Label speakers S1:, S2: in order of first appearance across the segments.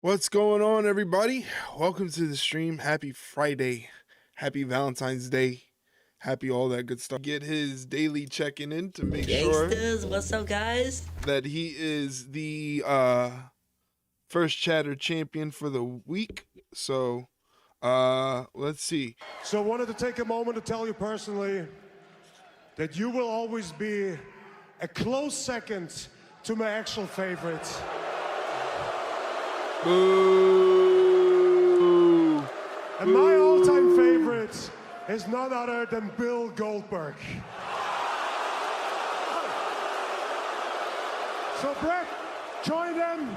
S1: What's going on, everybody? Welcome to the stream. Happy Friday. Happy Valentine's Day. Happy all that good stuff. Get his daily checking in to make sure
S2: Gangsters, what's up, guys?
S1: that he is the first chatter champion for the week. So let's see.
S3: So I wanted to take a moment to tell you personally that you will always be a close second to my actual favorite.
S1: Boo.
S3: And my all-time favorite is none other than Bill Goldberg. So Brett, join them.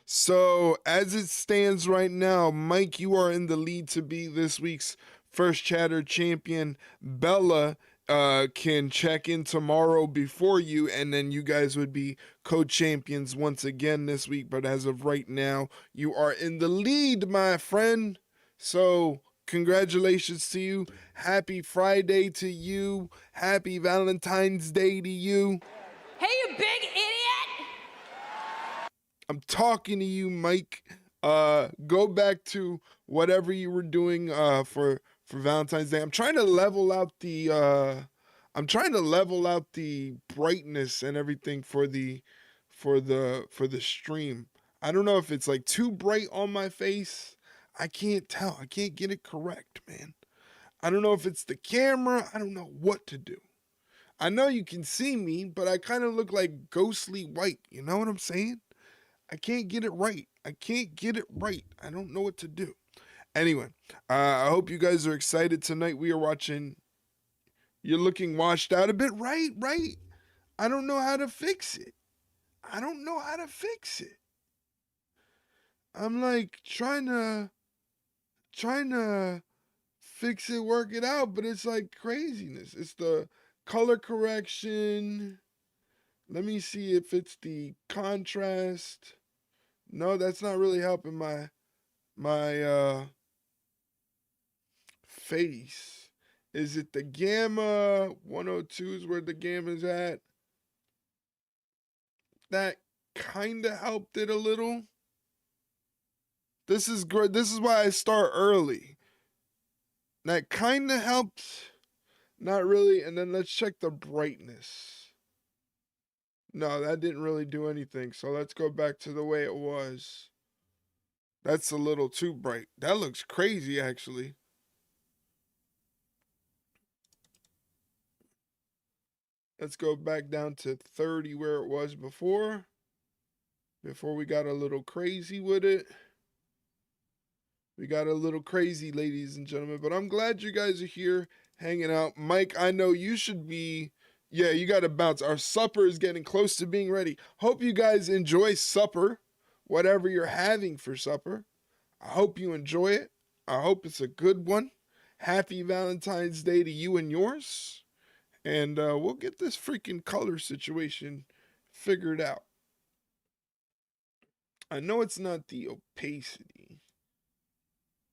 S1: So as it stands right now, Mike, you are in the lead to be this week's first chatter champion. Bella can check in tomorrow before you, and then you guys would be co-champions once again this week. But as of right now, you are in the lead, my friend. So congratulations to you. Happy Friday to you. Happy Valentine's Day to you.
S4: Hey, you big idiot!
S1: I'm talking to you, Mike. Go back to whatever you were doing for Valentine's Day. I'm trying to level out the brightness and everything for the stream. I don't know if it's like too bright on my face. I can't tell. I can't get it correct, man. I don't know if it's the camera. I don't know what to do. I know you can see me, but I kind of look like ghostly white. You know what I'm saying? I can't get it right. I don't know what to do. Anyway, I hope you guys are excited tonight. We are watching. You're looking washed out a bit, right? I don't know how to fix it. I'm like trying to fix it, work it out, but it's like craziness. It's the color correction. Let me see if it's the contrast. No, that's not really helping my face. Is it the gamma? 102 is where the gamma is at. That kind of helped it a little. This is good. This is why I start early. That kind of helped. Not really. And then let's check the brightness. No, that didn't really do anything. So let's go back to the way it was. That's a little too bright. That looks crazy, actually. Let's go back down to 30 where it was before we got a little crazy with it. We got a little crazy, ladies and gentlemen. But I'm glad you guys are here hanging out. Mike, I know you should be... Yeah, you got to bounce. Our supper is getting close to being ready. Hope you guys enjoy supper, whatever you're having for supper. I hope you enjoy it. I hope it's a good one. Happy Valentine's Day to you and yours. And we'll get this freaking color situation figured out. I know it's not the opacity.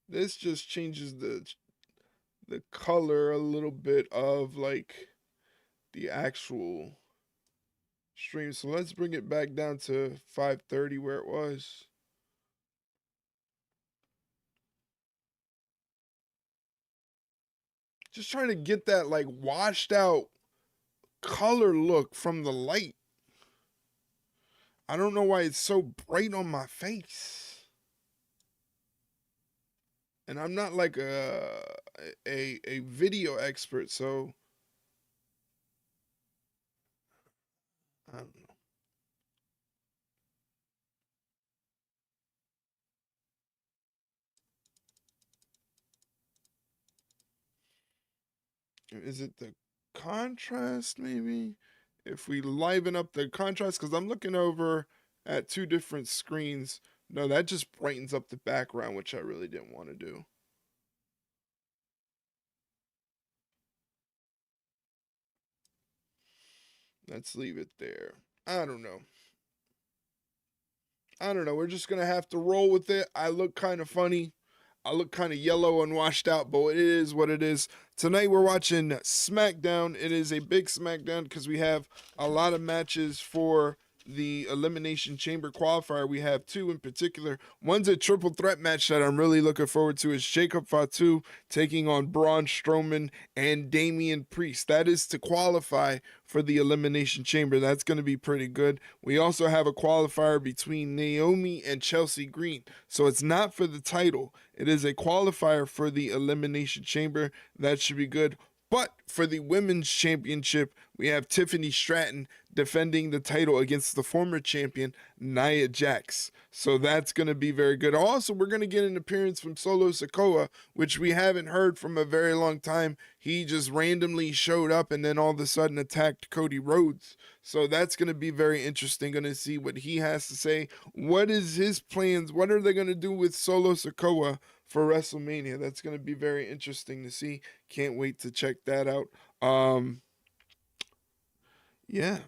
S1: This just changes the color a little bit of like the actual stream. So let's bring it back down to 530 where it was. Just trying to get that like washed out color look from the light. I don't know why it's so bright on my face. And I'm not like a video expert, so I don't know. Is it the contrast, maybe? If we liven up the contrast, because I'm looking over at two different screens. No, that just brightens up the background, which I really didn't want to do. Let's leave it there. I don't know. We're just going to have to roll with it. I look kind of funny. I look kind of yellow and washed out, but it is what it is. Tonight we're watching SmackDown. It is a big SmackDown because we have a lot of matches for the Elimination Chamber qualifier, we have two in particular. One's a triple threat match that I'm really looking forward to. Is Jacob Fatu taking on Braun, Strowman, and Damian Priest. That is to qualify for the Elimination Chamber. That's going to be pretty good. We also have a qualifier between Naomi and Chelsea Green. So it's not for the title. It is a qualifier for the Elimination Chamber. That should be good. But for the Women's Championship, we have Tiffany Stratton defending the title against the former champion, Nia Jax. So that's going to be very good. Also, we're going to get an appearance from Solo Sikoa, which we haven't heard from a very long time. He just randomly showed up and then all of a sudden attacked Cody Rhodes. So that's going to be very interesting. Going to see what he has to say. What is his plans? What are they going to do with Solo Sikoa for WrestleMania? That's going to be very interesting to see. Can't wait to check that out. Yeah.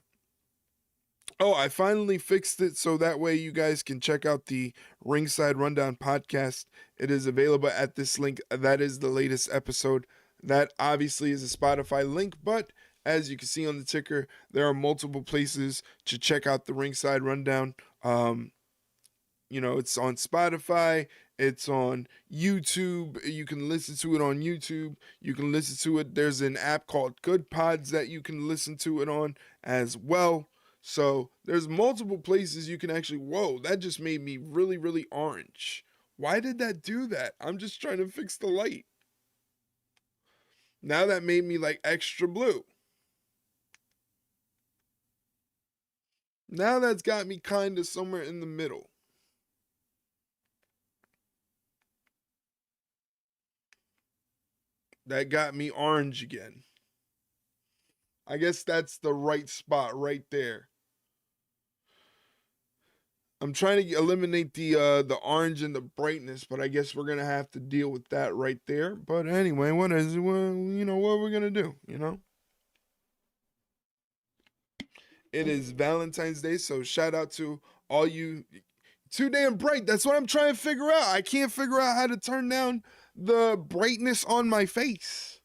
S1: Oh, I finally fixed it so that way you guys can check out the Ringside Rundown podcast. It is available at this link. That is the latest episode. That obviously is a Spotify link, but as you can see on the ticker, there are multiple places to check out the Ringside Rundown. It's on Spotify. It's on YouTube. You can listen to it on YouTube. You can listen to it. There's an app called Good Pods that you can listen to it on as well. So there's multiple places you can actually, whoa, that just made me really, really orange. Why did that do that? I'm just trying to fix the light. Now that made me like extra blue. Now that's got me kind of somewhere in the middle. That got me orange again. I guess that's the right spot right there. I'm trying to eliminate the orange and the brightness, but I guess we're gonna have to deal with that right there. But anyway, what are we gonna do? It is Valentine's Day, so shout out to all you. Too damn bright. That's what I'm trying to figure out. I can't figure out how to turn down the brightness on my face.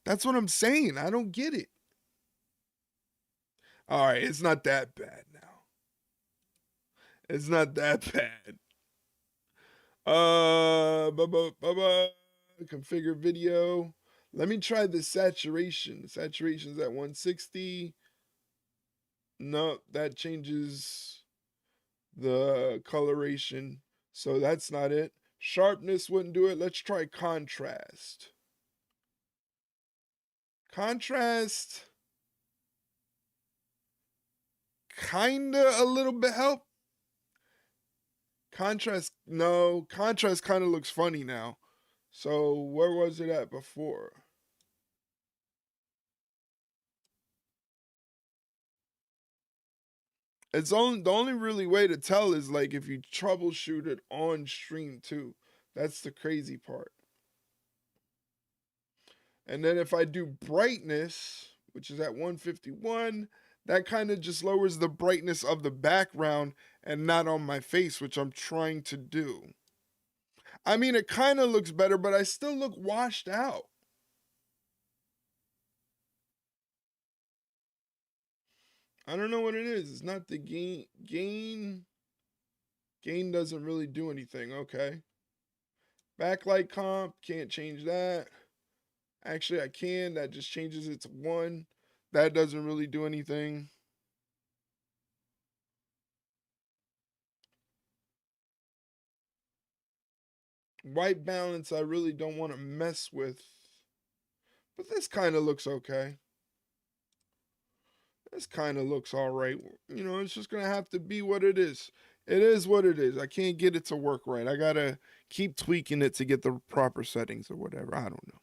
S1: That's what I'm saying. I don't get it. All right, it's not that bad now. It's not that bad. Configure video. Let me try the saturation. Saturation's at 160. No, that changes the coloration. So that's not it. Sharpness wouldn't do it. Let's try contrast. Contrast. Kinda a little bit help. Contrast, no. Contrast kind of looks funny now. So where was it at before? It's only the only really way to tell is like if you troubleshoot it on stream too. That's the crazy part. And then if I do brightness, which is at 151, that kind of just lowers the brightness of the background and not on my face, which I'm trying to do. I mean, it kind of looks better, but I still look washed out. I don't know what it is. It's not the gain. Gain doesn't really do anything. Okay. Backlight comp, can't change that. Actually, I can. That just changes it to 1. That doesn't really do anything. White balance, I really don't want to mess with. But this kind of looks okay. This kind of looks all right. It's just going to have to be what it is. It is what it is. I can't get it to work right. I got to keep tweaking it to get the proper settings or whatever. I don't know.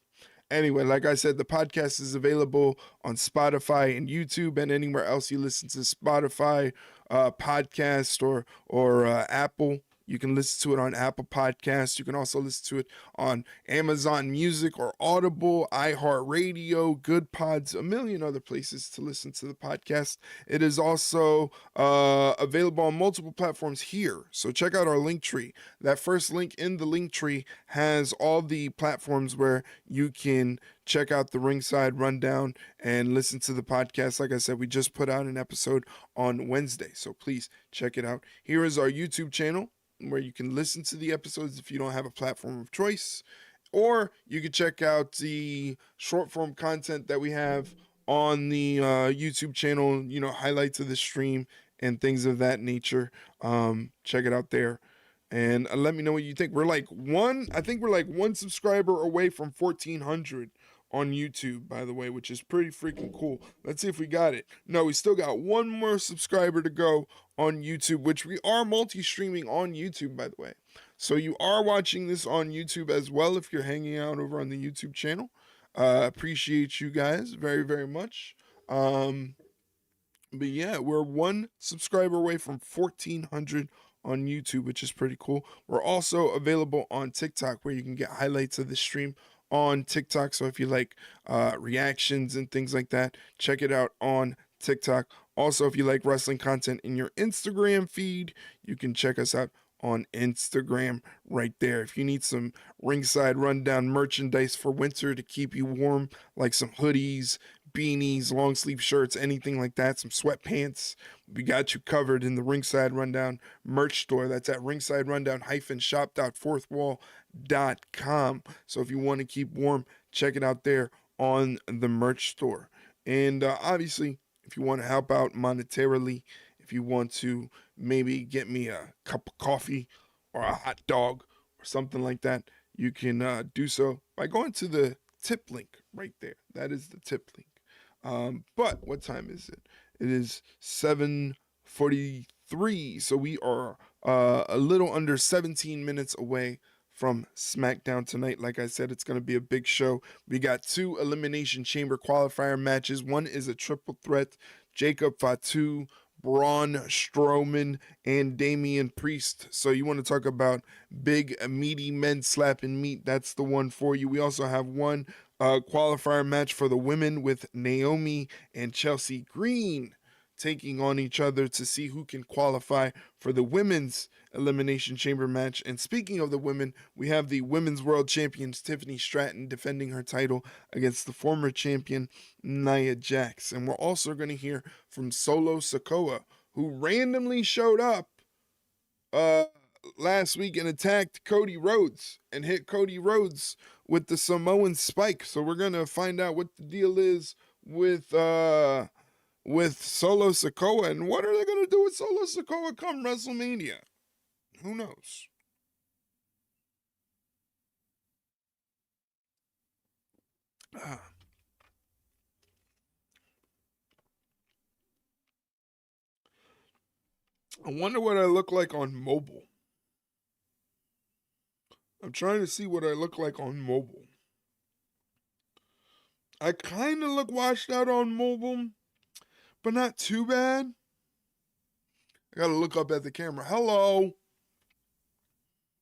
S1: Anyway, like I said, the podcast is available on Spotify and YouTube and anywhere else you listen to Spotify, podcast or Apple. You can listen to it on Apple Podcasts. You can also listen to it on Amazon Music or Audible, iHeartRadio, Good Pods, a million other places to listen to the podcast. It is also available on multiple platforms here. So check out our link tree. That first link in the link tree has all the platforms where you can check out the Ringside Rundown and listen to the podcast. Like I said, we just put out an episode on Wednesday, so please check it out. Here is our YouTube channel where you can listen to the episodes if you don't have a platform of choice, or you can check out the short form content that we have on the YouTube channel, highlights of the stream and things of that nature. Check it out there. And let me know what you think. I think we're like one subscriber away from 1,400 on YouTube, by the way, which is pretty freaking cool. Let's see if we got it. No, we still got one more subscriber to go on YouTube, which we are multi-streaming on YouTube, by the way. So you are watching this on YouTube as well if you're hanging out over on the YouTube channel. Appreciate you guys very, very much. But yeah, we're one subscriber away from 1,400 on YouTube, which is pretty cool. We're also available on TikTok where you can get highlights of the stream on TikTok. So if you like reactions and things like that, check it out on TikTok. Also, if you like wrestling content in your Instagram feed, you can check us out on Instagram right there. If you need some Ringside Rundown merchandise for winter to keep you warm, like some hoodies, beanies, long sleeve shirts, anything like that, some sweatpants, we got you covered in the Ringside Rundown merch store. That's at ringside rundown-shop.fourthwall.com. So if you want to keep warm, check it out there on the merch store. And obviously, if you want to help out monetarily, if you want to maybe get me a cup of coffee or a hot dog or something like that, you can do so by going to the tip link right there. That is the tip link. But what time is it? It is 7:43, so we are a little under 17 minutes away from SmackDown tonight. Like I said, it's going to be a big show. We got 2 Elimination Chamber qualifier matches. One is a triple threat. Jacob Fatu, Braun Strowman, and Damian Priest. So you want to talk about big, meaty men slapping meat, that's the one for you. We also have one qualifier match for the women with Naomi and Chelsea Green taking on each other to see who can qualify for the women's Elimination Chamber match. And speaking of the women, we have the Women's World Champions Tiffany Stratton defending her title against the former champion Nia Jax. And we're also going to hear from Solo Sikoa, who randomly showed up last week and attacked Cody Rhodes and hit Cody Rhodes with the Samoan spike. So we're going to find out what the deal is with Solo Sikoa, and what are they going to do with Solo Sikoa come WrestleMania? Who knows? I wonder what I look like on mobile. I'm trying to see what I look like on mobile. I kind of look washed out on mobile, but not too bad. I gotta look up at the camera. Hello.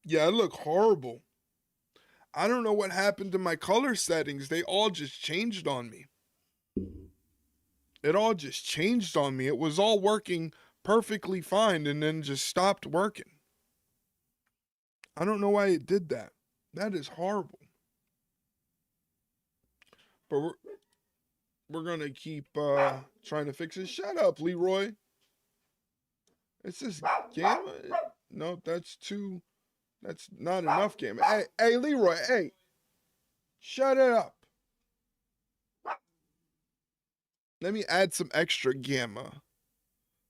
S1: Yeah, I look horrible. I don't know what happened to my color settings. They all just changed on me. It all just changed on me. It was all working perfectly fine and then just stopped working. I don't know why it did that. That is horrible. But we're gonna keep trying to fix it. Shut up, Leroy. It's just gamma. No, that's not enough gamma. Hey, Leroy, hey. Shut it up. Let me add some extra gamma.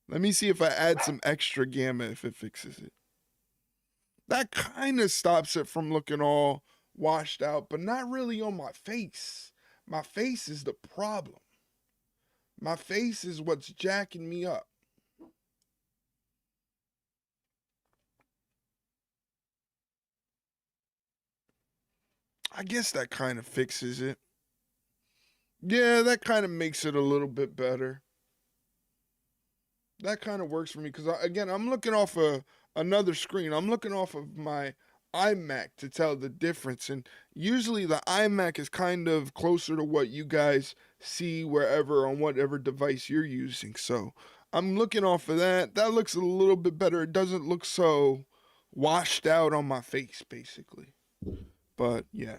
S1: Let me see if I add some extra gamma if it fixes it. That kind of stops it from looking all washed out, but not really on my face. My face is the problem. My face is what's jacking me up. I guess that kind of fixes it. Yeah, that kind of makes it a little bit better. That kind of works for me because, again, I'm looking off a another screen. I'm looking off of my iMac to tell the difference. And usually the iMac is kind of closer to what you guys see wherever on whatever device you're using. So I'm looking off of that. That looks a little bit better. It doesn't look so washed out on my face, basically. But yeah.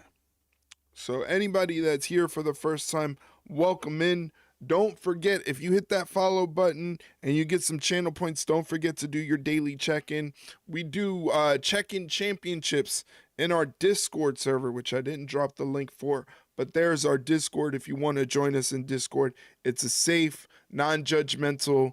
S1: So anybody that's here for the first time, welcome in. Don't forget, if you hit that follow button and you get some channel points, don't forget to do your daily check-in. We do check-in championships in our Discord server, which I didn't drop the link for, but there's our Discord if you want to join us in Discord. It's a safe, non-judgmental,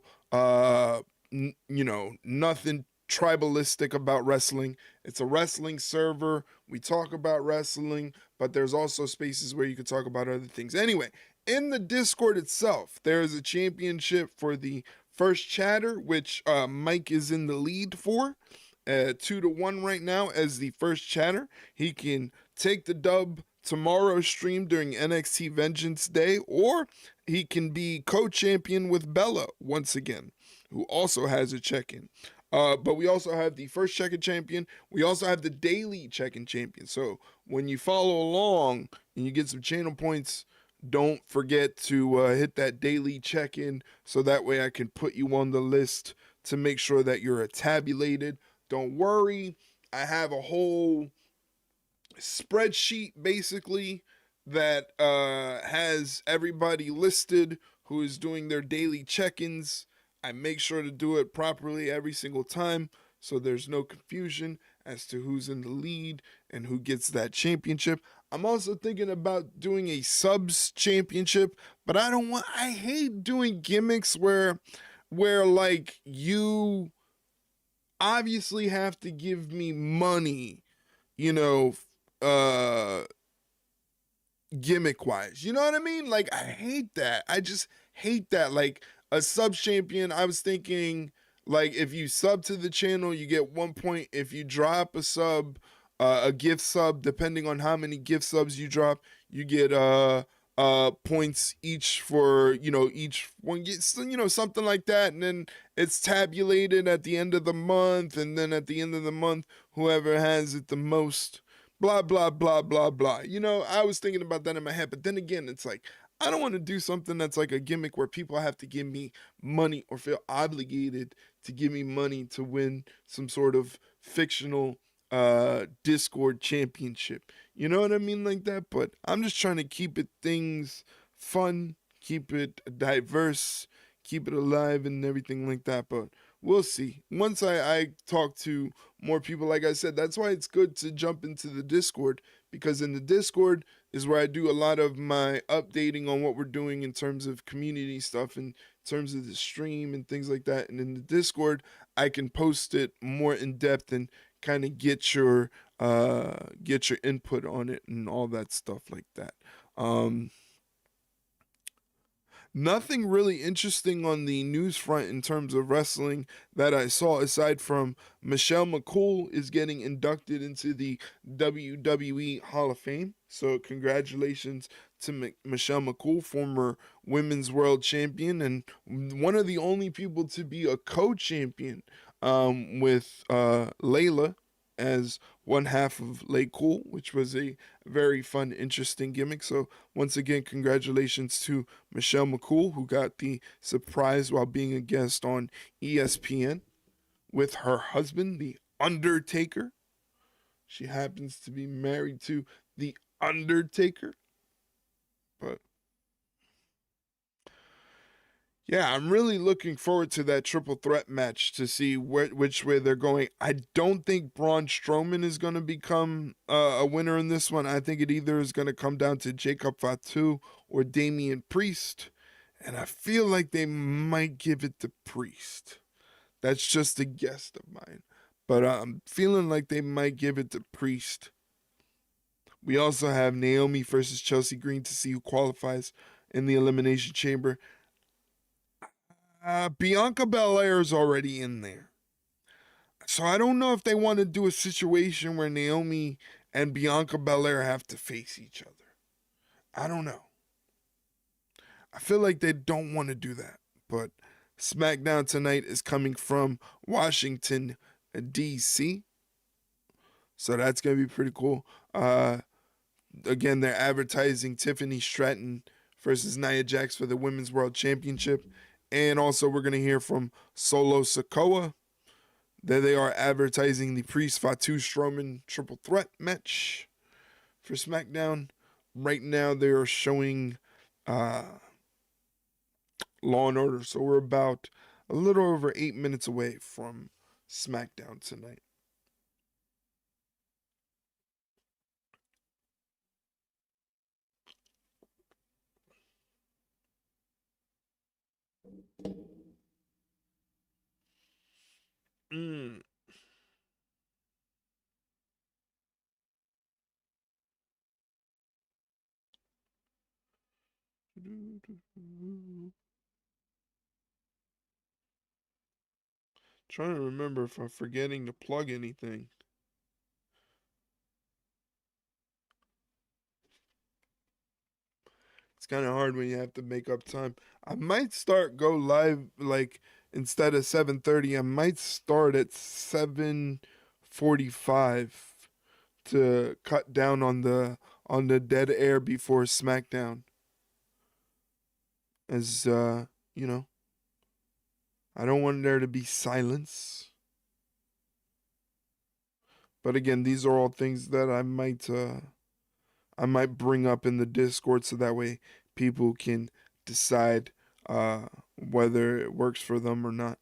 S1: nothing tribalistic about wrestling. It's a wrestling server. We talk about wrestling, but there's also spaces where you can talk about other things. Anyway, in the Discord itself, there is a championship for the first chatter, which Mike is in the lead for. 2-1 right now as the first chatter. He can take the dub tomorrow's stream during NXT Vengeance Day, or he can be co-champion with Bella once again, who also has a check-in. But we also have the first check-in champion. We also have the daily check-in champion. So when you follow along and you get some channel points, don't forget to hit that daily check-in so that way I can put you on the list to make sure that you're tabulated. Don't worry, I have a whole spreadsheet basically that has everybody listed who is doing their daily check-ins. I make sure to do it properly every single time so there's no confusion as to who's in the lead and who gets that championship. I'm also thinking about doing a subs championship, but I hate doing gimmicks where like you obviously have to give me money, gimmick wise. You know what I mean? Like, I hate that. I just hate that. Like, a sub champion, I was thinking, like, if you sub to the channel, you get 1 point. If you drop a sub, a gift sub, depending on how many gift subs you drop, you get points each for, each one gets, something like that. And then it's tabulated at the end of the month. And then at the end of the month, whoever has it the most, blah, blah, blah, blah, blah. I was thinking about that in my head. But then again, it's like, I don't want to do something that's like a gimmick where people have to give me money or feel obligated to give me money to win some sort of fictional Discord championship. You know what I mean? Like that. But I'm just trying to keep things fun, keep it diverse, keep it alive and everything like that. But we'll see. Once I talk to more people, like I said, that's why it's good to jump into the Discord, because in the Discord is where I do a lot of my updating on what we're doing in terms of community stuff, in terms of the stream and things like that. And in the Discord, I can post it more in depth and kind of get your input on it and all that stuff like that. Nothing really interesting on the news front in terms of wrestling that I saw, aside from Michelle McCool is getting inducted into the WWE Hall of Fame. So congratulations to Michelle McCool, former Women's World Champion and one of the only people to be a co-champion with Layla as one half of Lay Cool, which was a very fun, interesting gimmick. So once again, congratulations to Michelle McCool, who got the surprise while being a guest on ESPN with her husband, The Undertaker. She happens to be married to The Undertaker. But yeah, I'm really looking forward to that triple threat match to see which way they're going. I don't think Braun Strowman is going to become a winner in this one. I think it either is going to come down to Jacob Fatu or Damian Priest. And I feel like they might give it to Priest. That's just a guess of mine. But I'm feeling like they might give it to Priest. We also have Naomi versus Chelsea Green to see who qualifies in the Elimination Chamber. Bianca Belair is already in there. So I don't know if they want to do a situation where Naomi and Bianca Belair have to face each other. I don't know. I feel like they don't want to do that. But SmackDown tonight is coming from Washington, DC. So that's going to be pretty cool. Again, they're advertising Tiffany Stratton versus Nia Jax for the Women's World Championship. And also, we're going to hear from Solo Sikoa. There they are advertising the Priest Fatu Strowman triple threat match for SmackDown. Right now, they are showing Law and Order. So we're about a little over 8 minutes away from SmackDown tonight. Trying to remember if I'm forgetting to plug anything. It's kind of hard when you have to make up time. I might go live like instead of 7:30. I might start at 7:45 to cut down on the dead air before SmackDown. As you know, I don't want there to be silence. But again, these are all things that I might bring up in the Discord so that way people can decide whether it works for them or not.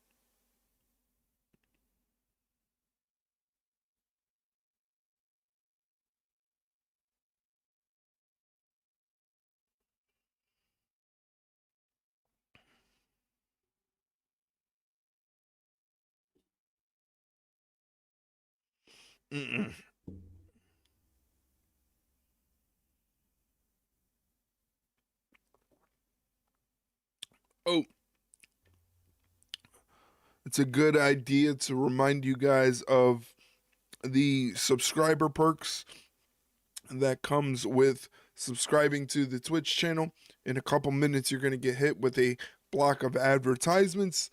S1: Oh, it's a good idea to remind you guys of the subscriber perks that comes with subscribing to the Twitch channel. In a couple minutes, you're going to get hit with a block of advertisements.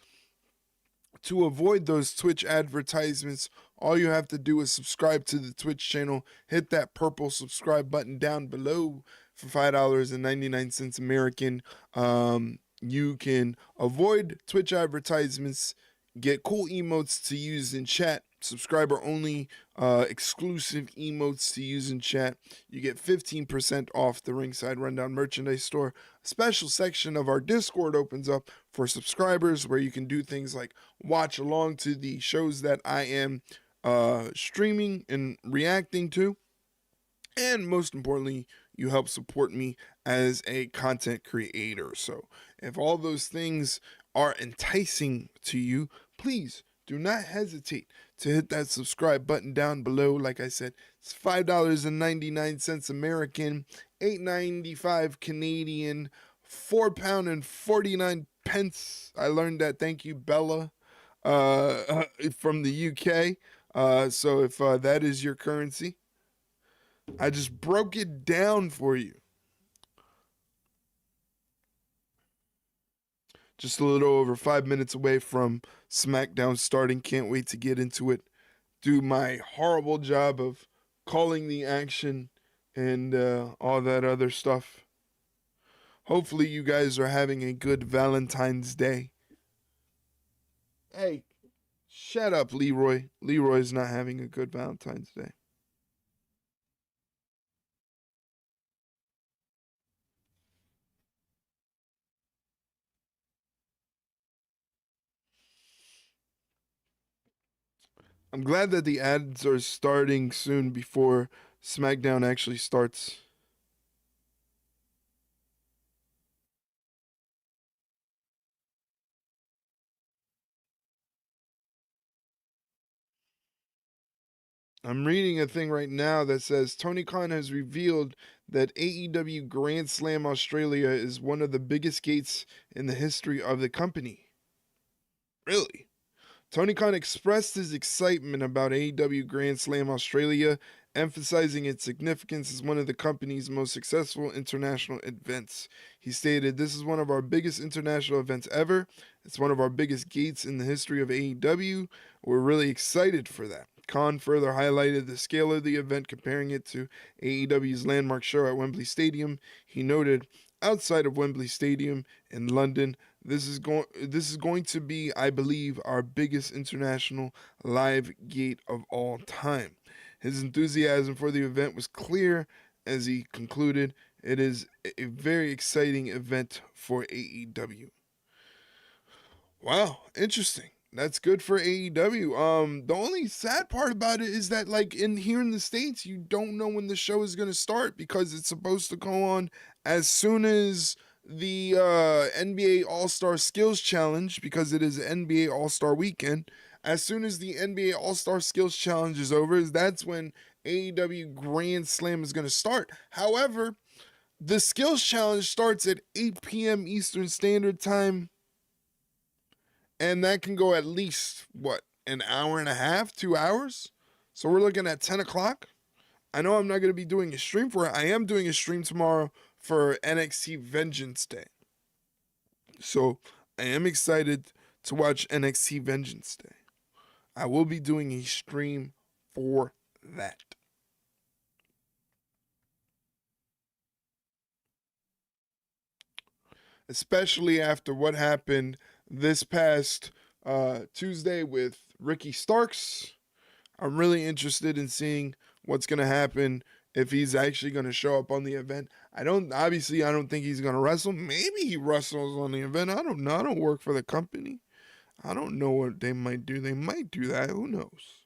S1: To avoid those Twitch advertisements, all you have to do is subscribe to the Twitch channel, hit that purple subscribe button down below for $5.99 American. You can avoid Twitch advertisements, get cool emotes to use in chat, subscriber only exclusive emotes to use in chat. You get 15% off the Ringside Rundown merchandise store. A special section of our Discord opens up for subscribers where you can do things like watch along to the shows that I am streaming and reacting to. And most importantly, you help support me as a content creator. So if all those things are enticing to you, please do not hesitate to hit that subscribe button down below. Like I said, it's $5.99 American, $8.95 Canadian, £4.49. I learned that. Thank you, Bella, from the UK. So if that is your currency, I just broke it down for you. Just a little over 5 minutes away from SmackDown starting. Can't wait to get into it. Do my horrible job of calling the action and all that other stuff. Hopefully you guys are having a good Valentine's Day. Hey, shut up, Leroy. Leroy's not having a good Valentine's Day. I'm glad that the ads are starting soon before SmackDown actually starts. I'm reading a thing right now that says Tony Khan has revealed that AEW Grand Slam Australia is one of the biggest gates in the history of the company. Really? Tony Khan expressed his excitement about AEW Grand Slam Australia emphasizing its significance as one of the company's most successful international events. He stated, "This is one of our biggest international events ever. It's one of our biggest gates in the history of AEW. We're really excited for that." Khan further highlighted the scale of the event, comparing it to AEW's landmark show at Wembley Stadium. He noted, "Outside of Wembley Stadium in London, this is going to be, I believe, our biggest international live gate of all time." His enthusiasm for the event was clear as he concluded, "It is a very exciting event for AEW." Wow, interesting. That's good for AEW. The only sad part about it is that, like, here in the States, you don't know when the show is gonna start because it's supposed to go on as soon as the NBA All-Star Skills Challenge, because it is NBA All-Star Weekend. As soon as the NBA All-Star Skills Challenge is over, that's when AEW Grand Slam is gonna start. However, the Skills Challenge starts at 8 p.m. Eastern Standard Time. And that can go at least, an hour and a half, 2 hours? So we're looking at 10 o'clock. I know I'm not going to be doing a stream for it. I am doing a stream tomorrow for NXT Vengeance Day. So I am excited to watch NXT Vengeance Day. I will be doing a stream for that. Especially after what happened this past Tuesday with Ricky Starks. I'm really interested in seeing what's going to happen if he's actually going to show up on the event. I don't think he's going to wrestle. Maybe he wrestles on the event. I don't know. I don't work for the company. I don't know what they might do. They might do that. Who knows?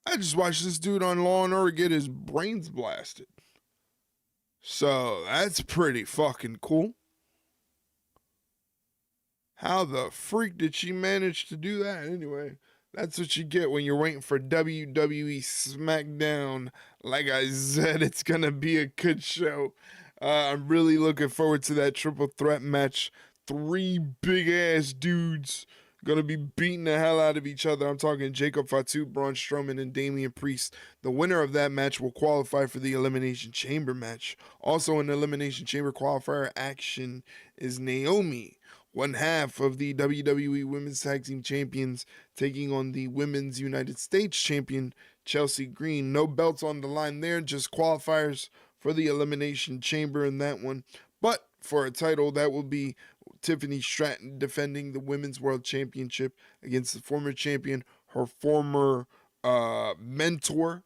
S1: I just watched this dude on Law and Order get his brains blasted. So that's pretty fucking cool. How the freak did she manage to do that? Anyway, that's what you get when you're waiting for WWE Smackdown. Like I said, it's going to be a good show. I'm really looking forward to that triple threat match. 3 big ass dudes going to be beating the hell out of each other. I'm talking Jacob Fatu, Braun Strowman, and Damian Priest. The winner of that match will qualify for the Elimination Chamber match. Also in the Elimination Chamber qualifier action is Naomi, one half of the WWE Women's Tag Team Champions, taking on the Women's United States Champion, Chelsea Green. No belts on the line there, just qualifiers for the Elimination Chamber in that one. But for a title, that will be Tiffany Stratton defending the Women's World Championship against the former champion, her former mentor,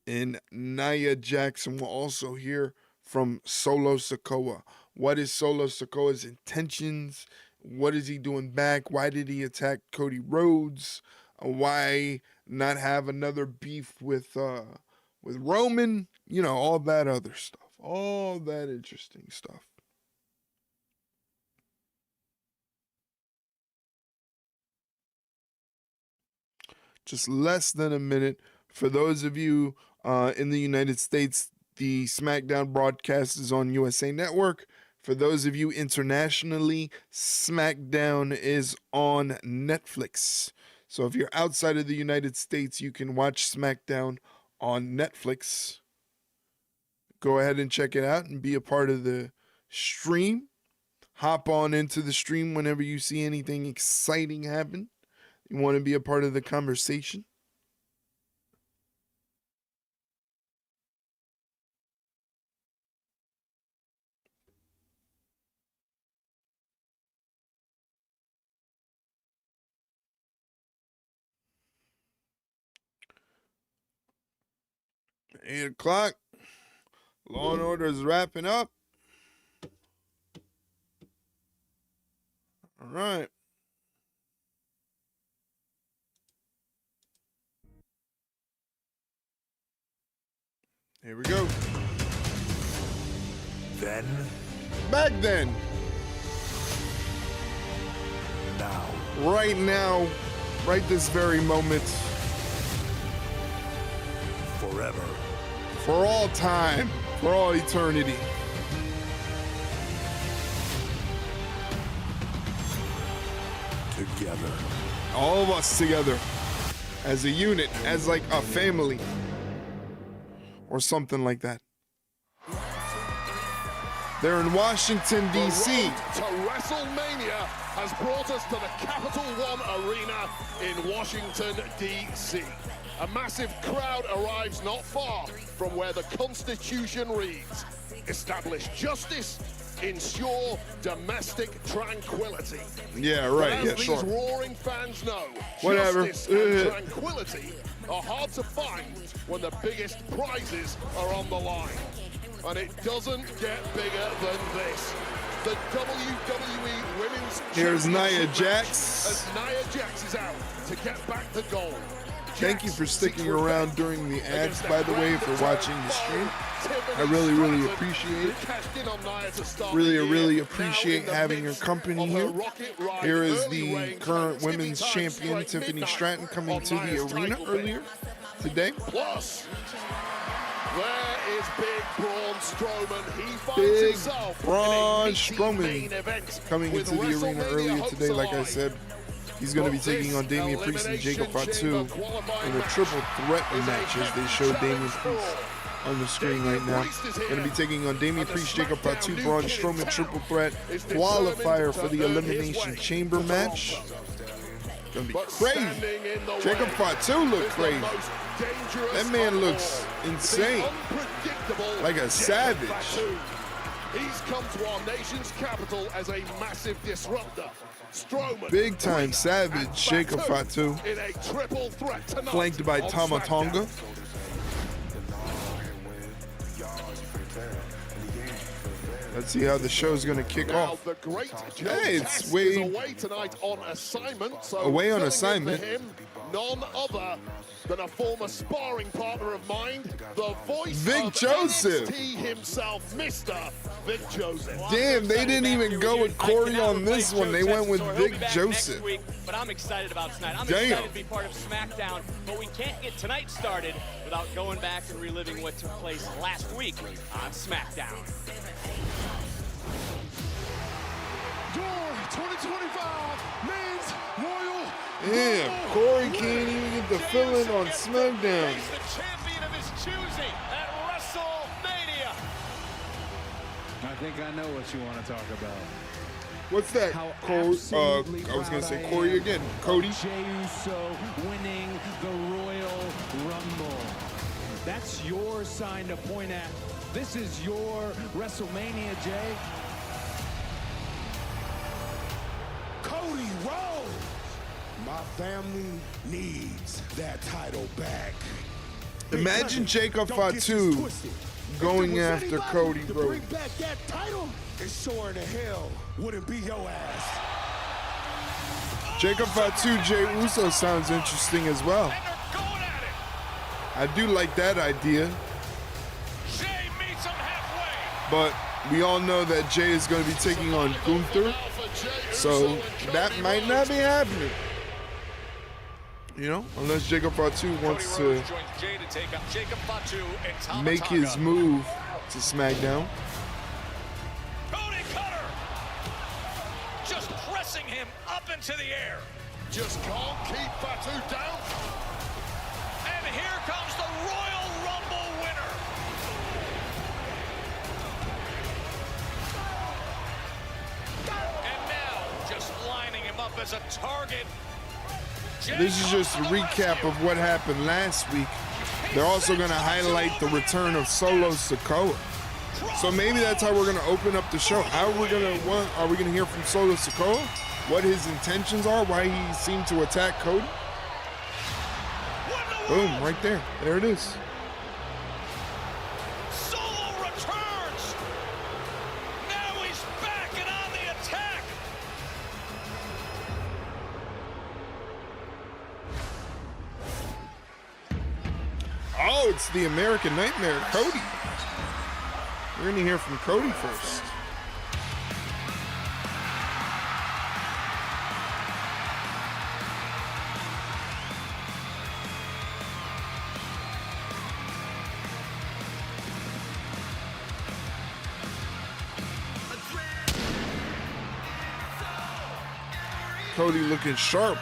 S1: and Nia Jackson. Will also hear from Solo Sikoa. What is Solo Sikoa's intentions? What is he doing back? Why did he attack Cody Rhodes? Why not have another beef with Roman? You know, all that other stuff. All that interesting stuff. Just less than a minute. For those of you in the United States, the SmackDown broadcast is on USA Network. For those of you internationally, SmackDown is on Netflix. So if you're outside of the United States, you can watch SmackDown on Netflix. Go ahead and check it out and be a part of the stream. Hop on into the stream whenever you see anything exciting happen. You want to be a part of the conversation. Eight o'clock. Law and Order is wrapping up. All right. Here we go.
S2: Then,
S1: Back then.
S2: now.
S1: Right now. Right this very moment.
S2: Forever.
S1: For all time. For all eternity.
S2: Together.
S1: All of us together. As a unit. As like a family. Or something like that. They're in Washington, D.C.
S5: The road to WrestleMania has brought us to the Capital One Arena in Washington, D.C. A massive crowd arrives not far from where the Constitution reads, "Establish justice, ensure domestic tranquility."
S1: Yeah,
S5: But
S1: right.
S5: as
S1: Yeah,
S5: these
S1: sure.
S5: roaring fans know,
S1: Whatever.
S5: justice and tranquility are hard to find when the biggest prizes are on the line. And it doesn't get bigger than this. The WWE Women's
S1: Here's Nia
S5: Championship
S1: Jax.
S5: match, as Nia Jax is out to get back to gold.
S1: Thank you for sticking around during the ads, by the way, for watching the stream. I
S5: Tiffany
S1: really, really
S5: Stratton,
S1: appreciate it.
S5: who cashed in on Nia to start
S1: Really,
S5: the year,
S1: really
S5: now
S1: appreciate
S5: in the
S1: having your
S5: midst
S1: company
S5: of her
S1: here.
S5: rocket ride
S1: Here is
S5: early
S1: the
S5: reign
S1: current
S5: to
S1: women's
S5: TV time
S1: champion,
S5: straight
S1: Tiffany
S5: midnight
S1: Stratton, coming
S5: on
S1: to the
S5: Nia's
S1: arena
S5: title bid.
S1: earlier today.
S5: Plus, there is big Braun Strowman. He finds
S1: Big
S5: himself
S1: Braun
S5: in a meaty
S1: Strowman
S5: main event
S1: coming
S5: with
S1: into the arena
S5: WrestleMania
S1: earlier
S5: hopes
S1: today. Like I
S5: alive.
S1: said, he's going to be
S5: But
S1: taking
S5: this
S1: on Damian Priest and Jacob
S5: Elimination
S1: Fatu
S5: Chamber qualifying
S1: in a
S5: match
S1: triple threat
S5: is a
S1: match as they
S5: heavy
S1: show
S5: challenge
S1: Damian
S5: for
S1: Priest
S5: all.
S1: on the screen right now. Going to be taking on Damian
S5: And the
S1: Priest, Jacob
S5: SmackDown
S1: Fatu,
S5: new
S1: Braun
S5: kid in
S1: Strowman
S5: town
S1: triple threat
S5: is determined
S1: qualifier
S5: to
S1: for the
S5: earn his
S1: Elimination
S5: way
S1: Chamber
S5: to the
S1: match.
S5: Rumble.
S1: Gonna be
S5: But
S1: crazy.
S5: standing in the
S1: Jacob
S5: way
S1: Fatu look
S5: is the
S1: crazy.
S5: most dangerous
S1: That man
S5: of
S1: looks
S5: all,
S1: insane.
S5: the unpredictable
S1: Like a
S5: Jacob
S1: savage.
S5: Fatu. He's come to our nation's capital as a massive disruptor. Strowman,
S1: Big time
S5: Priest,
S1: savage
S5: and
S1: Jacob Fatu.
S5: in a triple threat tonight
S1: Flanked by
S5: on
S1: Tama
S5: SmackDown.
S1: Tonga. Let's see how the show's gonna kick
S5: Now,
S1: off.
S5: the great Joe
S1: Hey, it's
S5: Test
S1: Wwe-
S5: is away tonight on assignment. So
S1: Away on
S5: filling in
S1: assignment.
S5: for him, none other than a former sparring partner of mine, the voice
S1: Vic
S5: of
S1: Joseph.
S5: NXT himself, Mr. Vic Joseph.
S1: Damn, they didn't even go with Corey on this one. They went with Vic Joseph.
S6: But I'm excited about tonight. I'm
S1: Damn.
S6: excited to be part of SmackDown, but we can't get tonight started without going back and reliving what took place last week on SmackDown.
S3: Your 2025 Men's Royal
S1: Damn, Corey can't even get the fill-in on SmackDown.
S6: He's the champion of his choosing at WrestleMania.
S7: I think I know what you want to talk about.
S1: What's that?
S7: How
S1: Corey,
S7: absolutely
S1: I was gonna
S7: proud
S1: say
S7: I
S1: Corey
S7: am
S1: again.
S7: of
S1: Cody.
S7: Jey Uso winning the Royal Rumble. That's your sign to point at. This is your WrestleMania, Jay.
S3: Cody Rhodes. My family needs that title back.
S1: Imagine Jacob
S3: Don't get this
S1: Fatu
S3: twisted. If
S1: going
S3: there was
S1: after
S3: anybody
S1: Cody
S3: to
S1: Rhodes.
S3: bring back that title, it sure in the hell wouldn't be your ass.
S1: Jacob Fatu, Jey Uso sounds interesting as well.
S5: And they're going at it.
S1: I do like that idea,
S5: Jey meets him halfway.
S1: but we all know that Jay is going to be taking on Gunther, so that might not be happening. You know, unless Jacob Fatu wants to
S5: joins Jey to take up Jacob Fatu and Tama
S1: make his
S5: Tonga.
S1: move to SmackDown.
S5: Cody Cutter just pressing him up into the air. Just can't keep Fatu down. And here comes the Royal Rumble winner. And now just lining him up as a target.
S1: This is just a recap of what happened last week. They're also going to highlight the return of Solo Sikoa. So maybe that's how we're going to open up the show. How are we going to, what, are we going to hear from Solo Sikoa? What his intentions are, why he seemed to attack Cody? Boom, right there. There it is.
S5: Solo returns. Now he's back and on the attack.
S1: Oh, it's the American Nightmare, Cody. We're gonna hear from Cody first. Cody looking sharp.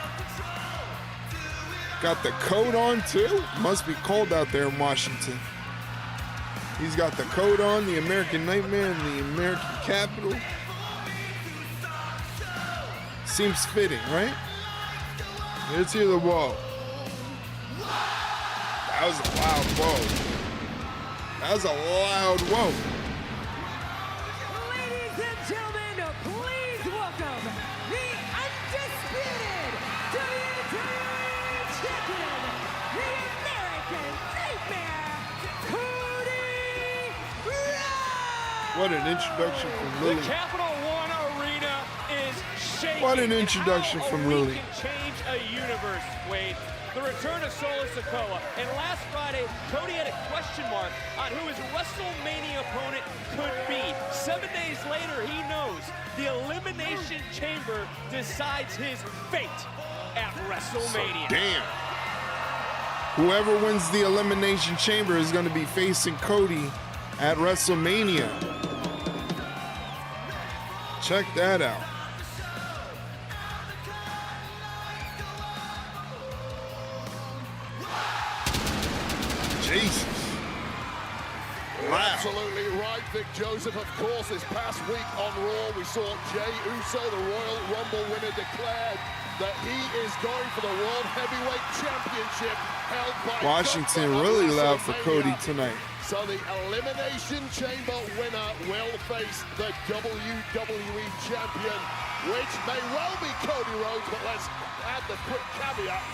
S1: Got the coat on too. Must be cold out there in Washington. He's got the coat on, the American Nightmare, and the American Capital. Seems fitting, right? Let's hear the whoa. That was a loud whoa. That was a loud whoa.
S4: Ladies and gentlemen, please welcome the undisputed WWE Champion, the American Nightmare, Cody Rhodes.
S1: What an introduction from Lily.
S6: The Capital One Arena is shaking.
S1: What an introduction
S6: and how
S1: from
S6: a week
S1: Lily.
S6: can change a universe, Wade. The return of Sikoa. And last Friday, Cody had a question mark on who his WrestleMania opponent could be. 7 days later, he knows the Elimination Chamber decides his fate at WrestleMania.
S1: Damn. Whoever wins the Elimination Chamber is going to be facing Cody at WrestleMania. Check that out. Jesus. Wow.
S5: Absolutely right, Vic Joseph. Of course, this past week on Raw, we saw Jey Uso, the Royal Rumble winner, declared that he is going for the World Heavyweight Championship held by
S1: Washington
S5: Gunther
S1: really
S5: at
S1: loud for Cody
S5: WrestleMania.
S1: tonight.
S5: So the Elimination Chamber winner will face the WWE Champion, which may well be Cody Rhodes, but let's add the quick caveat.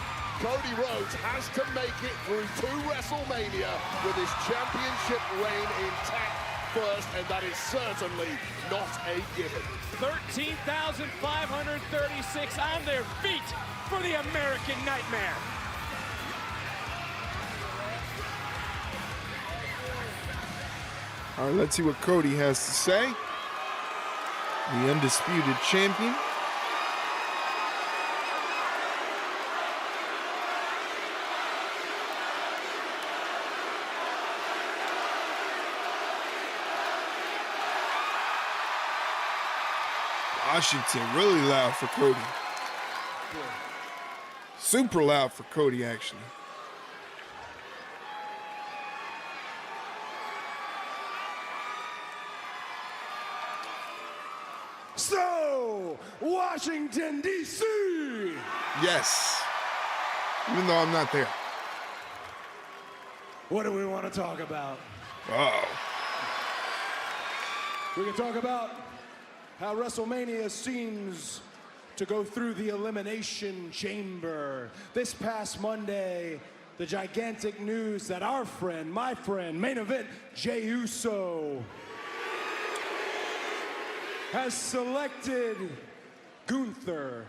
S5: Cody Rhodes has to make it through 2 WrestleMania with his championship reign intact first, and that is certainly not a given.
S6: 13,536 on their feet for the American Nightmare.
S1: All right, let's see what Cody has to say. The undisputed champion. Washington really loud for Cody. Super loud for Cody, actually.
S3: So, Washington, D.C.
S1: Yes. Even though I'm not there.
S3: What do we want to talk about?
S1: Oh.
S3: We can talk about how WrestleMania seems to go through the Elimination Chamber. This past Monday, the gigantic news that our friend, my friend, main event, Jey Uso, has selected Gunther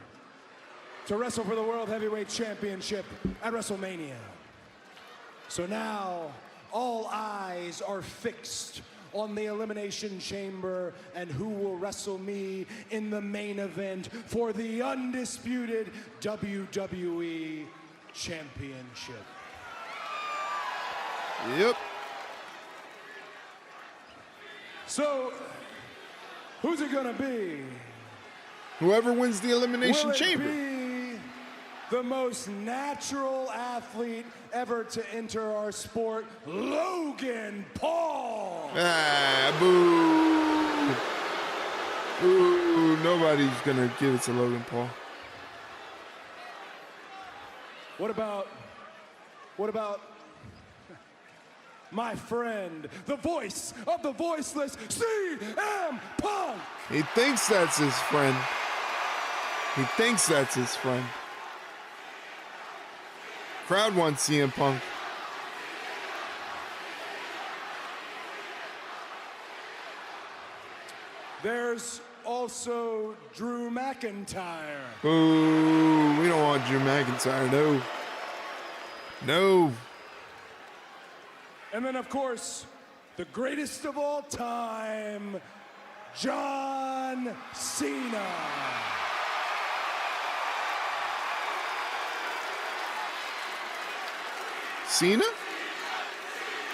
S3: to wrestle for the World Heavyweight Championship at WrestleMania. So now, all eyes are fixed on the Elimination Chamber and who will wrestle me in the main event for the undisputed WWE Championship.
S1: Yep.
S3: So, who's it gonna be?
S1: Whoever wins the Elimination
S3: Will it
S1: Chamber.
S3: be the most natural athlete ever to enter our sport, Logan Paul?
S1: Ah, boo. Boo. Nobody's going to give it to Logan Paul.
S3: What about my friend, the voice of the voiceless, CM Punk?
S1: He thinks that's his friend. He thinks that's his friend. Crowd wants CM Punk.
S3: There's also Drew McIntyre.
S1: Boo. We don't want Drew McIntyre. No. No.
S3: And then, of course, the greatest of all time, John Cena.
S1: Cena?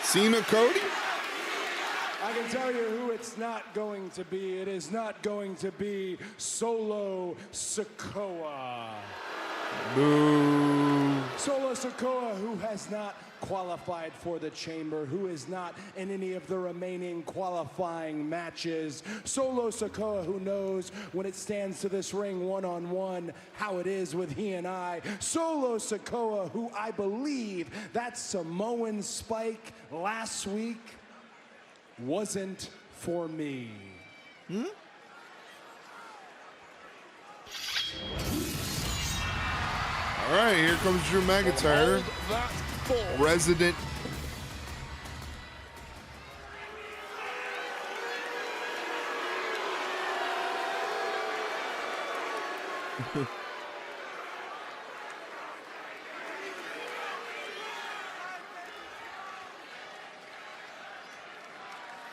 S1: Cena Cody?
S3: I can tell you who it's not going to be. It is not going to be Solo Sikoa.
S1: Boo.
S3: Solo Sikoa, who has not qualified for the chamber, who is not in any of the remaining qualifying matches. Solo Sikoa, who knows when it stands to this ring one-on-one how it is with he and I. Solo Sikoa, who I believe that Samoan spike last week wasn't for me.
S1: All right, here comes Drew McIntyre, resident.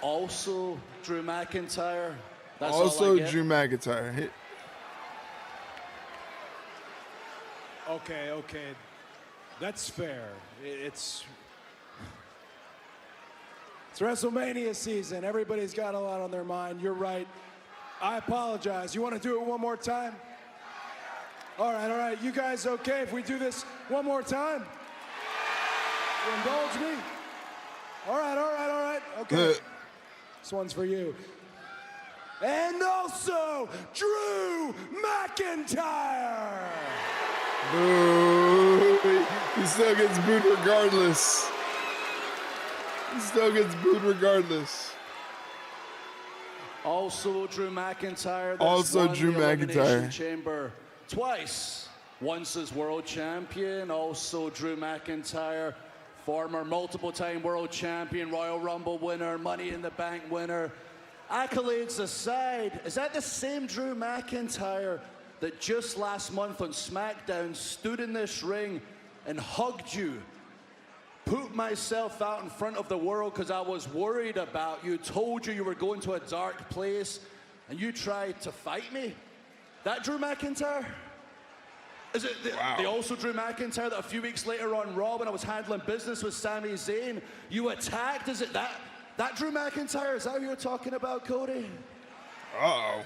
S8: Also, Drew McIntyre. That's
S1: Also,
S8: all I get.
S1: Drew McIntyre.
S3: Okay. That's fair. It's WrestleMania season. Everybody's got a lot on their mind. You're right. I apologize. You want to do it one more time? All right. You guys okay if we do this one more time? You indulge me? All right. Okay. This one's for you. And also, Drew McIntyre.
S1: Boo. He still gets booed regardless.
S8: Also, Drew McIntyre.
S1: Also, Drew
S8: the Elimination
S1: McIntyre.
S8: Chamber twice. Once as world champion. Also, Drew McIntyre, former multiple-time world champion, Royal Rumble winner, Money in the Bank winner. Accolades aside, is that the same Drew McIntyre that just last month on SmackDown stood in this ring and hugged you? Put myself out in front of the world because I was worried about you, told you were going to a dark place, and you tried to fight me? That Drew McIntyre? Is it the also Drew McIntyre that a few weeks later on Raw, when I was handling business with Sami Zayn, you attacked? Is it that Drew McIntyre? Is that who you're talking about, Cody?
S1: Uh-oh.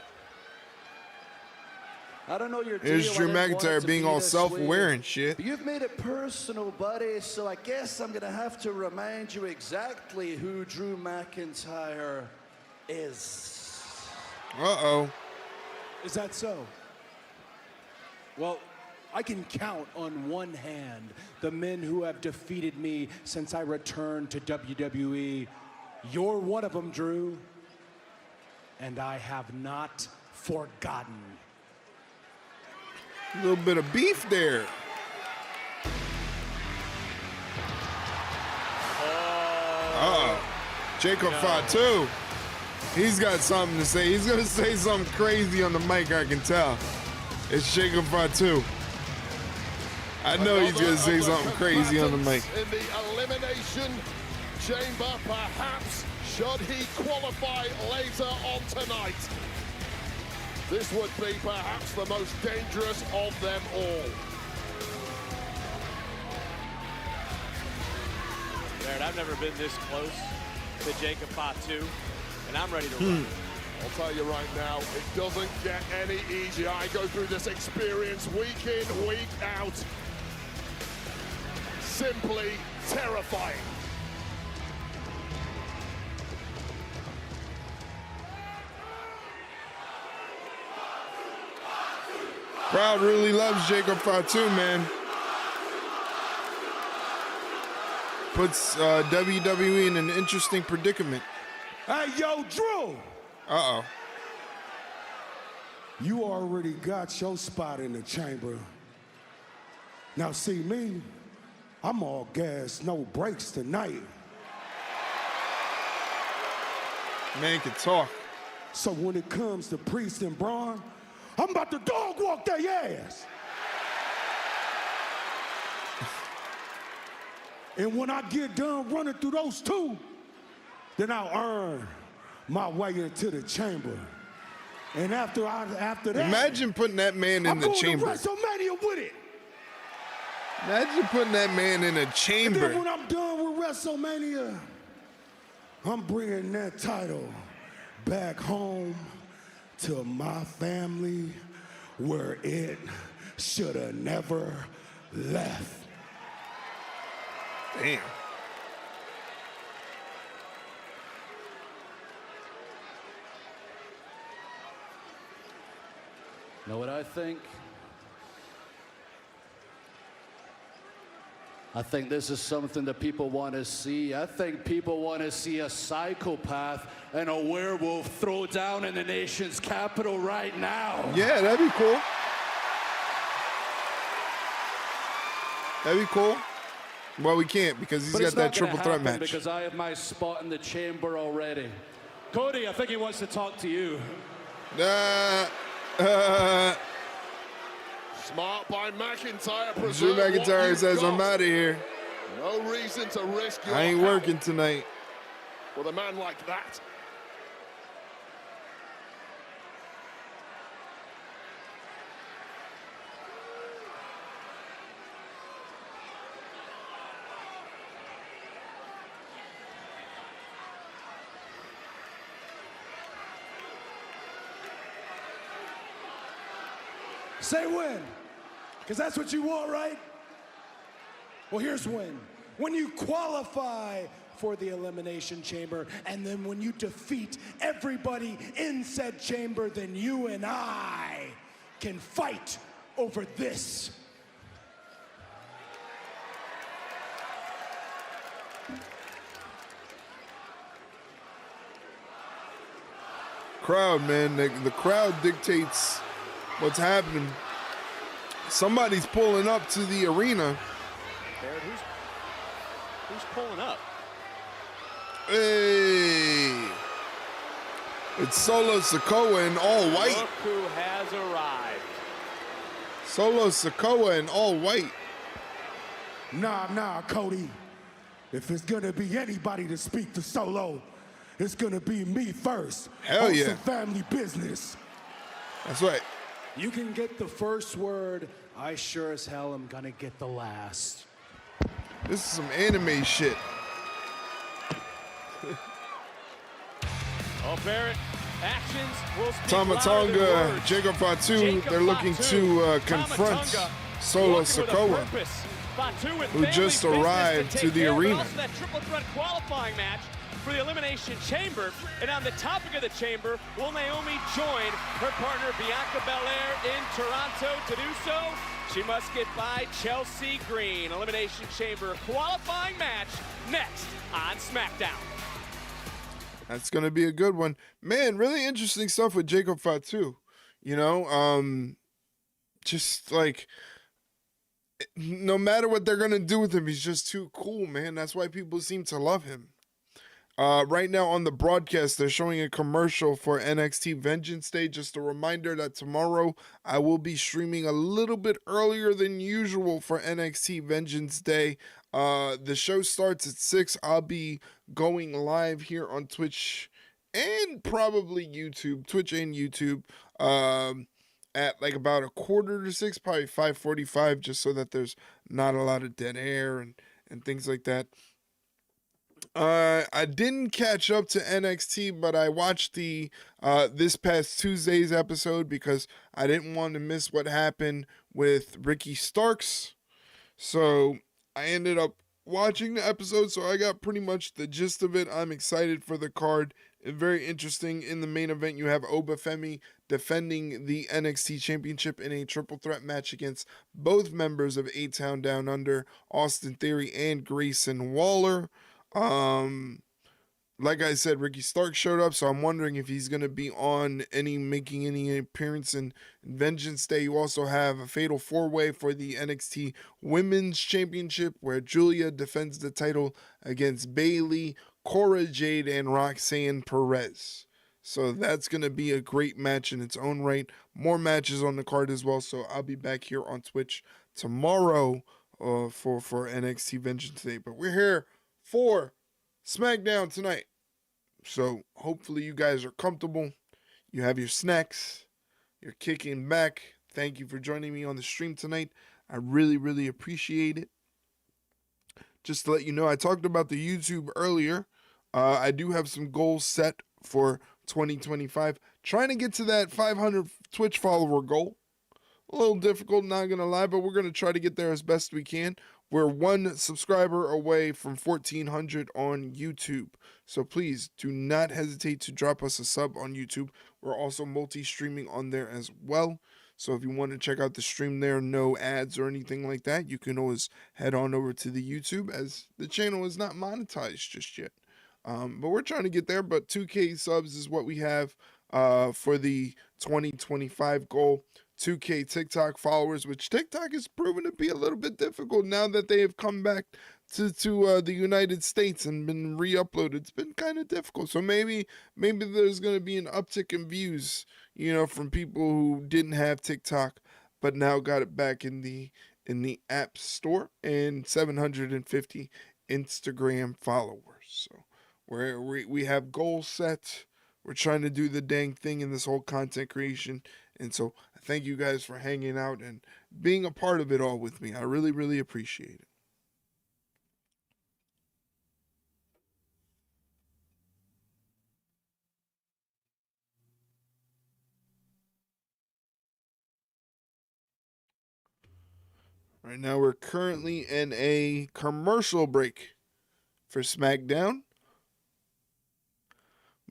S8: I don't know your deal.
S1: Here's Drew
S8: I didn't want it
S1: McIntyre
S8: to
S1: being
S8: be
S1: all
S8: this
S1: self-aware
S8: way.
S1: and shit.
S8: But you've made it personal, buddy, so I guess I'm going to have to remind you exactly who Drew McIntyre is.
S1: Uh-oh.
S3: Is that so? Well, I can count on one hand the men who have defeated me since I returned to WWE. You're one of them, Drew. And I have not forgotten.
S1: A little bit of beef there. Uh-oh. Jacob Fatu. He's got something to say. He's going to say something crazy on the mic, I can tell. It's Jacob Fatu. I know he's going to say something crazy on the mic.
S5: In the Elimination Chamber, perhaps, should he qualify later on tonight. This would be perhaps the most dangerous of them all.
S6: Barrett, I've never been this close to Jacob Fatu, and I'm ready to run.
S5: I'll tell you right now, it doesn't get any easier. I go through this experience week in, week out. Simply terrifying.
S1: Crowd really loves Jacob Fatu, man. Puts WWE in an interesting predicament.
S3: Hey, yo, Drew!
S1: Uh-oh.
S9: You already got your spot in the chamber. Now see me, I'm all gas, no brakes tonight.
S1: Man can talk.
S9: So when it comes to Priest and Braun, I'm about to dog walk their ass. And when I get done running through those two, then I'll earn my way into the chamber. And after that,
S1: imagine putting that man in the chamber.
S9: I'm going to WrestleMania with it.
S1: Imagine putting that man in a chamber.
S9: And then when I'm done with WrestleMania, I'm bringing that title back home to my family where it should have never left.
S1: Damn.
S8: Know what I think? I think this is something that people want to see. I think people want to see a psychopath and a werewolf throw down in the nation's capital right now.
S1: Yeah, that'd be cool. That'd be cool. Well, we can't because he's got that triple threat match.
S8: Because I have my spot in the chamber already. Cody, I think he wants to talk to you.
S5: Smart by McIntyre.
S1: Drew McIntyre says, I'm out of here.
S5: No reason to risk your
S1: I ain't
S5: health
S1: working tonight.
S5: with a man like that.
S3: Say when, because that's what you want, right? Well, here's when. When you qualify for the Elimination Chamber, and then when you defeat everybody in said chamber, then you and I can fight over this.
S1: Crowd, man. The crowd dictates what's happening. Somebody's pulling up to the arena.
S6: Barrett, who's pulling up?
S1: Hey. It's Solo Sikoa in all white.
S6: Look who has arrived.
S1: Solo Sikoa in all white.
S9: Nah, Cody. If it's gonna be anybody to speak to Solo, it's gonna be me first.
S1: Hell yeah.
S9: Some family business.
S1: That's right.
S3: You can get the first word. I sure as hell am gonna get the last.
S1: This is some anime shit.
S6: Oh, Barrett, actions will speak louder than
S1: Tamatonga,
S6: words.
S1: Jacob Fatu,
S6: Jacob
S1: they're looking
S6: Fatu.
S1: to confront
S6: Tamatonga
S1: Solo
S6: working with a
S1: Sikoa,
S6: purpose. Fatu with
S1: who
S6: family
S1: just
S6: business
S1: arrived
S6: take
S1: to the
S6: care of, but
S1: arena.
S6: also that triple threat qualifying match for the Elimination Chamber. And on the topic of the chamber, will Naomi join her partner Bianca Belair in Toronto? To do so, she must get by Chelsea Green. Elimination Chamber qualifying match next on SmackDown.
S1: That's going to be a good one. Man, really interesting stuff with Jacob Fatu. You know, just like, no matter what they're going to do with him, he's just too cool, man. That's why people seem to love him. Right now on the broadcast, they're showing a commercial for NXT Vengeance Day. Just a reminder that tomorrow I will be streaming a little bit earlier than usual for NXT Vengeance Day. The show starts at 6. I'll be going live here on Twitch and probably YouTube, Twitch and YouTube, at like about 5:45, probably 5:45, just so that there's not a lot of dead air and things like that. I didn't catch up to NXT, but I watched the this past Tuesday's episode because I didn't want to miss what happened with Ricky Starks. So I ended up watching the episode, so I got pretty much the gist of it. I'm excited for the card. Very interesting. In the main event, you have Obafemi defending the NXT Championship in a triple threat match against both members of A-Town Down Under, Austin Theory and Grayson Waller. Like I said, Ricky Stark showed up, so I'm wondering if he's going to be making any appearance in Vengeance Day. You also have a fatal 4-way for the NXT Women's Championship, where Julia defends the title against Bayley, Cora Jade, and Roxanne Perez. So that's going to be a great match in its own right. More matches on the card as well, so I'll be back here on Twitch tomorrow for NXT Vengeance Day. But we're here for SmackDown tonight. So hopefully you guys are comfortable. You have your snacks. You're kicking back. Thank you for joining me on the stream tonight. I really, really appreciate it. Just to let you know, I talked about the YouTube earlier. I do have some goals set for 2025. Trying to get to that 500 Twitch follower goal. A little difficult, not going to lie, but we're going to try to get there as best we can. We're one subscriber away from 1,400 on YouTube. So please do not hesitate to drop us a sub on YouTube. We're also multi-streaming on there as well. So if you want to check out the stream there, no ads or anything like that, you can always head on over to the YouTube, as the channel is not monetized just yet. But we're trying to get there, but 2K subs is what we have for the 2025 goal. 2K TikTok followers, which TikTok has proven to be a little bit difficult now that they have come back to the United States and been re-uploaded. It's been kind of difficult. So maybe there's going to be an uptick in views, you know, from people who didn't have TikTok but now got it back in the App Store, and 750 Instagram followers. So we have goals set. We're trying to do the dang thing in this whole content creation. And so thank you guys for hanging out and being a part of it all with me. I really, really appreciate it. Right now we're currently in a commercial break for SmackDown.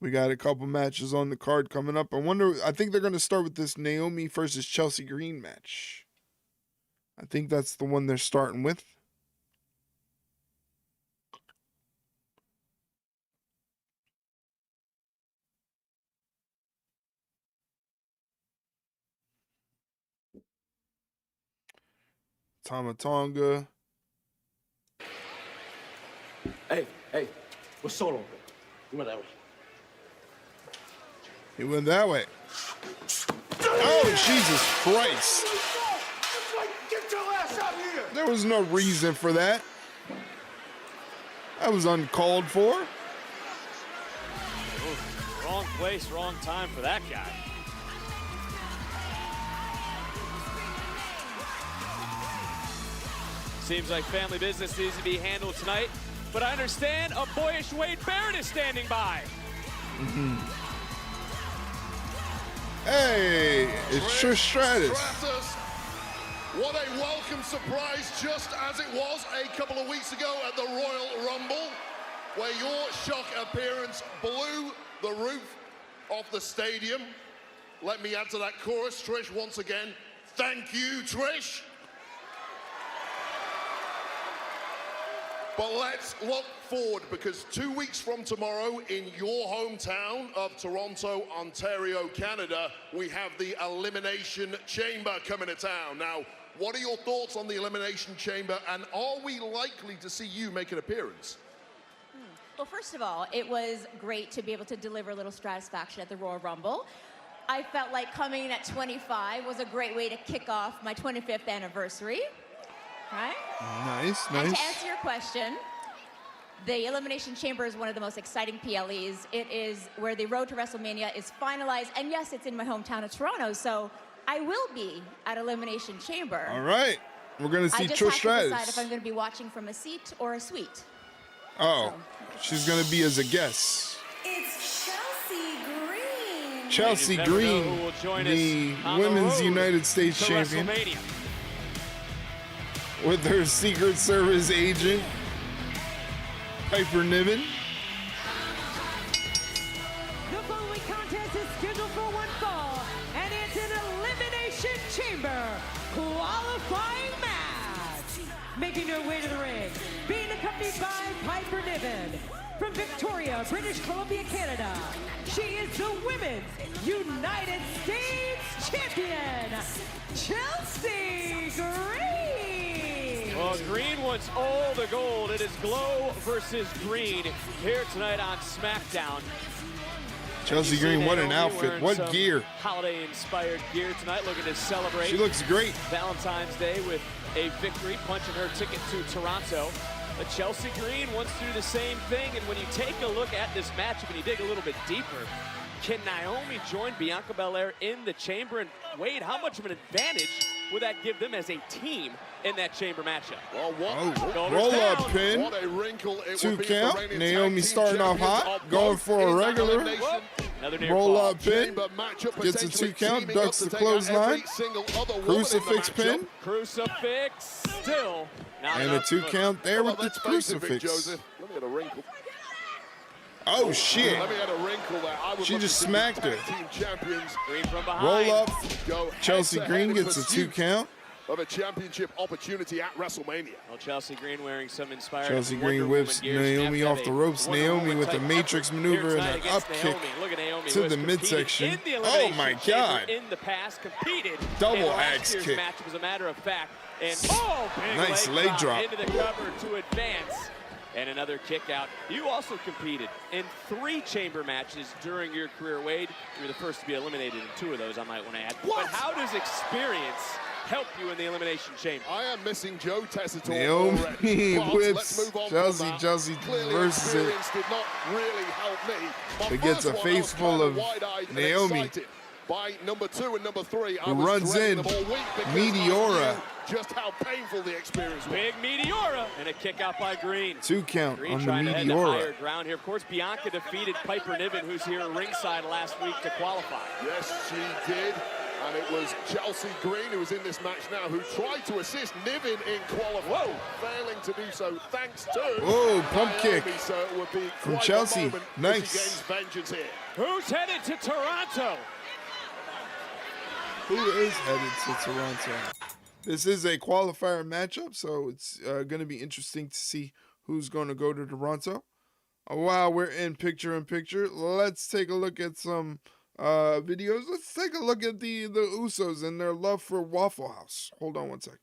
S1: We got a couple matches on the card coming up. I think they're going to start with this Naomi versus Chelsea Green match. I think that's the one they're starting with. Tama Tonga.
S8: Hey, what's Solo? You went that way.
S1: He went that way. Oh, Jesus Christ.
S9: Get your ass out here!
S1: There was no reason for that. That was uncalled for.
S6: Wrong place, wrong time for that guy. Seems like family business needs to be handled tonight, but I understand a boyish Wade Barrett is standing by.
S1: Hey, it's Trish Stratus.
S5: What a welcome surprise, just as it was a couple of weeks ago at the Royal Rumble, where your shock appearance blew the roof off the stadium. Let me add to that chorus, Trish, once again. Thank you, Trish. But let's look forward, because 2 weeks from tomorrow in your hometown of Toronto, Ontario, Canada, we have the Elimination Chamber coming to town. Now, what are your thoughts on the Elimination Chamber, and are we likely to see you make an appearance?
S10: Well, first of all, it was great to be able to deliver a little satisfaction at the Royal Rumble. I felt like coming in at 25 was a great way to kick off my 25th anniversary. Right?
S1: Nice.
S10: And to answer your question, the Elimination Chamber is one of the most exciting PLEs. It is where the road to WrestleMania is finalized. And yes, it's in my hometown of Toronto, so I will be at Elimination Chamber.
S1: All right. We're going to see Trish Stratus.
S10: I just have to decide if I'm going to be watching from a seat or a suite.
S1: Oh, she's going to be as a guest.
S4: It's Chelsea Green.
S1: Chelsea Green, the Women's United States Champion. With her Secret Service agent, Piper Niven.
S4: The following contest is scheduled for one fall, and it's an Elimination Chamber qualifying match. Making her way to the ring, being accompanied by Piper Niven. From Victoria, British Columbia, Canada, she is the Women's United States Champion, Chelsea Green.
S6: Well, Green wants all the gold. It is Glow versus Green here tonight on SmackDown.
S1: Chelsea Green, what an outfit. What gear.
S6: Holiday-inspired gear tonight, looking to celebrate.
S1: She looks great.
S6: Valentine's Day with a victory, punching her ticket to Toronto. But Chelsea Green wants to do the same thing, and when you take a look at this matchup and you dig a little bit deeper, can Naomi join Bianca Belair in the chamber? And Wade, how much of an advantage would that give them as a team in that chamber matchup?
S1: Well, roll-up pin.
S5: What a wrinkle it
S1: 2
S5: would be
S1: count.
S5: for reigning
S1: Naomi
S5: tag team
S1: starting off
S5: champions
S1: hot,
S5: of
S1: going
S5: both
S1: for a
S5: in that
S1: regular.
S5: elimination.
S6: Another near
S1: Roll-up
S6: fall.
S1: pin.
S5: Chamber matchup
S1: Gets a
S5: potentially
S1: 2 count,
S5: teaming
S1: ducks
S5: up
S1: the
S5: to take out
S1: clothesline.
S5: every single other woman
S1: Crucifix
S5: in the
S1: pin.
S5: matchup.
S6: Crucifix still. Not
S1: And a
S6: enough
S1: 2
S6: to-
S1: count there
S5: Well,
S1: with the
S5: let's face it, Vic
S1: crucifix.
S5: Joseph. Let me get a wrinkle.
S1: Oh, shit.
S5: Let me get a wrinkle there. I would
S1: She
S5: love
S1: just
S5: to see
S1: smacked
S5: the
S1: her.
S5: tag team champions
S6: Green from behind.
S1: Roll up.
S5: go
S1: Chelsea
S5: head-to-head
S1: Green
S5: in
S1: gets a 2
S5: pursuit
S1: count.
S5: of a championship opportunity at WrestleMania.
S6: Well, Chelsea Green wearing some inspired
S1: Chelsea
S6: Wonder
S1: Green
S6: Woman
S1: whips
S6: gear.
S1: Naomi
S6: She
S1: off
S6: has
S1: the
S6: a
S1: ropes.
S6: Wonder
S1: Naomi
S6: Woman
S1: with the
S6: type
S1: matrix
S6: effort
S1: maneuver
S6: here
S1: and
S6: tonight
S1: an
S6: against
S1: up kick
S6: Naomi. Look at Naomi,
S1: to
S6: who has
S1: the
S6: competed
S1: midsection.
S6: in the
S1: Oh
S6: Elimination
S1: my
S6: Chamber
S1: God.
S6: in the past, competed
S1: Double
S6: in last
S1: axe
S6: year's
S1: kick.
S6: match, as a matter of fact. And big
S1: Nice leg drop.
S6: into the cover to advance. And another kick out. You also competed in 3 chamber matches during your career, Wade. You were the first to be eliminated in 2 of those, I might want to add.
S5: What?
S6: But how does experience help you in the Elimination Chamber?
S5: I am missing Joe Tessitore
S1: Naomi
S5: already. But
S1: whips
S5: let's move on
S1: Chelsea.
S5: from that.
S1: Chelsea
S5: Clearly
S1: versus it.
S5: experience did not really help me. My
S1: It gets
S5: first
S1: a
S5: one,
S1: face
S5: I was
S1: full
S5: kinda
S1: of
S5: wide-eyed and
S1: Naomi.
S5: excited. By number 2 and number 3, I
S1: Who
S5: was
S1: runs
S5: dreading
S1: in.
S5: them all week because
S1: Meteora.
S5: I knew just how painful the experience was.
S6: Big Meteora and a kick out by Green.
S1: 2 count
S6: Green
S1: on the
S6: trying to head to higher
S1: Meteora.
S6: ground here. Of course, Bianca defeated Piper Niven, who's here ringside last week to qualify.
S5: Yes, she did. And it was Chelsea Green, who was in this match now, who tried to assist Niven in qualifying, failing to do so thanks to
S1: Oh, pump
S5: Naomi.
S1: kick
S5: So it would be
S1: from
S5: quite
S1: Chelsea.
S5: a moment as
S1: Nice.
S5: she gains vengeance here.
S6: Who's headed to Toronto?
S1: Who is headed to Toronto? This is a qualifier matchup, so it's going to be interesting to see who's going to go to Toronto. While we're in picture, let's take a look at some videos. Let's take a look at the Usos and their love for Waffle House. Hold on one second.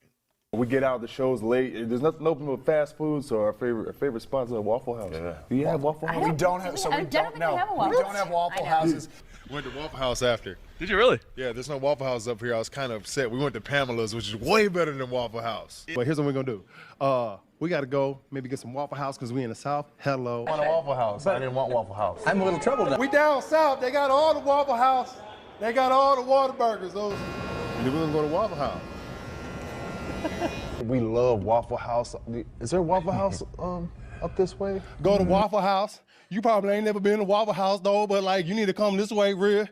S11: We get out the shows late. There's nothing open with fast food, so our favorite spots are Waffle House. Yeah. Do you have Waffle House?
S12: We don't have. So we don't know. We don't have Waffle Houses.
S13: Went to Waffle House after.
S6: Did you really?
S13: Yeah, there's no Waffle House up here. I was kind of upset. We went to Pamela's, which is way better than Waffle House.
S14: But here's what we're gonna do. We gotta go maybe get some Waffle House because we in the South. Hello.
S11: I want a Waffle House. I didn't want Waffle House.
S12: I'm a little troubled now.
S3: We down south. They got all the Waffle House. They got all the Whataburgers. Those.
S13: And then we're gonna go to Waffle House.
S11: We love Waffle House. Is there a Waffle House up this way?
S14: Go to Waffle House. You probably ain't never been to Waffle House though, but like you need to come this way, real. You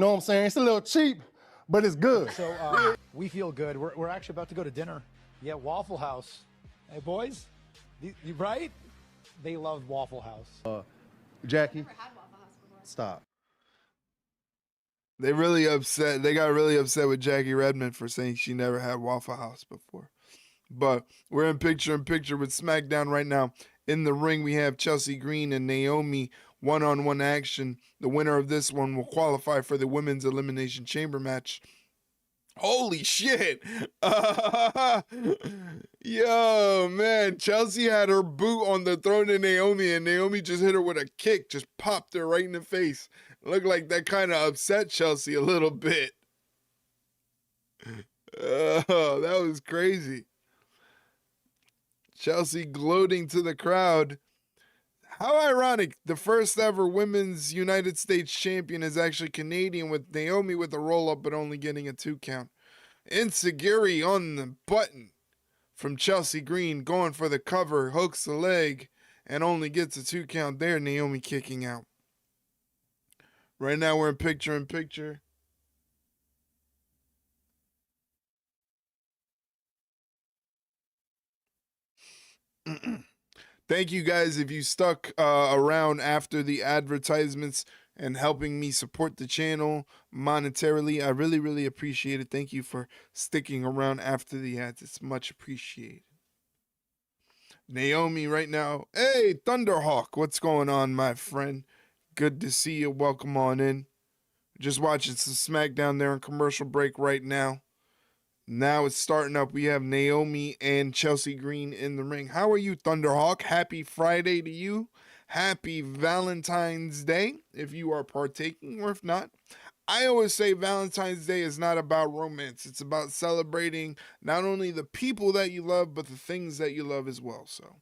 S14: know what I'm saying? It's a little cheap, but it's good.
S12: So we feel good. We're actually about to go to dinner. Yeah, Waffle House. Hey boys, you right? They love Waffle House.
S14: Jackie, stop.
S1: They really upset. They got really upset with Jackie Redmond for saying she never had Waffle House before. But we're in picture with SmackDown right now. In the ring, we have Chelsea Green and Naomi one-on-one action. The winner of this one will qualify for the Women's Elimination Chamber match. Holy shit. Yo, man. Chelsea had her boot on the throne of Naomi, and Naomi just hit her with a kick. Just popped her right in the face. Looked like that kind of upset Chelsea a little bit. Oh, that was crazy. Chelsea gloating to the crowd. How ironic. The first ever women's United States champion is actually Canadian, with Naomi with a roll-up but only getting a 2 count. Insiguri on the button from Chelsea Green, going for the cover, hooks the leg, and only gets a 2 count there. Naomi kicking out. Right now we're in picture. Thank you guys if you stuck around after the advertisements and helping me support the channel monetarily. I really, really appreciate it. Thank you for sticking around after the ads. It's much appreciated. Naomi right now. Hey, Thunderhawk, what's going on, my friend? Good to see you. Welcome on in. Just watching some SmackDown there on commercial break right now. Now it's starting up. We have Naomi and Chelsea Green in the ring. How are you, Thunderhawk? Happy Friday to you. happy Valentine's Day if you are partaking, or if not. I always say Valentine's Day is not about romance. It's about celebrating not only the people that you love, but the things that you love as well. So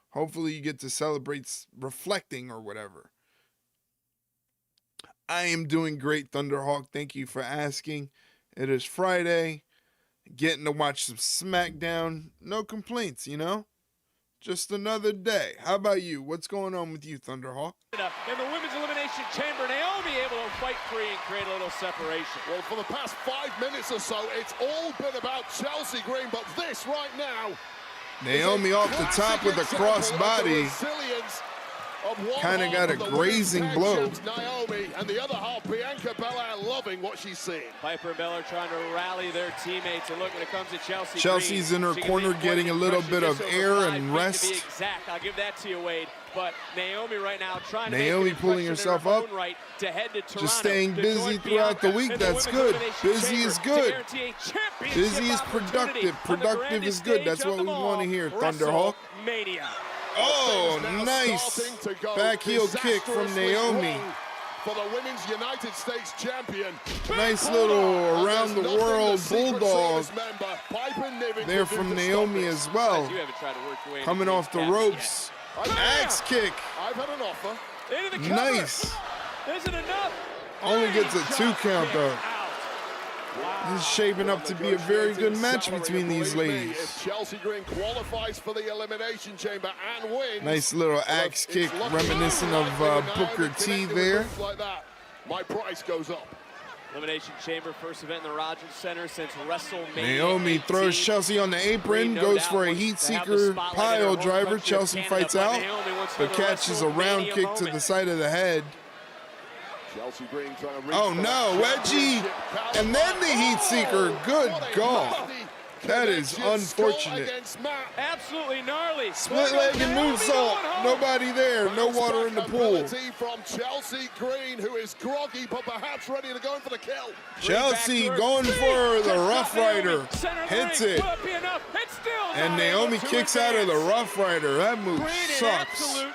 S1: hopefully you get to celebrate reflecting or whatever. I am doing great, Thunderhawk. Thank you for asking. It is Friday. Getting to watch some Smackdown. No complaints, you know? Just another day. How about you? What's going on with you, Thunderhawk?
S6: In the Women's Elimination Chamber, Naomi able to fight free and create a little separation.
S5: Well, for the past 5 minutes or so, it's all been about Chelsea Green, but this right now...
S1: Naomi off the top with a crossbody. Kind of got a grazing blow.
S5: Naomi and the other half, Bianca Belair, loving what she's seeing.
S6: Piper and Belair trying to rally their teammates. And look, when it comes to Chelsea
S1: Chelsea's
S6: Green,
S1: in her corner getting a little bit of air and rest.
S6: To be exact, I'll give that to you, Wade. But Naomi right now trying to
S1: Naomi pulling herself up,
S6: right to head to Toronto,
S1: just staying busy throughout the week. That's good. Busy is good. Busy is productive. Productive is good. That's what we want to hear, Thunderhawk. Oh, nice back heel kick from Naomi.
S5: For the Women's United States Champion.
S1: Nice little around the world bulldog there from Naomi as well. Coming off the ropes. Axe kick.
S5: I've had an offer.
S1: Nice.
S6: Isn't enough.
S1: Only gets a 2 count though. This is shaping up to be a very good match between these ladies.
S5: If Chelsea Green qualifies for the Elimination Chamber and wins,
S1: nice little axe kick reminiscent of Booker T there.
S5: Like that, my price goes up.
S6: Elimination Chamber, first event in the Rogers Center since WrestleMania.
S1: Naomi throws Chelsea on the apron, goes for a heat seeker pile driver. Chelsea fights out, but catches a round kick to the side of the head. Oh no, wedgie, and then the heat seeker. Good God. That is unfortunate.
S6: Absolutely gnarly.
S1: Split leg and moonsault. Nobody there. No water in the pool.
S5: From Chelsea Green, who is groggy but perhaps ready to go in for the kill.
S1: Chelsea going for the Rough Rider. Hits it. And Naomi kicks out of the Rough Rider. That move sucks.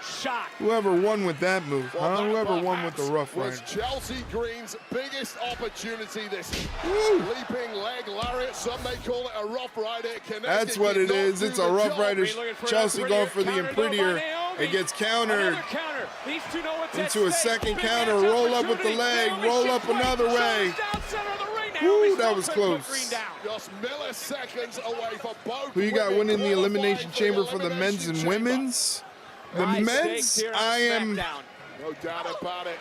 S1: Whoever won with that move, huh? Whoever won with the Rough Rider.
S5: Chelsea Green's biggest opportunity this leaping leg lariat. Some may call it a Rough Rider.
S1: That's what it is. It's a Rough Rider. Chelsea going for the Imprettier. It gets countered into a second counter. Roll up with the leg. Roll up another way. Woo, that was close.
S5: Just milliseconds away for both.
S1: Who you got winning the Elimination Chamber for the men's and women's? The men's, I am.
S5: No doubt about it.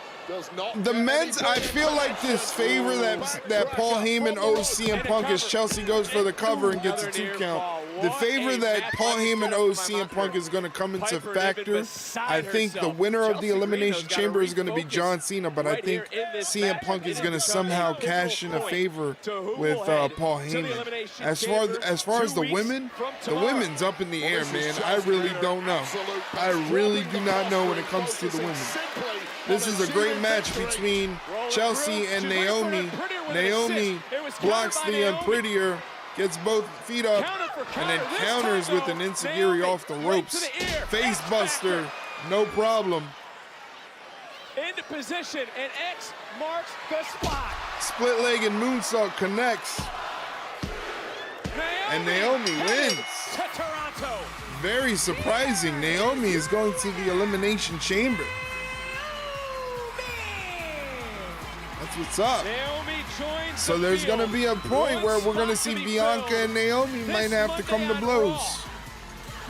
S1: The men's, I feel like this favor that Paul Heyman owes CM Punk as Chelsea goes for the cover and gets a 2 count. The favor that Paul Heyman owes CM Punk is going to come into factor. I think the winner of the Elimination Chamber is going to be John Cena, but I think CM Punk is going to somehow cash in a favor with Paul Heyman. As far as the women's up in the air, man. I really don't know. I really do not know when it comes to the women. This is a great match between Chelsea and Naomi. Naomi blocks the Imprettier, gets both feet up, and then counters with an enziguri off the ropes. Face buster, no problem.
S6: Into position, and X marks the spot.
S1: Split leg and moonsault connects. And Naomi wins.
S6: To Toronto.
S1: Very surprising. Naomi is going to the Elimination Chamber. That's what's up. So there's going to be a point where we're going to see Bianca and Naomi might have to come to blows.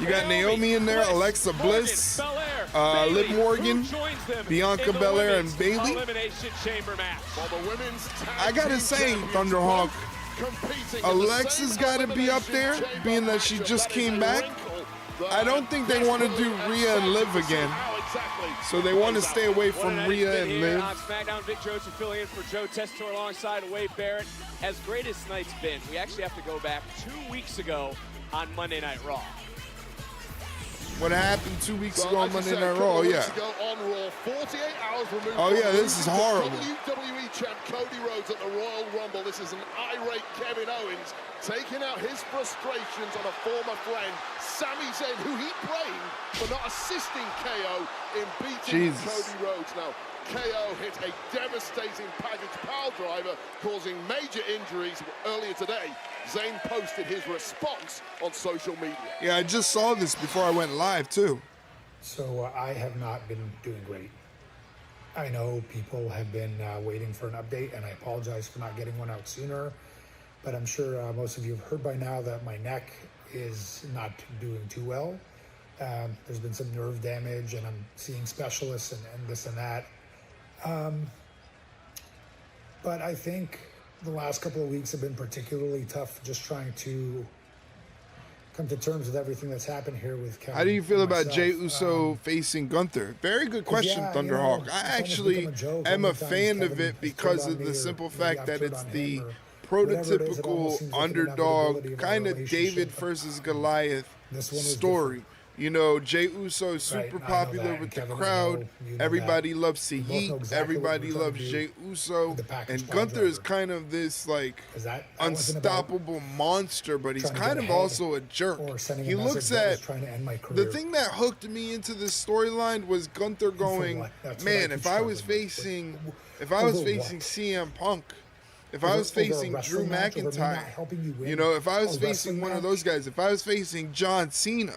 S1: You got Naomi in there, Alexa Bliss, Liv Morgan, Bianca Belair, and Bayley. I got to say, Thunderhawk, Alexa's got to be up there, being that she just came back. I don't think they want to do Rhea and Liv again. So they want to stay away from Rhea and Liv.
S6: SmackDown, Vic Joseph filling in for Joe Tessitore alongside Wade Barrett. As great as tonight's been, we actually have to go back 2 weeks ago on Monday Night Raw.
S1: what happened 2 weeks
S5: Well,
S1: ago on
S5: as you
S1: Monday
S5: said,
S1: Night
S5: a couple
S1: Raw,
S5: of
S1: yeah.
S5: weeks ago on Raw, 48 hours removed
S1: Oh,
S5: from
S1: yeah, this is
S5: losing to
S1: horrible.
S5: WWE champ Cody Rhodes at the Royal Rumble. This is an irate Kevin Owens taking out his frustrations on a former friend, Sami Zayn, who he blamed for not assisting KO in beating Cody Rhodes. Now, KO hit a devastating package power driver, causing major injuries earlier today. Zayn posted his response on social media.
S1: Yeah, I just saw this before I went live, too.
S15: So I have not been doing great. I know people have been waiting for an update, and I apologize for not getting one out sooner. But I'm sure most of you have heard by now that my neck is not doing too well. There's been some nerve damage, and I'm seeing specialists and this and that. But I think the last couple of weeks have been particularly tough, just trying to come to terms with everything that's happened here with Kevin.
S1: How do you feel about
S15: myself.
S1: Jey Uso facing Gunther? Very good question,
S15: yeah,
S1: Thunderhawk.
S15: you know,
S1: I
S15: it's almost
S1: actually
S15: become a joke.
S1: am
S15: How
S1: a
S15: many times
S1: fan of
S15: Kevin
S1: it
S15: has
S1: because
S15: turned
S1: of
S15: on
S1: the
S15: me
S1: simple
S15: or
S1: fact
S15: I've
S1: that
S15: turned
S1: it's
S15: on
S1: the
S15: him or whatever it is, it almost
S1: prototypical
S15: seems like an
S1: underdog,
S15: inevitability of our
S1: kind of
S15: relationship.
S1: David versus Goliath
S15: This one was
S1: story.
S15: different.
S1: You know, Jey Uso is
S15: Right,
S1: super
S15: I know
S1: popular
S15: that,
S1: with the
S15: Kevin, I
S1: crowd.
S15: know you know
S1: Everybody
S15: that.
S1: loves to
S15: We both know
S1: eat.
S15: exactly what
S1: Everybody
S15: we're trying
S1: loves
S15: to do
S1: Jey Uso.
S15: with the package
S1: And
S15: power
S1: Gunther is
S15: driver.
S1: kind of this, like,
S15: that wasn't about
S1: unstoppable monster, but he's
S15: trying to
S1: kind
S15: get
S1: of
S15: ahead
S1: also a jerk.
S15: or sending a
S1: He
S15: message
S1: looks
S15: that was
S1: at
S15: trying to end my
S1: the
S15: career.
S1: thing that hooked me into this storyline was Gunther going,
S15: what? That's what I
S1: man,
S15: keep
S1: if I was
S15: struggling with.
S1: facing,
S15: Over what?
S1: CM Punk, if I
S15: Over-
S1: was
S15: over a
S1: facing Drew
S15: wrestling match, over me not
S1: McIntyre,
S15: helping you win
S1: you know, if I was
S15: a
S1: facing
S15: wrestling
S1: one of
S15: match?
S1: those guys, if I was facing John Cena,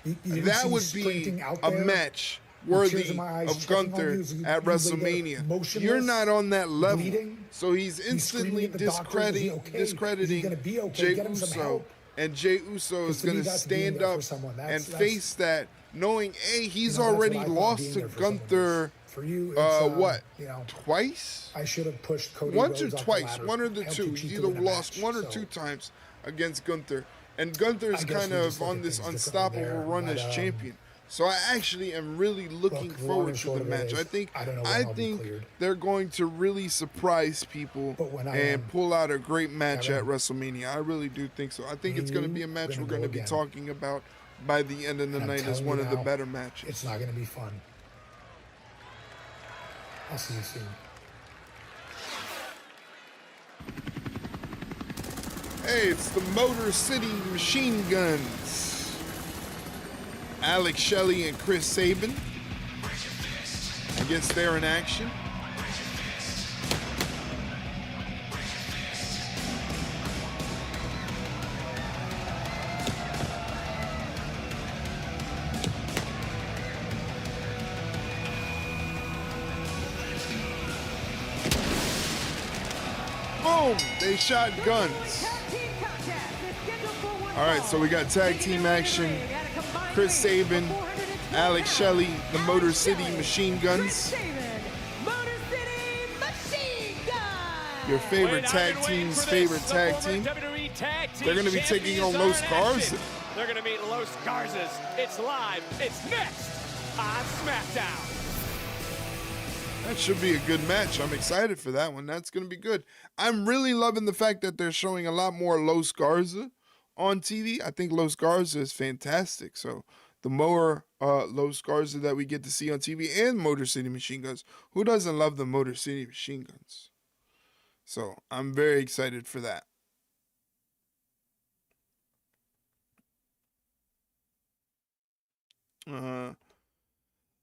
S15: You didn't
S1: that
S15: see me
S1: would be
S15: sprinting out
S1: a
S15: there
S1: match
S15: with tears
S1: worthy
S15: in my eyes,
S1: of
S15: checking on
S1: Gunther
S15: you, so you
S1: at
S15: lay there
S1: WrestleMania.
S15: motionless,
S1: You're not on that level.
S15: bleeding.
S1: So he's
S15: He's screaming
S1: instantly
S15: at the doctor, is he okay? Is he
S1: discrediting
S15: gonna be okay?
S1: Jey
S15: Get him some
S1: Uso.
S15: help.
S1: And Jey Uso is
S15: to me,
S1: going to
S15: that's being
S1: stand
S15: there for
S1: up
S15: someone.
S1: and
S15: That's-
S1: face that, knowing, hey, he's
S15: You know, that's
S1: already
S15: what I thought
S1: lost
S15: being
S1: to
S15: there for someone
S1: Gunther,
S15: is. For you, it's,
S1: what,
S15: you know,
S1: twice?
S15: I should have pushed Cody
S1: Once or
S15: Rhodes off the
S1: twice,
S15: ladder.
S1: one or the
S15: Helped
S1: two.
S15: you
S1: He's
S15: cheat to
S1: either
S15: win a
S1: lost
S15: match,
S1: one or
S15: so
S1: two times against Gunther. And Gunther's
S15: I guess
S1: kind
S15: we
S1: of
S15: just look
S1: on
S15: at
S1: this
S15: things
S1: unstoppable
S15: differently there,
S1: run
S15: but,
S1: as champion. So I actually am really looking
S15: Look, the long
S1: forward
S15: and
S1: to
S15: short
S1: the
S15: of it
S1: match.
S15: is,
S1: I think
S15: I don't know when I'll be cleared.
S1: they're going to really surprise people and pull out a great match at WrestleMania. I really do think so. I think it's going to be a match we're going to be talking about by the end of the night as one of the better matches.
S15: It's not going to be fun. I'll see you soon.
S1: Hey, it's the Motor City Machine Guns. Alex Shelley and Chris Sabin. I guess they're in action. Boom! They shot guns. All right, so we got tag team action. Chris Sabin, Alex Shelley, the Motor City Machine Guns. Your favorite tag team's favorite tag team. They're going to be taking on Los Garza.
S6: They're going to meet Los Garzas. It's live. It's next on SmackDown.
S1: That should be a good match. I'm excited for that one. That's going to be good. I'm really loving the fact that they're showing a lot more Los Garza on TV. I think Los Garza is fantastic. So the more Los Garza that we get to see on TV and Motor City Machine Guns, who doesn't love the Motor City Machine Guns? So I'm very excited for that.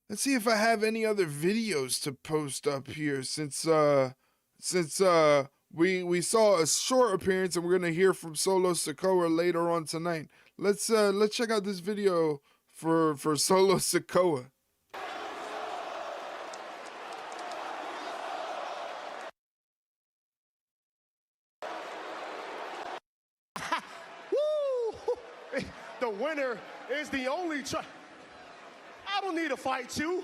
S1: Let's see if I have any other videos to post up here since we saw a short appearance and we're gonna hear from Solo Sikoa later on tonight. Let's check out this video for Solo Sikoa.
S9: Woo! The winner is the only I don't need to fight you.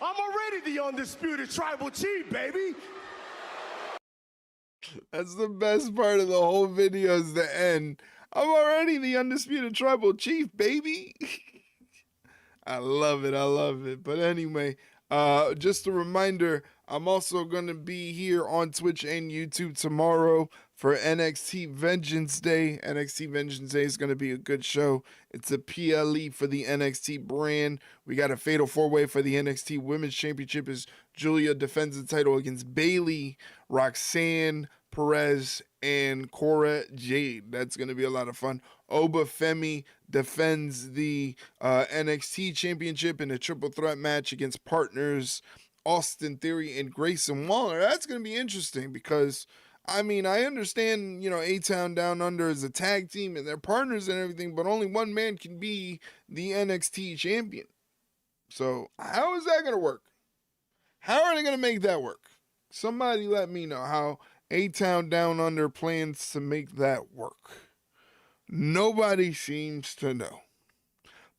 S9: I'm already the undisputed tribal chief, baby.
S1: That's the best part of the whole video is the end. I'm already the undisputed tribal chief, baby. I love it. I love it. But anyway, Just a reminder, I'm also going to be here on Twitch and YouTube tomorrow for NXT Vengeance Day. NXT Vengeance Day is going to be a good show. It's a PLE for the NXT brand. We got a fatal four-way for the NXT Women's Championship as Julia defends the title against Bayley, Roxanne Perez, and Cora Jade. That's going to be a lot of fun. Oba Femi defends the NXT Championship in a triple threat match against partners Austin Theory and Grayson Waller. That's going to be interesting because, I mean, I understand, you know, A-Town Down Under is a tag team and they're partners and everything, but only one man can be the NXT champion. So how is that going to work? How are they going to make that work? Somebody let me know how A-Town Down Under plans to make that work. Nobody seems to know.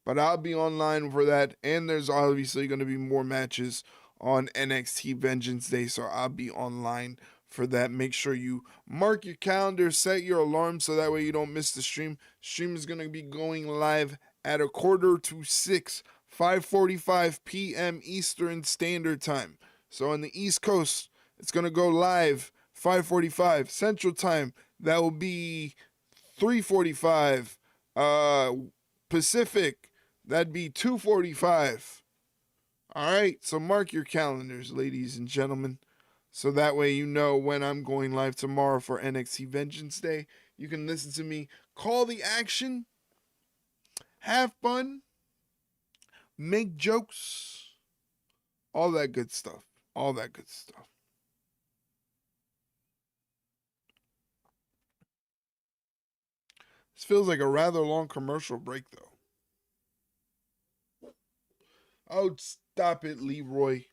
S1: But I'll be online for that, and there's obviously going to be more matches on NXT Vengeance Day, so I'll be online for that. Make sure you mark your calendar, set your alarm so that way you don't miss the stream. Stream is going to be going live at 5:45, 5:45 p.m. Eastern Standard Time. So on the East Coast, it's going to go live 5:45 Central Time. That will be 3:45 Pacific. That'd be 2:45. All right, so mark your calendars, ladies and gentlemen, so that way you know when I'm going live tomorrow for NXT Vengeance Day. You can listen to me call the action, have fun, make jokes, all that good stuff. All that good stuff. This feels like a rather long commercial break, though. Oh, stop it, Leroy.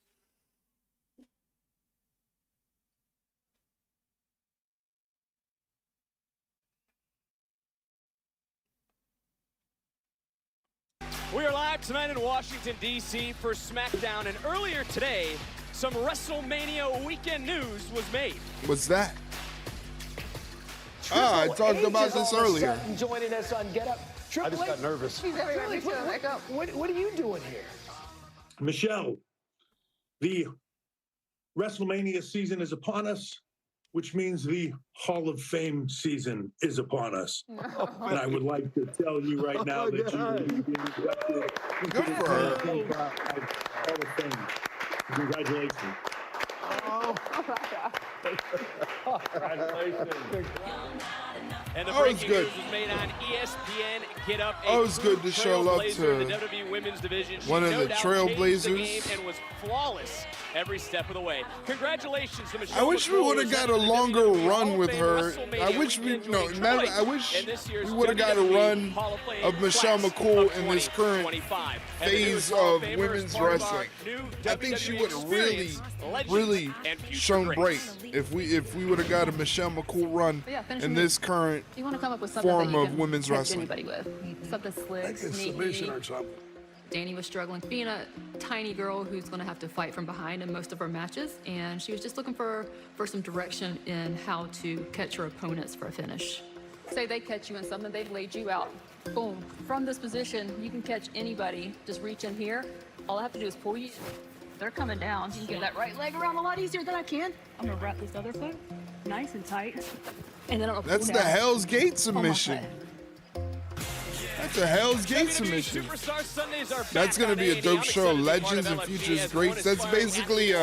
S6: We are live tonight in Washington, D.C. for SmackDown, and earlier today, some WrestleMania weekend news was made.
S1: What's that? I talked about this earlier.
S16: Joining us on Get Up.
S14: I just got nervous.
S16: What are you doing here?
S17: Michelle, the WrestleMania season is upon us, which means the Hall of Fame season is upon us. And I would like to tell you right now that you will be inducted into the 2025 Hall of Fame. Congratulations.
S6: Congratulations. And the
S1: Oh, it's
S6: breaking
S1: good.
S6: news was made on ESPN. Get Up.
S1: Oh, it's good to show love to
S6: the WWE Women's Division.
S1: one of the Trailblazers.
S6: Game and was flawless every step of the way. Congratulations to Michelle.
S1: I wish we would have got a longer run with her. I wish we would have got a run of Michelle McCool in this current phase of women's wrestling. I think she would have really shown great if we would have got a Michelle McCool run in this current
S18: You want to come up with
S1: form of women's wrestling.
S18: Anybody with something slick, sneaky. Danny was struggling, being a tiny girl who's going to have to fight from behind in most of her matches, and she was just looking for some direction in how to catch her opponents for a finish. Say they catch you in something, they've laid you out. Boom. From this position, you can catch anybody. Just reach in here. All I have to do is pull you. They're coming down. You can get that right leg around a lot easier than I can. I'm going to wrap this other foot nice and tight. And then I'm gonna
S1: That's
S18: pull
S1: the
S18: down
S1: Hell's Gate
S18: on my
S1: submission.
S18: foot.
S1: That's a Hell's Gate submission. That's going to be a dope show. Legends and Futures Greats. That's basically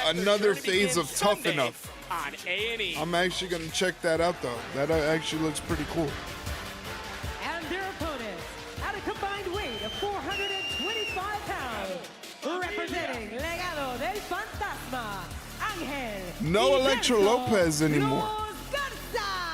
S1: another phase of Tough Enough. I'm actually going to check that out, though. That actually looks pretty cool.
S4: And their opponents, at a combined weight of 425 pounds, representing Legado del Fantasma, Angel.
S1: No Electra Lopez anymore.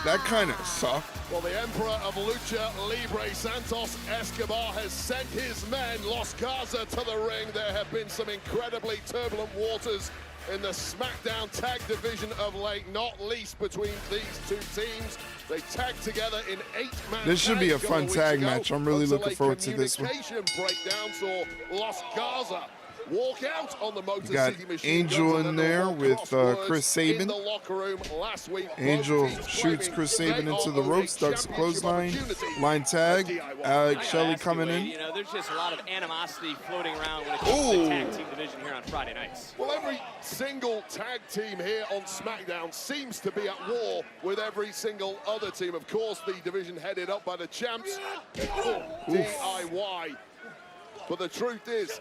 S1: That kind of sucked.
S5: Well, the Emperor of Lucha Libre, Santos Escobar, has sent his men, Los Garza, to the ring. There have been some incredibly turbulent waters in the SmackDown tag division of late, not least between these two teams. They tagged together in 8-man.
S1: This should be a fun tag match. I'm really looking forward to this one.
S5: Communication breakdown saw Los Garza walk out on the Motor
S1: You got
S5: City Machine
S1: Angel
S5: Guns,
S1: in
S5: and then
S1: there
S5: the
S1: with
S5: crosswords
S1: Chris
S5: in
S1: Sabin.
S5: the locker room last week.
S1: Angel
S5: Both teams
S1: shoots
S5: claiming
S1: Chris
S5: they
S1: Sabin into the
S5: are
S1: ropes,
S5: owed a
S1: ducks
S5: championship
S1: clothesline,
S5: opportunity
S1: line tag.
S5: at DIY.
S1: Alex
S6: I
S1: Shelley
S6: gotta ask you,
S1: coming
S6: Wade,
S1: in.
S6: You know, there's just a lot of animosity floating around when it comes to the tag team division here on Friday nights.
S5: Well, every single tag team here on SmackDown seems to be at war with every single other team. Of course, the division headed up by the champs, DIY. But the truth is,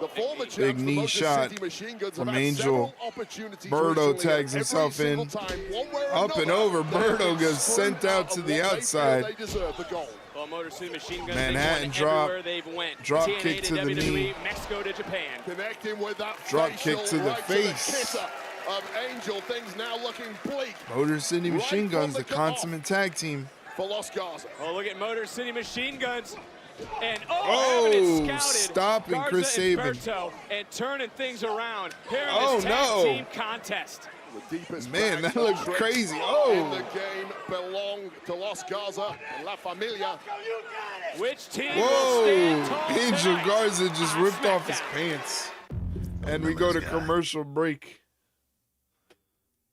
S5: the former champs,
S1: Big
S5: the
S1: knee
S5: Motor
S1: shot
S5: City Machine Guns,
S1: from
S5: have had
S1: Angel.
S5: several opportunities
S1: Birdo
S5: recently,
S1: tags
S5: and every
S1: himself in.
S5: single time, one way or
S1: Up and
S5: another,
S1: over.
S5: they have
S1: Birdo
S5: been
S1: gets
S5: screwed
S1: sent out
S5: of
S1: to
S5: what
S1: the
S5: they feel
S1: outside.
S5: They deserve the goal.
S6: Well, Motor City Machine Guns,
S1: Manhattan
S6: they've won
S1: drop.
S6: everywhere they've went.
S1: Drop
S6: TNA
S1: kick to the
S6: WWE,
S1: knee.
S6: Mexico to Japan.
S5: Connecting with that
S1: Drop
S5: facial
S1: kick to the
S5: right
S1: face.
S5: To the kisser of Angel. Things now looking bleak
S1: Motor City Machine
S5: right
S1: Guns,
S5: from
S1: the
S5: the
S1: consummate tag team.
S5: for Los Garza.
S6: Oh, look at Motor City Machine Guns. And
S1: Oh,
S6: having it scouted,
S1: stopping
S6: Garza
S1: Chris
S6: and
S1: Sabin.
S6: Berto, and turning things around here in
S1: Oh,
S6: this tag
S1: no.
S6: team contest.
S5: The deepest
S1: Man,
S5: bags
S1: that
S5: of
S1: looks
S5: tricks
S1: crazy.
S5: in
S1: Oh.
S5: the game belong to Los Garza and La Familia.
S6: Which team will stand
S1: Whoa!
S6: tall
S1: Angel
S6: tonight
S1: Garza just
S6: on
S1: ripped off his
S6: SmackDown?
S1: pants. And we go to commercial break.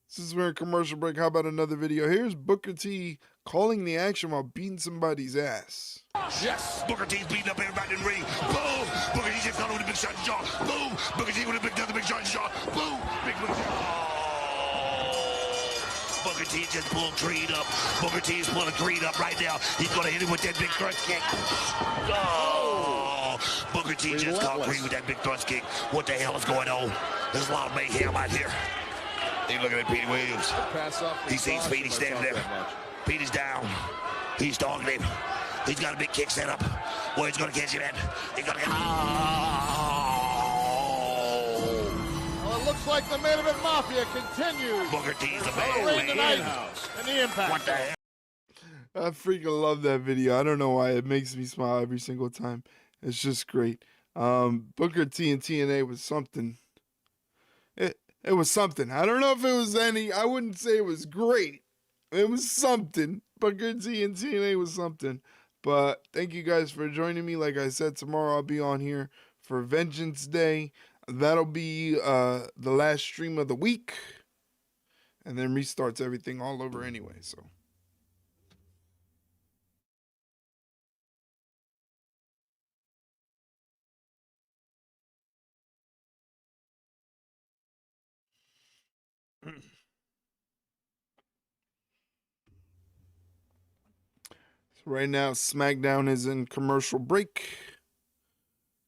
S1: Since we're in commercial break, how about another video? Here's Booker T calling the action while beating somebody's ass.
S2: Yes. Booker T's beating up everybody in the ring. Boom. Booker T just got with a big shot in the jaw. Boom. Booker T with another big shot in the jaw. Boom. Big Booker T. Oh. Booker T just pulled Creed up. Booker T is pulling Creed up right now. He's going to hit him with that big thrust kick. Oh. Booker T just caught Creed with that big thrust kick. What the hell is going on? There's a lot of mayhem out here. He's looking at Petey Williams. He sees Petey standing there. Petey's down. He's dogging him. He's got a big kick set up. Where he's going to catch him at. He's going to get... Oh!
S19: Well, it looks like the main event mafia continues.
S2: Booker T's the
S19: The
S2: man.
S19: ring tonight and the Impact.
S2: What the hell?
S1: I freaking love that video. I don't know why. It makes me smile every single time. It's just great. Booker T and TNA was something. It was something. I don't know if it was I wouldn't say it was great. It was something. Booker T and TNA was something. But thank you guys for joining me. Like I said, tomorrow I'll be on here for Vengeance Day. That'll be the last stream of the week. And then restarts everything all over anyway, so. Right now, SmackDown is in commercial break.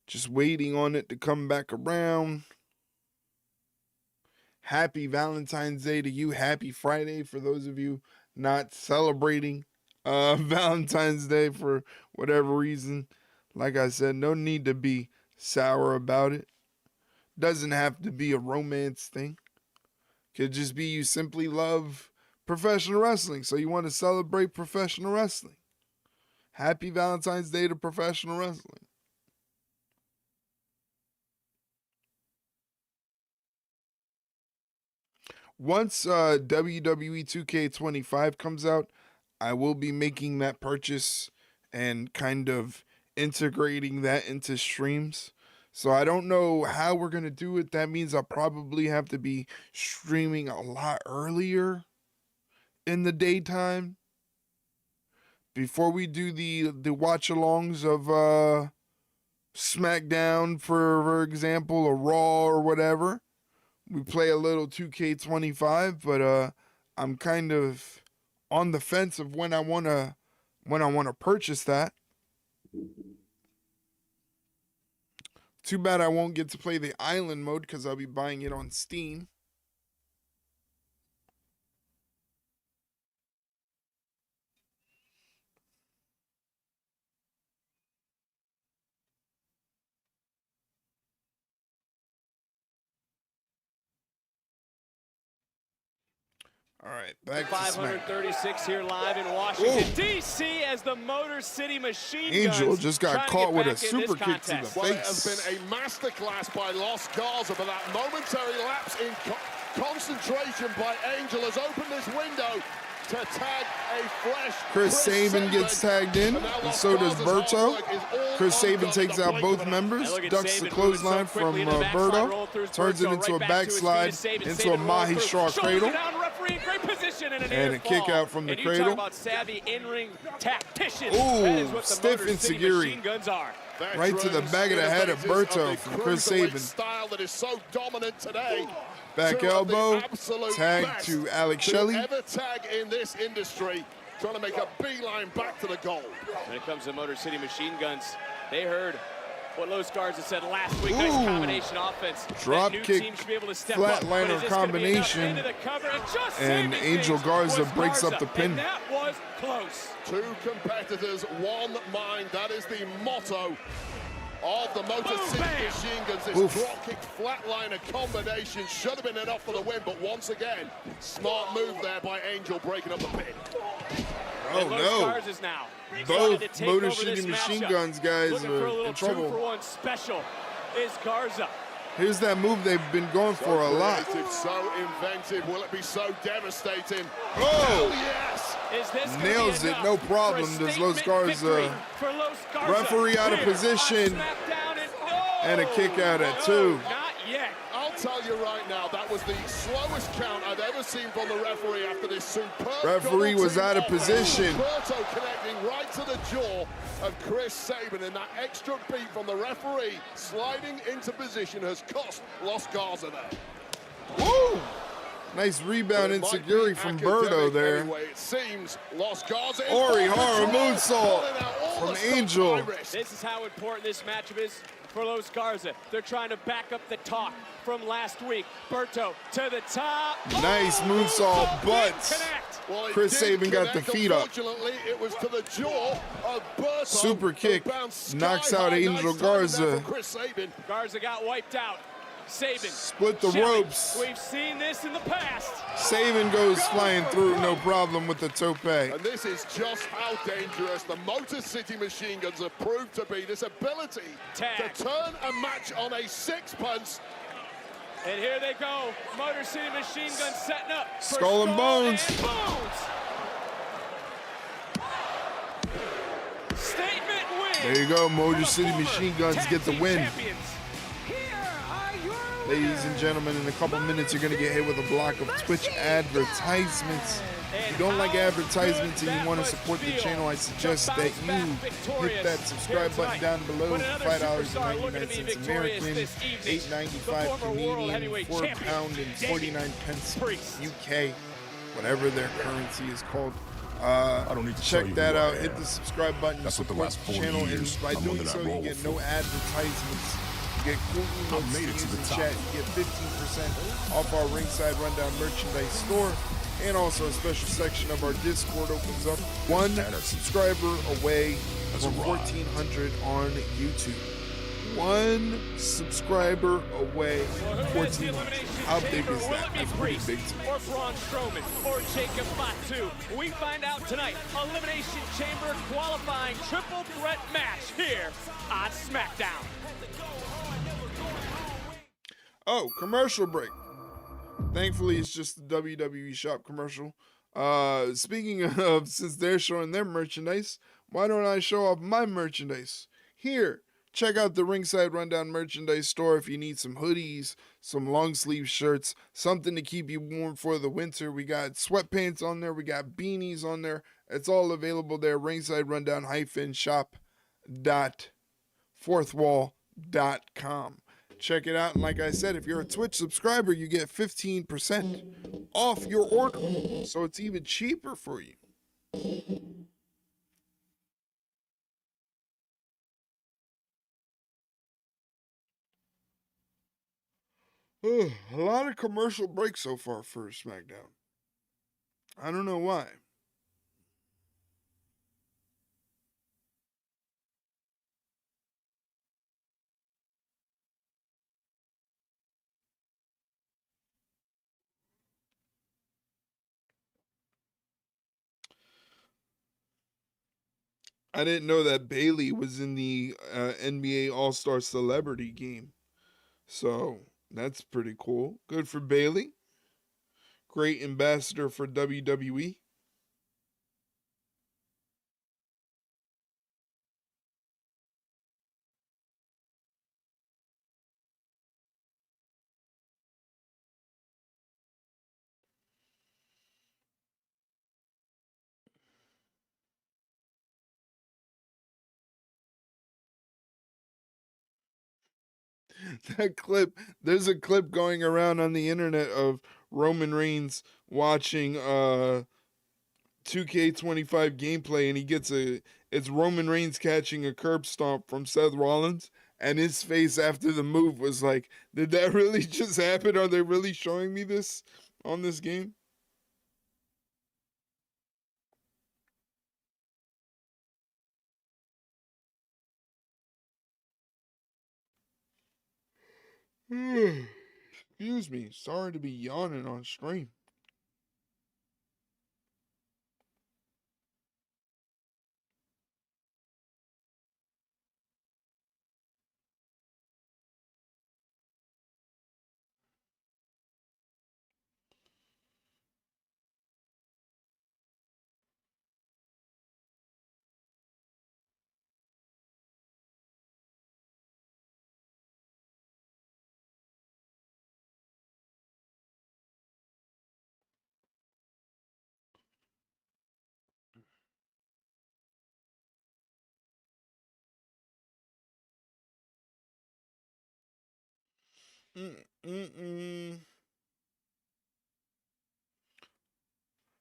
S1: Just waiting on it to come back around. Happy Valentine's Day to you. Happy Friday for those of you not celebrating Valentine's Day for whatever reason. Like I said, no need to be sour about it. Doesn't have to be a romance thing. Could just be you simply love professional wrestling, so you want to celebrate professional wrestling. Happy Valentine's Day to professional wrestling. Once WWE 2K25 comes out, I will be making that purchase and kind of integrating that into streams. So I don't know how we're going to do it. That means I'll probably have to be streaming a lot earlier in the daytime. Before we do the watch-alongs of SmackDown, for example, or Raw or whatever, we play a little 2K25, but I'm kind of on the fence of when I wanna purchase that. Too bad I won't get to play the island mode because I'll be buying it on Steam. All right, back to
S6: 536 here live in Washington, D.C. as the Motor City Machine Guns
S1: Angel just got caught with a super kick to the
S6: face.
S5: Well, it has been a masterclass by Los Garza, but that momentary lapse in concentration by Angel has opened this window to tag a fresh
S1: Chris Sabin gets tagged in, and so does Berto. Chris Sabin takes out both members, ducks the clothesline from Berto, turns it into a backslide, into a Mahishar cradle, and a kick out from the cradle.
S6: About savvy in-ring tacticians.
S1: Ooh, stiff Insecurity. Right to the back of the head of Berto from Chris Sabin.
S5: Style that is so dominant today.
S1: Back elbow, tag to Alex Shelley.
S5: Ever tag in this industry, trying to make a beeline back to the goal.
S6: When it comes to Motor City Machine Guns, they heard what Los Garza said last week. Nice combination offense.
S1: Drop kick, flatliner combination, and Angel Garza breaks up the pin.
S6: And that was close.
S5: Two competitors, one mind. That is the motto of the Motor City Machine Guns. This drop kick flatliner combination should have been enough for the win, but once again, smart move there by Angel breaking up the pin.
S1: Oh no! Both Motor City Machine Guns guys are in trouble.
S6: 2-for-1 special is Garza.
S1: Here's that move they've been going for a lot.
S5: So inventive. Will it be so devastating?
S1: Oh!
S5: Yes!
S1: Nails it, no problem. Does Los Garza referee out of position and a kick out at 2.
S6: Not yet.
S5: I'll tell you right now, that was the slowest count I've ever seen from the referee after this superb.
S1: Referee was out of position.
S5: Berto connecting right to the jaw of Chris Sabin, and that extra beat from the referee sliding into position has cost Los Garza there.
S1: Woo! Nice rebound Insecurity from Berto there.
S5: Anyway, it seems Los Garza
S1: Ori Hara moonsault from Angel.
S6: This is how important this matchup is for Los Garza. They're trying to back up the talk from last week. Berto to the top.
S1: Nice moonsault, but Chris Sabin got the feet up.
S5: Unfortunately, it was to the jaw of Berto.
S1: Super kick knocks out Angel Garza.
S6: Garza got wiped out. Sabin.
S1: Split the ropes.
S6: We've seen this in the past.
S1: Sabin goes flying through, no problem with the tope.
S5: And this is just how dangerous the Motor City Machine Guns have proved to be. This ability to turn a match on a sixpence.
S6: And here they go. Motor City Machine Guns setting up.
S1: Skull and Bones.
S6: Statement win.
S1: There you go. Motor City Machine Guns get the win. Ladies and gentlemen, in a couple minutes, you're going to get hit with a block of Twitch advertisements. If you don't like advertisements and you want to support the channel, I suggest that you hit that subscribe button down below. $5.99 American, $8.95 Canadian, £4 and 49 pence UK, whatever their currency is called. Check that out. Hit the subscribe button to support the channel, and by doing so, you get no advertisements. You get cool emotes to use in chat. You get 15% off our Ringside Rundown merchandise store. And also a special section of our Discord opens up. One subscriber away from 1,400 on YouTube. One subscriber away from 1,400. How big is that? That's pretty big to me.
S6: Or Braun Strowman, or Jacob Fatu. We find out tonight. Elimination Chamber qualifying triple threat match here on SmackDown.
S1: Oh, commercial break. Thankfully, it's just the WWE shop commercial. Speaking of, since they're showing their merchandise, why don't I show off my merchandise? Here, check out the Ringside Rundown merchandise store if you need some hoodies, some long sleeve shirts, something to keep you warm for the winter. We got sweatpants on there. We got beanies on there. It's all available there. Ringside Rundown -shop.fourthwall.com. Check it out, and like I said, if you're a Twitch subscriber, you get 15% off your order, so it's even cheaper for you. A lot of commercial breaks so far for SmackDown. I don't know why. I didn't know that Bailey was in the NBA All-Star Celebrity Game. So, that's pretty cool. Good for Bailey. Great ambassador for WWE. That clip, there's a clip going around on the internet of Roman Reigns watching 2K25 gameplay, and he gets it's Roman Reigns catching a curb stomp from Seth Rollins, and his face after the move was like, did that really just happen? Are they really showing me this on this game? Excuse me. Sorry to be yawning on stream.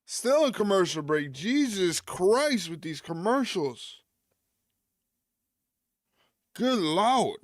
S1: Still a commercial break. Jesus Christ with these commercials. Good Lord.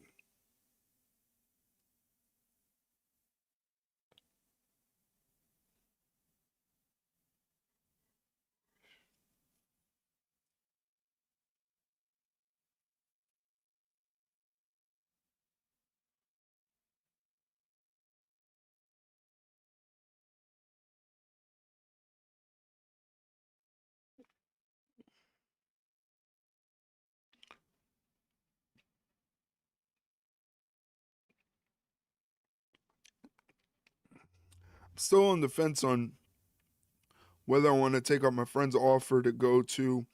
S1: Still on the fence on whether I want to take up my friend's offer to go to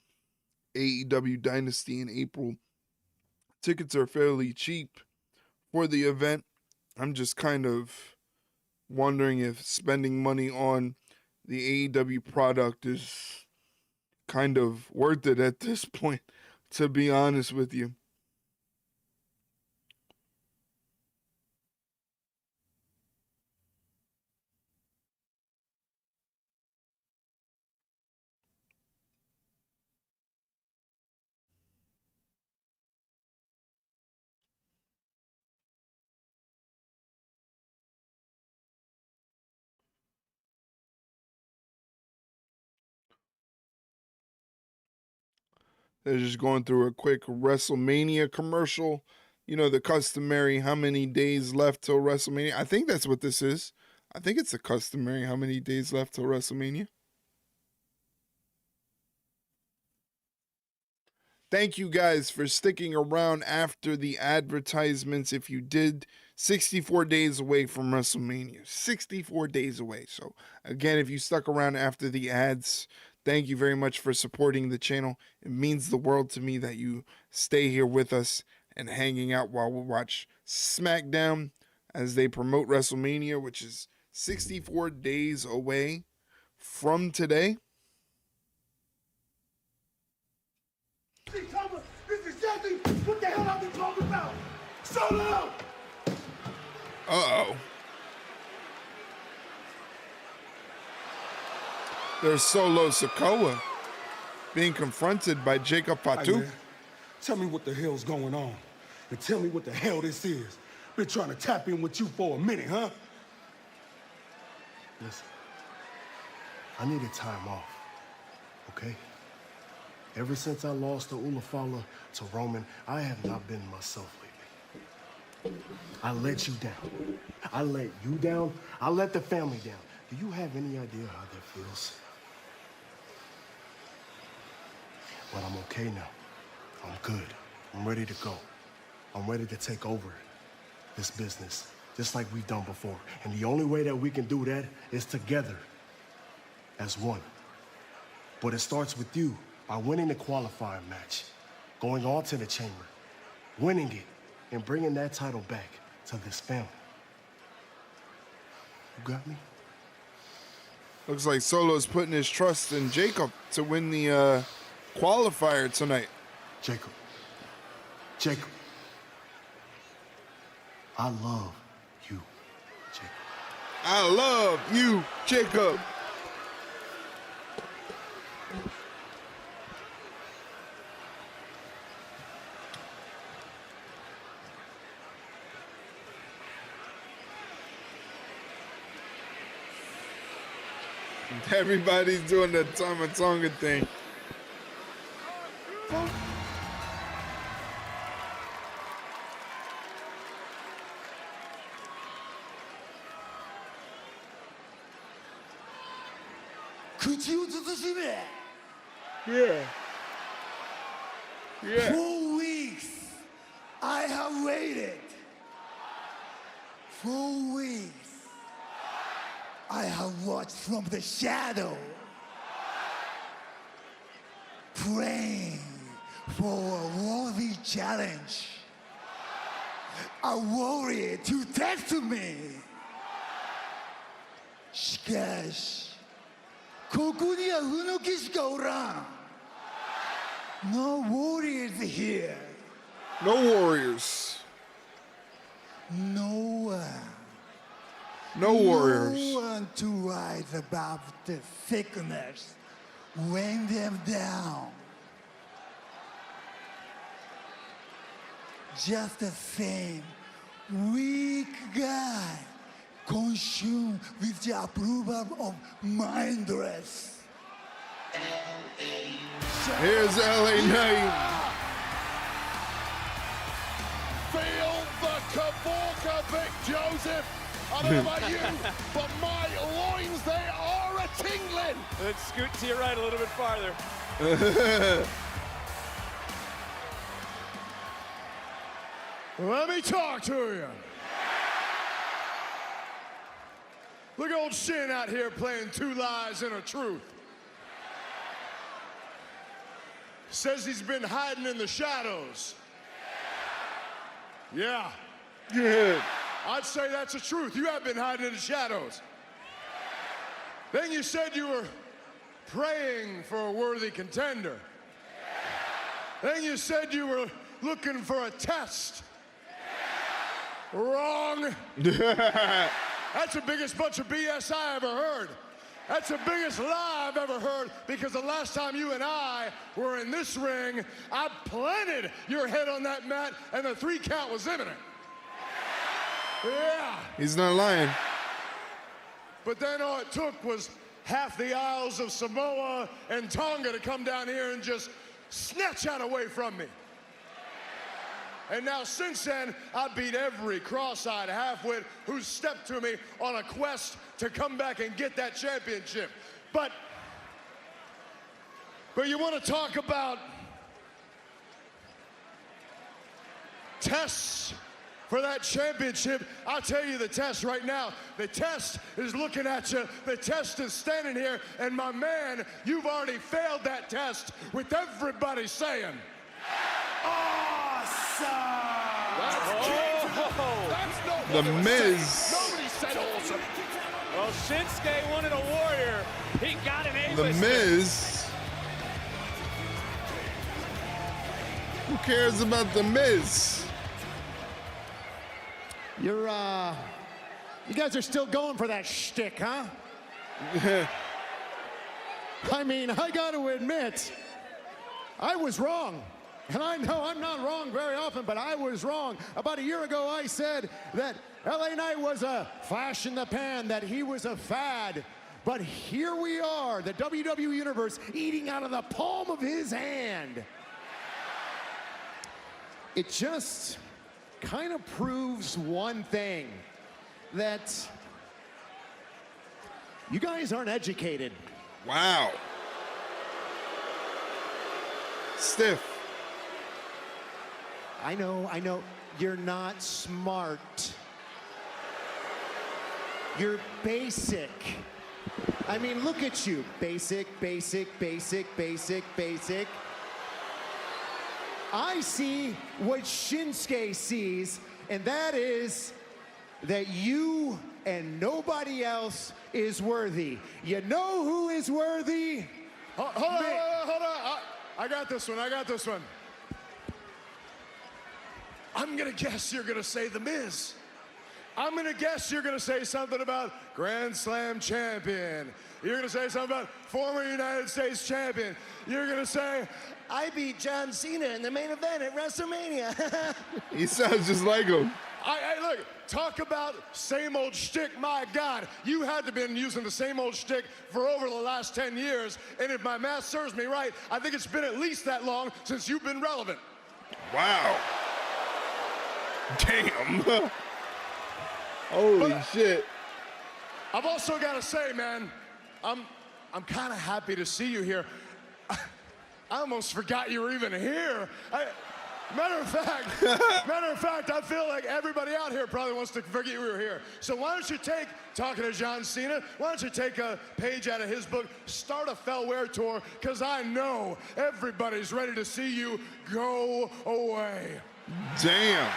S1: AEW Dynasty in April. Tickets are fairly cheap for the event. I'm just kind of wondering if spending money on the AEW product is kind of worth it at this point, to be honest with you. They're just going through a quick WrestleMania commercial. You know, the customary how many days left till WrestleMania. I think that's what this is. I think it's the customary how many days left till WrestleMania. Thank you guys for sticking around after the advertisements. If you did, 64 days away from WrestleMania. 64 days away. So, again, if you stuck around after the ads, thank you very much for supporting the channel. It means the world to me that you stay here with us and hanging out while we watch SmackDown as they promote WrestleMania, which is 64 days away from today.
S9: See, Thomas, this is exactly what the hell I've been talking about. Solo!
S1: Uh-oh. There's Solo Sikoa being confronted by Jacob Fatu.
S9: Hey, man, tell me what the hell's going on. And tell me what the hell this is. Been trying to tap in with you for a minute, huh?
S20: Listen, I needed time off, okay? Ever since I lost the Ulafala to Roman, I have not been myself lately. I let you down. I let you down. I let the family down. Do you have any idea how that feels? But I'm okay now. I'm good. I'm ready to go. I'm ready to take over this business, just like we've done before. And the only way that we can do that is together, as one. But it starts with you by winning the qualifying match, going on to the chamber, winning it, and bringing that title back to this family. You got me?
S1: Looks like Solo's putting his trust in Jacob to win the qualifier tonight.
S20: Jacob, I love you, Jacob.
S1: I love you, Jacob. Everybody's doing the Tama Tonga thing. Yeah. Yeah.
S9: 4 weeks I have waited. 4 weeks I have watched from the shadow, praying for a worthy challenge, a warrior to test me. しかし、ここにはふぬきしかおらん。No warriors here.
S1: No warriors.
S9: No one.
S1: No warriors.
S9: No one to rise above the sickness, weighing them down. Just the same weak guy consumed with the approval of mindless.
S1: Here's LA Knight.
S5: Feel the Kavorka, Vic Joseph. I don't know about you, but my loins, they are a-tingling.
S6: Then scoot to your right a little bit farther.
S9: Let me talk to you. Look at old Shin out here playing two lies and a truth. Says he's been hiding in the shadows. Yeah.
S1: Yeah.
S9: I'd say that's the truth. You have been hiding in the shadows. Then you said you were praying for a worthy contender. Then you said you were looking for a test. Wrong. That's the biggest bunch of BS I ever heard. That's the biggest lie I've ever heard, because the last time you and I were in this ring, I planted your head on that mat and the 3 count was imminent. Yeah.
S1: He's not lying.
S9: But then all it took was half the Isles of Samoa and Tonga to come down here and just snatch that away from me. And now since then, I beat every cross-eyed half-wit who's stepped to me on a quest to come back and get that championship. But you want to talk about tests for that championship? I'll tell you the test right now. The test is looking at you. The test is standing here. And my man, you've already failed that test with everybody saying,
S1: The Miz.
S5: Nobody said awesome.
S6: Well, Shinsuke wanted a warrior. He got an A-lister.
S1: The Miz. Who cares about The Miz?
S12: You guys are still going for that shtick, huh? I mean, I got to admit, I was wrong. And I know I'm not wrong very often, but I was wrong. About a year ago, I said that LA Knight was a flash in the pan, that he was a fad. But here we are, the WWE Universe eating out of the palm of his hand. It just kind of proves one thing, that you guys aren't educated.
S1: Wow. Stiff.
S12: I know, you're not smart. You're basic. I mean, look at you. Basic, basic, basic, basic, basic. I see what Shinsuke sees, and that is that you and nobody else is worthy. You know who is worthy?
S9: Hold on. I got this one. I'm gonna guess you're gonna say The Miz.
S12: I'm gonna guess you're gonna say something about Grand Slam champion. You're gonna say something about former United States champion. You're gonna say, I beat John Cena in the main event at WrestleMania.
S1: He sounds just like him.
S12: Hey, look, talk about same old shtick. My God, you had to have been using the same old shtick for over the last 10 years. And if my math serves me right, I think it's been at least that long since you've been relevant.
S1: Wow. Damn. Holy shit.
S12: I've also got to say, man, I'm kind of happy to see you here. I almost forgot you were even here. Matter of fact, I feel like everybody out here probably wants to forget we were here. So why don't you take, talking to John Cena, why don't you take a page out of his book, start a Fellware tour, because I know everybody's ready to see you go away.
S1: Damn.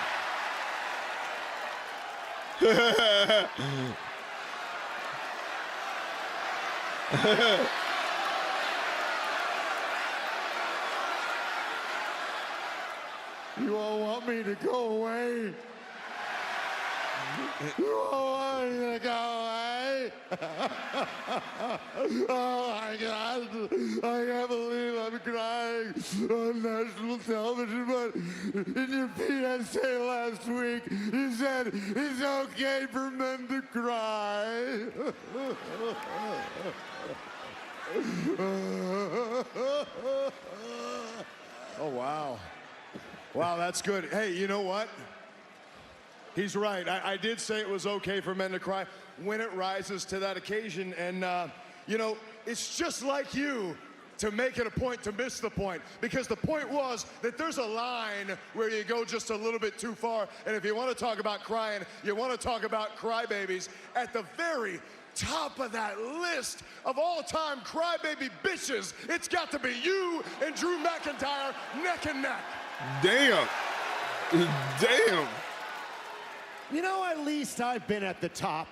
S12: You all want me to go away? You all want me to go away? Oh my God, I can't believe I'm crying on national television, but in your PSA last week, you said it's okay for men to cry. Oh, wow. Wow, that's good. Hey, you know what? He's right. I did say it was okay for men to cry when it rises to that occasion. And, you know, it's just like you to make it a point to miss the point. Because the point was that there's a line where you go just a little bit too far. And if you want to talk about crying, you want to talk about crybabies. At the very top of that list of all-time crybaby bitches, it's got to be you and Drew McIntyre neck and neck.
S1: Damn. Damn.
S12: You know, at least I've been at the top.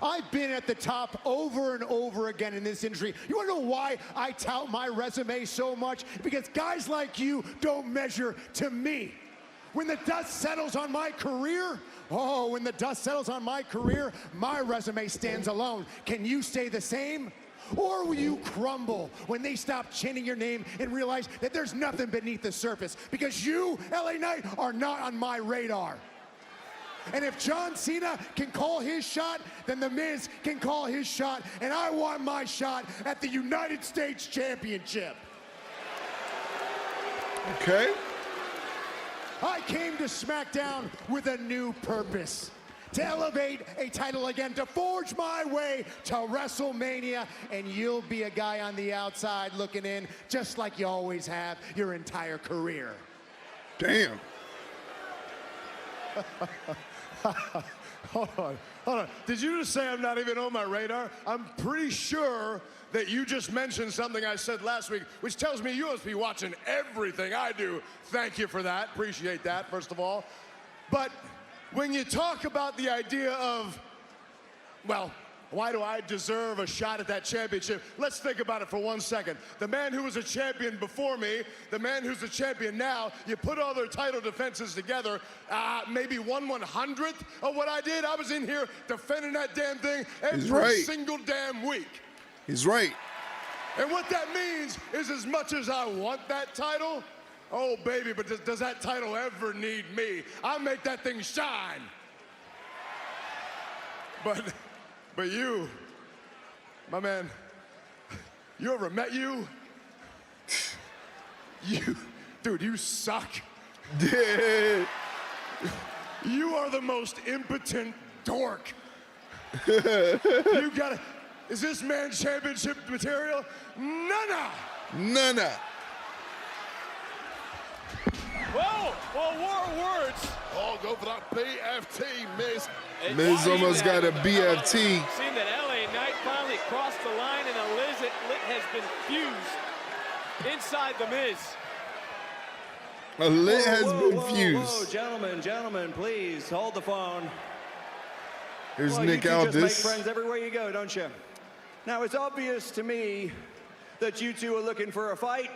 S12: I've been at the top over and over again in this industry. You wanna know why I tout my resume so much? Because guys like you don't measure to me. When the dust settles on my career, when the dust settles on my career, my resume stands alone. Can you stay the same? Or will you crumble when they stop chanting your name and realize that there's nothing beneath the surface? Because you, LA Knight, are not on my radar. And if John Cena can call his shot, then The Miz can call his shot, and I want my shot at the United States Championship.
S1: Okay.
S12: I came to SmackDown with a new purpose. To elevate a title again, to forge my way to WrestleMania, and you'll be a guy on the outside looking in, just like you always have your entire career.
S1: Damn.
S12: Hold on. Did you just say I'm not even on my radar? I'm pretty sure that you just mentioned something I said last week, which tells me you must be watching everything I do. Thank you for that. Appreciate that, first of all. But when you talk about the idea of, well, why do I deserve a shot at that championship? Let's think about it for 1 second. The man who was a champion before me, the man who's a champion now, you put all their title defenses together, maybe 1/100th of what I did. I was in here defending that damn thing every single damn week.
S1: He's right.
S12: And what that means is, as much as I want that title, oh baby, but does that title ever need me? I make that thing shine. But you, my man, you ever met you? Dude, you suck. You are the most impotent dork. You gotta, is this man championship material? None.
S6: Whoa, well, war words.
S5: Oh, go for that BFT, Miz.
S1: Miz almost got a BFT.
S6: Seen that LA Knight finally crossed the line and a lit has been fused inside the Miz.
S1: A lit has been fused.
S21: Whoa, gentlemen, please hold the phone.
S1: Here's Nick Aldis.
S21: You just make friends everywhere you go, don't you? Now, it's obvious to me that you two are looking for a fight,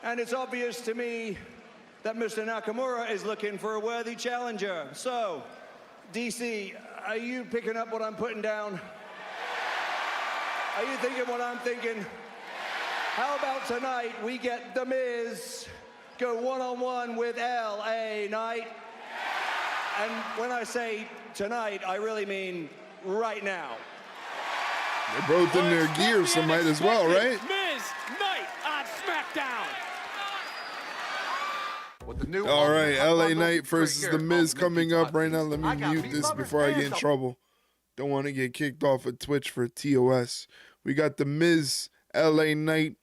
S21: and it's obvious to me that Mr. Nakamura is looking for a worthy challenger. So, DC, Are you picking up what I'm putting down? Are you thinking what I'm thinking? How about tonight we get The Miz go one-on-one with LA Knight? And when I say tonight, I really mean right now.
S1: They're both in their gear, so might as well, right?
S6: Miz Knight on SmackDown.
S1: All right, LA Knight versus The Miz coming up right now. Let me mute this before I get in trouble. Don't want to get kicked off of Twitch for TOS. We got The Miz, LA Knight,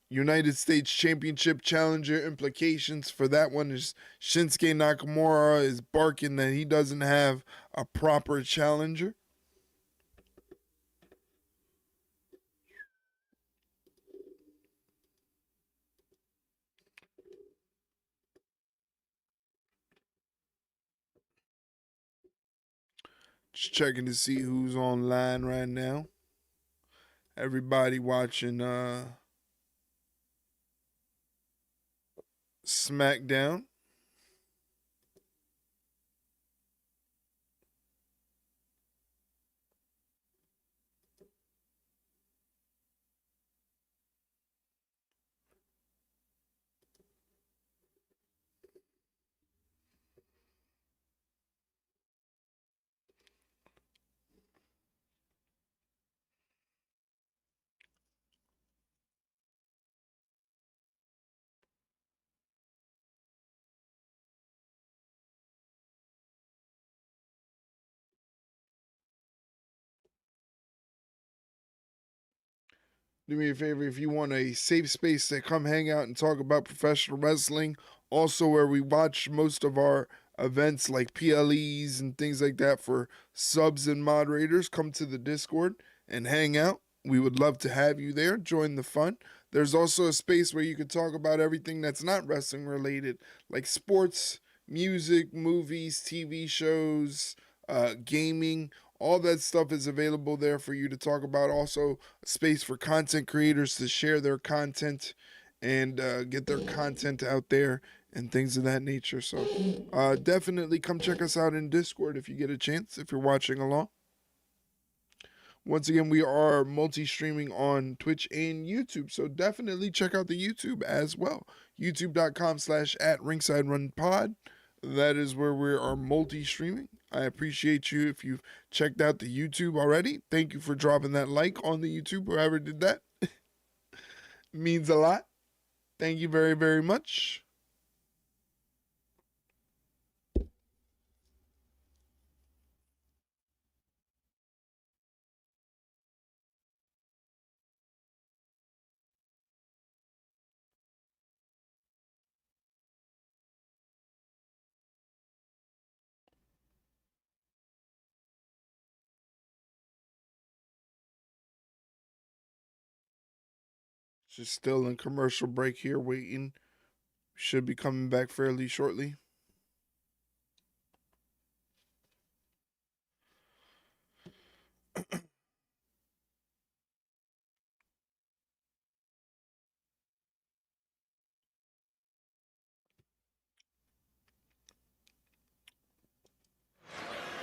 S1: United States Championship Challenger. Implications for that one is Shinsuke Nakamura is barking that he doesn't have a proper challenger. Just checking to see who's online right now. Everybody watching SmackDown. Do me a favor, if you want a safe space to come hang out and talk about professional wrestling, also where we watch most of our events like PLEs and things like that for subs and moderators, come to the Discord and hang out. We would love to have you there. Join the fun. There's also a space where you can talk about everything that's not wrestling related, like sports, music, movies, TV shows, gaming. All that stuff is available there for you to talk about. Also, a space for content creators to share their content and get their content out there and things of that nature. So definitely come check us out in Discord if you get a chance, if you're watching along. Once again, we are multi-streaming on Twitch and YouTube, so definitely check out the YouTube as well. youtube.com/@ringsiderunpod. That is where we are multi-streaming. I appreciate you if you've checked out the YouTube already. Thank you for dropping that like on the YouTube, whoever did that. Means a lot. Thank you very, very much. Just still in commercial break here, waiting. Should be coming back fairly shortly.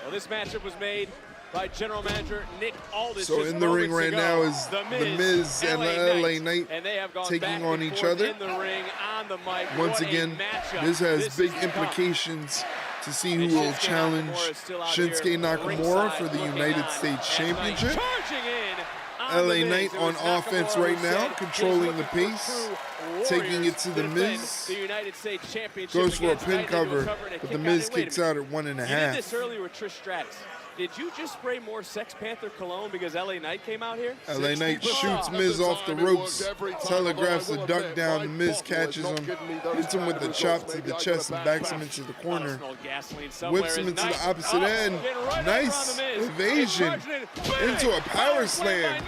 S6: Well, this matchup was made by General Manager Nick Aldis.
S1: So in the ring right now is The Miz and LA Knight
S6: and they have gone
S1: taking on each other.
S6: In the ring, on the mic.
S1: Once again, Miz has big implications to see who will challenge Shinsuke Nakamura for the United States Championship. LA Knight on offense right now, controlling the pace, taking it to The Miz. Goes for a pin cover, but The Miz kicks out at 1.5.
S6: You did this earlier with Trish Stratus. Did you just spray more Sex Panther cologne because LA Knight came out here?
S1: LA Knight shoots Miz off the ropes, telegraphs the duck down. The Miz catches him, hits him with the chop to the chest and backs him into the corner. Whips him into the opposite end. Nice evasion into a power slam.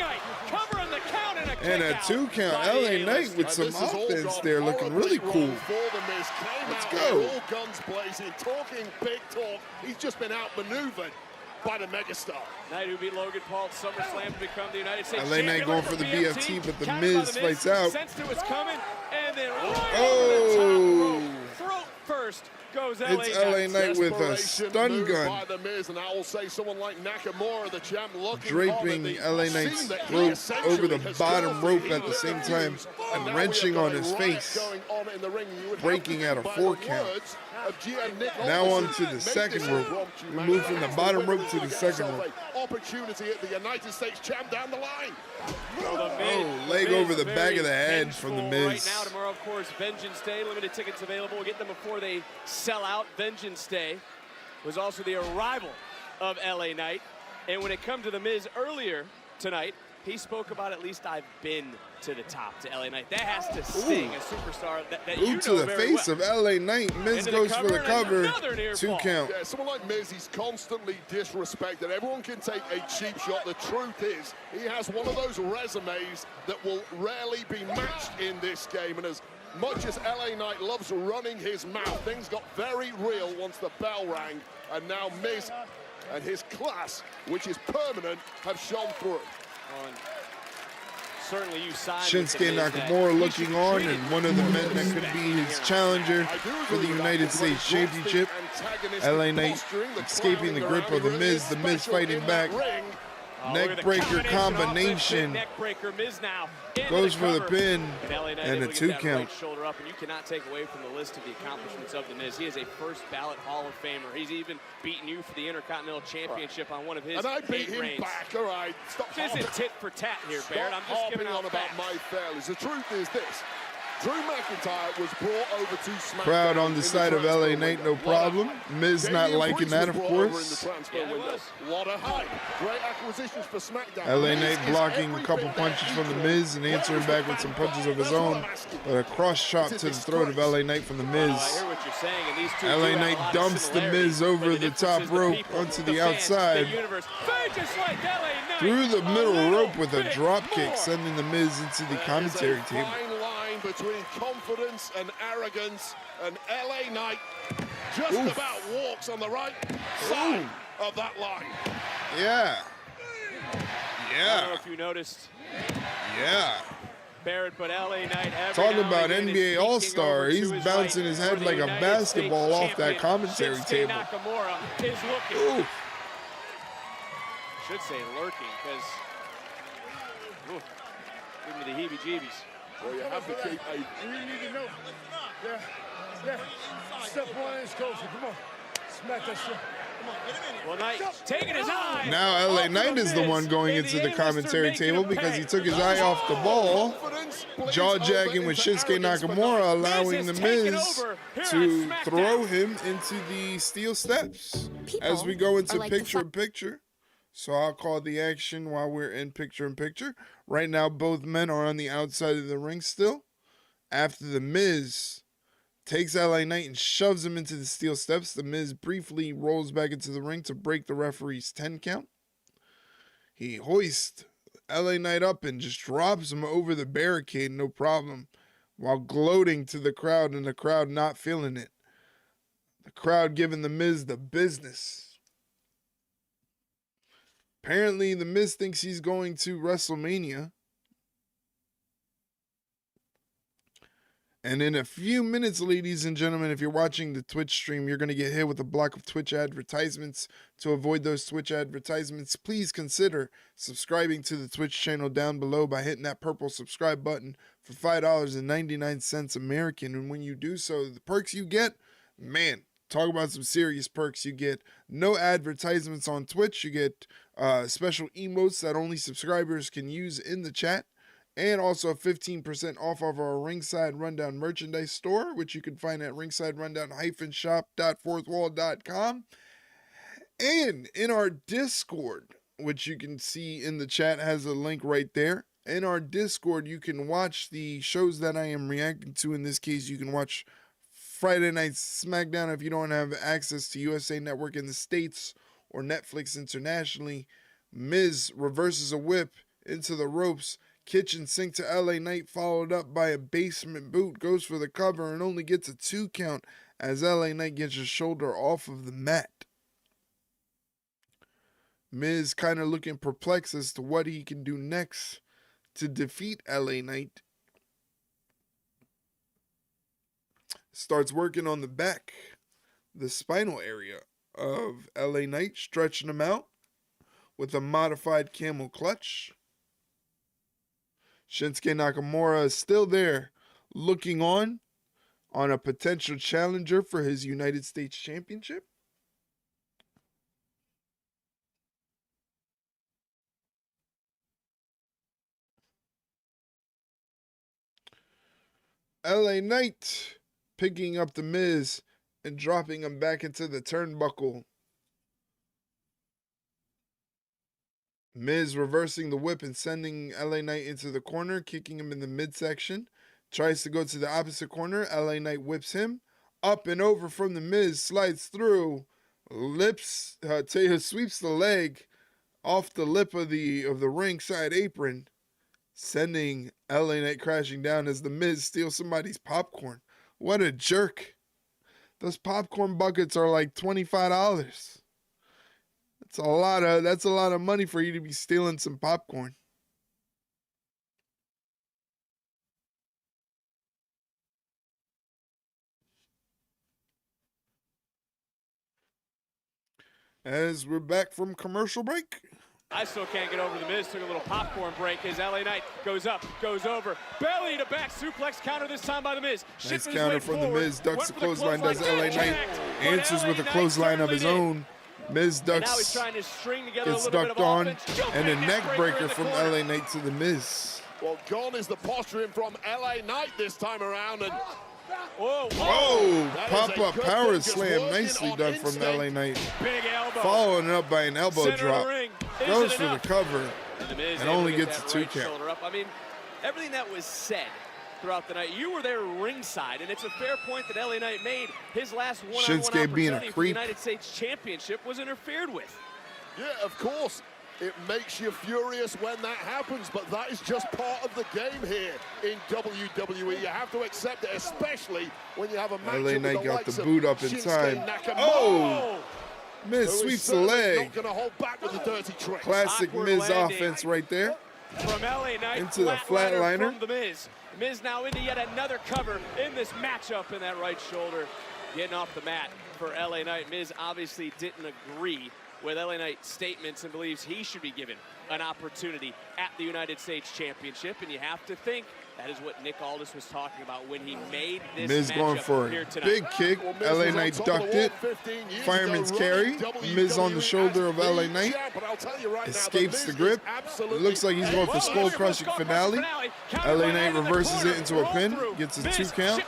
S1: And a 2 count. LA Knight with some offense there, looking really cool. Let's go.
S5: All guns blazing, talking big talk. He's just been outmaneuvered by the megastar.
S6: Knight who beat Logan Paul at SummerSlam to become the United States
S1: LA Knight going for the BFT, but The Miz fights out.
S6: Sensed it was coming, and then first goes LA
S1: It's LA Knight with a stun
S5: move
S1: gun.
S5: by the Miz, and I will say someone like Nakamura, the champ, looking
S1: Draping LA Knight's throat over the bottom rope at the same time and wrenching on his face, breaking at a 4 count. Now on to the second rope. We move from the bottom rope to the second rope.
S5: Opportunity at the United States champ down the line.
S1: Oh, leg over the back of the head from the Miz.
S6: Right now, tomorrow, of course, Vengeance Day. Limited tickets available. We'll get them before they sell out. Vengeance Day was also the arrival of LA Knight. And when it comes to the Miz earlier tonight, he spoke about at least I've been to the top to LA Knight. That has to sting a superstar that you know
S1: to the
S6: very
S1: face
S6: well.
S1: of LA Knight. Miz goes for the cover. 2 count.
S5: Yeah, someone like Miz, he's constantly disrespected. Everyone can take a cheap shot. The truth is, he has one of those resumes that will rarely be matched in this game. And as much as LA Knight loves running his mouth, things got very real once the bell rang. And now Miz and his class, which is permanent, have shone through.
S6: Certainly you signed
S1: Shinsuke Nakamura looking on, and one of the men that could be his challenger for the United States Championship. LA Knight escaping the grip of the Miz fighting back. Neck breaker combination. Goes for the pin and a 2 count.
S6: Shoulder up, and you cannot take away from the list of the accomplishments of the Miz. He is a first ballot Hall of Famer. He's even beaten you for the Intercontinental Championship on one of his
S5: And I beat
S6: 8
S5: him
S6: reigns.
S5: back, all right. Stop
S6: This isn't tit for tat here, Barrett. I'm just giving
S5: on
S6: out
S5: about
S6: facts.
S5: my failures. The truth is this. Drew McIntyre was brought over to SmackDown.
S1: Crowd on the side of LA Knight, no problem. Miz not liking that, of course.
S5: What a hype. Great acquisitions for SmackDown.
S1: LA Knight blocking a couple punches from the Miz and answering back with some punches of his own. But a cross chop to the throat of LA Knight from the Miz.
S6: I hear what you're saying, and these two
S1: LA
S6: do have a
S1: Knight
S6: lot of
S1: dumps the
S6: similarity,
S1: Miz
S6: but
S1: over the
S6: difference
S1: top
S6: is
S1: rope
S6: people,
S1: onto
S6: the
S1: the
S6: fans,
S1: outside.
S6: the universe. They're just like LA Knight.
S1: Through the middle
S6: A
S1: rope with a
S6: little
S1: drop
S6: bit
S1: kick,
S6: more.
S1: sending the Miz into the commentary table.
S5: Fine line between confidence and arrogance, and LA Knight just
S1: Oof.
S5: about walks on the right side of that line.
S1: Yeah.
S6: I don't know
S1: Yeah.
S6: if you noticed,
S1: Yeah.
S6: Barrett, but LA Knight every
S1: Talk
S6: now
S1: about
S6: and again
S1: NBA
S6: is
S1: All-Star.
S6: peeking over
S1: He's
S6: to his
S1: bouncing
S6: right
S1: his
S6: for
S1: head
S6: the
S1: like a
S6: United
S1: basketball
S6: States
S1: off that
S6: champion.
S1: commentary
S6: Shinsuke
S1: table.
S6: Nakamura is looking.
S1: Ooh.
S6: Should say lurking, because give me the heebie-jeebies.
S5: Well, you have to keep a...
S12: You need to know. Yeah. Step 1 inch closer. Come on. Smack that shit.
S6: Well, Knight taking his eye.
S1: Now LA Knight is the one going into the commentary table because he took his eye off the ball. Jaw-jacking with Shinsuke Nakamura, allowing the Miz to throw him into the steel steps as we go into picture-in-picture. So I'll call the action while we're in picture-in-picture. Right now, both men are on the outside of the ring still. After the Miz takes LA Knight and shoves him into the steel steps, the Miz briefly rolls back into the ring to break the referee's 10 count. He hoists LA Knight up and just drops him over the barricade, no problem, while gloating to the crowd and the crowd not feeling it. The crowd giving the Miz the business. Apparently, the Miz thinks he's going to WrestleMania. And in a few minutes, ladies and gentlemen, if you're watching the Twitch stream, you're going to get hit with a block of Twitch advertisements. To avoid those Twitch advertisements, please consider subscribing to the Twitch channel down below by hitting that purple subscribe button for $5.99 American. And when you do so, the perks you get, man, talk about some serious perks. You get no advertisements on Twitch. You get special emotes that only subscribers can use in the chat. And also 15% off of our Ringside Rundown merchandise store, which you can find at ringsiderundown-shop.fourthwall.com. And in our Discord, which you can see in the chat, has a link right there. In our Discord, you can watch the shows that I am reacting to. In this case, you can watch Friday Night Smackdown if you don't have access to USA Network in the States or Netflix internationally. Miz reverses a whip into the ropes. Kitchen sink to LA Knight, followed up by a basement boot, goes for the cover and only gets a 2 count as LA Knight gets his shoulder off of the mat. Miz kind of looking perplexed as to what he can do next to defeat LA Knight. Starts working on the back, the spinal area of LA Knight, stretching him out with a modified camel clutch. Shinsuke Nakamura is still there, looking on a potential challenger for his United States Championship. LA Knight picking up the Miz and dropping him back into the turnbuckle. Miz reversing the whip and sending LA Knight into the corner, kicking him in the midsection. Tries to go to the opposite corner. LA Knight whips him up and over from the Miz, slides through, sweeps the leg off the lip of the ringside apron, sending LA Knight crashing down as the Miz steals somebody's popcorn. What a jerk. Those popcorn buckets are like $25. That's a lot of money for you to be stealing some popcorn. As we're back from commercial break.
S6: I still can't get over the Miz. Took a little popcorn break as LA Knight goes up, goes over. Belly to back suplex counter this time by the Miz.
S1: Nice counter from the Miz. Ducks the clothesline, does LA Knight. Answers with a clothesline of his own. Miz ducks, gets ducked on, and a neck breaker from LA Knight to the Miz.
S5: Well, gone is the posturing from LA Knight this time around. And
S6: whoa,
S1: pop-up power slam, nicely done from LA Knight.
S6: Big elbow.
S1: Following up by an elbow drop. Goes for the cover and only gets a 2 count.
S6: I mean, everything that was said throughout the night, you were there ringside, and it's a fair point that LA Knight made. His last one-on-one opportunity for the United States Championship was interfered with.
S5: Yeah, of course. It makes you furious when that happens, but that is just part of the game here in WWE. You have to accept it, especially when you have a match.
S1: LA Knight got the boot up in time. Oh! Miz sweeps the leg.
S5: Not gonna hold back with the dirty trick.
S1: Classic Miz offense right there.
S6: From LA Knight
S1: into the flatliner.
S6: From the Miz. Miz now into yet another cover in this matchup in that right shoulder. Getting off the mat for LA Knight. Miz obviously didn't agree with LA Knight's statements and believes he should be given an opportunity at the United States Championship. And you have to think that is what Nick Aldis was talking about when he made this
S1: Miz going for a big kick. LA Knight ducked it. Fireman's carry. Miz on the shoulder of LA Knight. Escapes the grip. It looks like he's going for skull crushing finale. LA Knight reverses it into a pin. Gets a 2 count.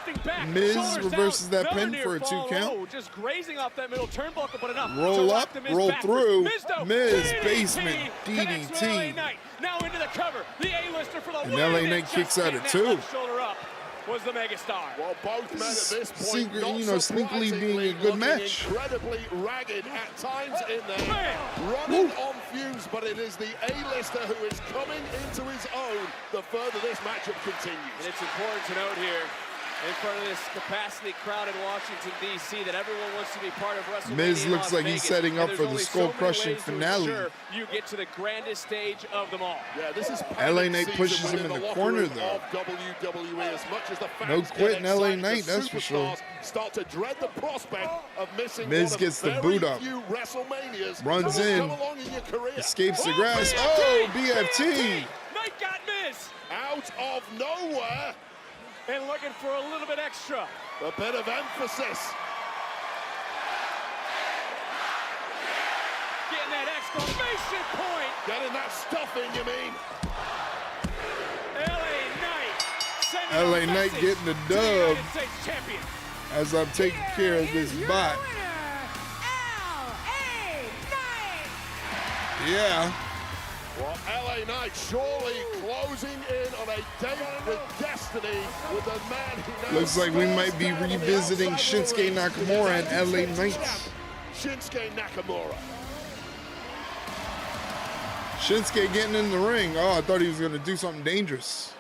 S1: Miz reverses that pin for a 2 count.
S6: Just grazing off that middle turnbuckle, but enough.
S1: Roll up, roll through. Miz basement DDT.
S6: Now into the cover, the A-lister for the
S1: and LA Knight kicks out at 2.
S6: Shoulder up was the megastar.
S5: Well, both men at this point,
S1: sneakily being a good match.
S5: Incredibly ragged at times in there, running on fumes, but it is the A-lister who is coming into his own the further this matchup continues.
S6: And it's important to note here, in front of this capacity crowd in Washington, D.C., that everyone wants to be part of WrestleMania.
S1: Miz looks like he's setting up for the skull-crushing finale.
S6: You get to the grandest stage of them all.
S5: Yeah, this is
S1: LA Knight pushes him in the corner, though.
S5: WWE, as much as the fans
S1: no quitting LA Knight, that's for sure.
S5: Start to dread the prospect of missing
S1: Miz gets the boot up. Runs in. Escapes the grass. Oh, BFT.
S6: Knight got Miz.
S5: Out of nowhere.
S6: And looking for a little bit extra.
S5: A bit of emphasis.
S6: Getting that exclamation point.
S5: Getting that stuffing, you mean?
S6: LA
S1: Knight getting the dub. As I'm taking care of this bot. Yeah.
S5: Well, LA Knight surely closing in on a date with destiny with a man who
S1: looks like we might be revisiting Shinsuke Nakamura and LA Knight.
S5: Shinsuke Nakamura.
S1: Shinsuke getting in the ring. Oh, I thought he was going to do something dangerous.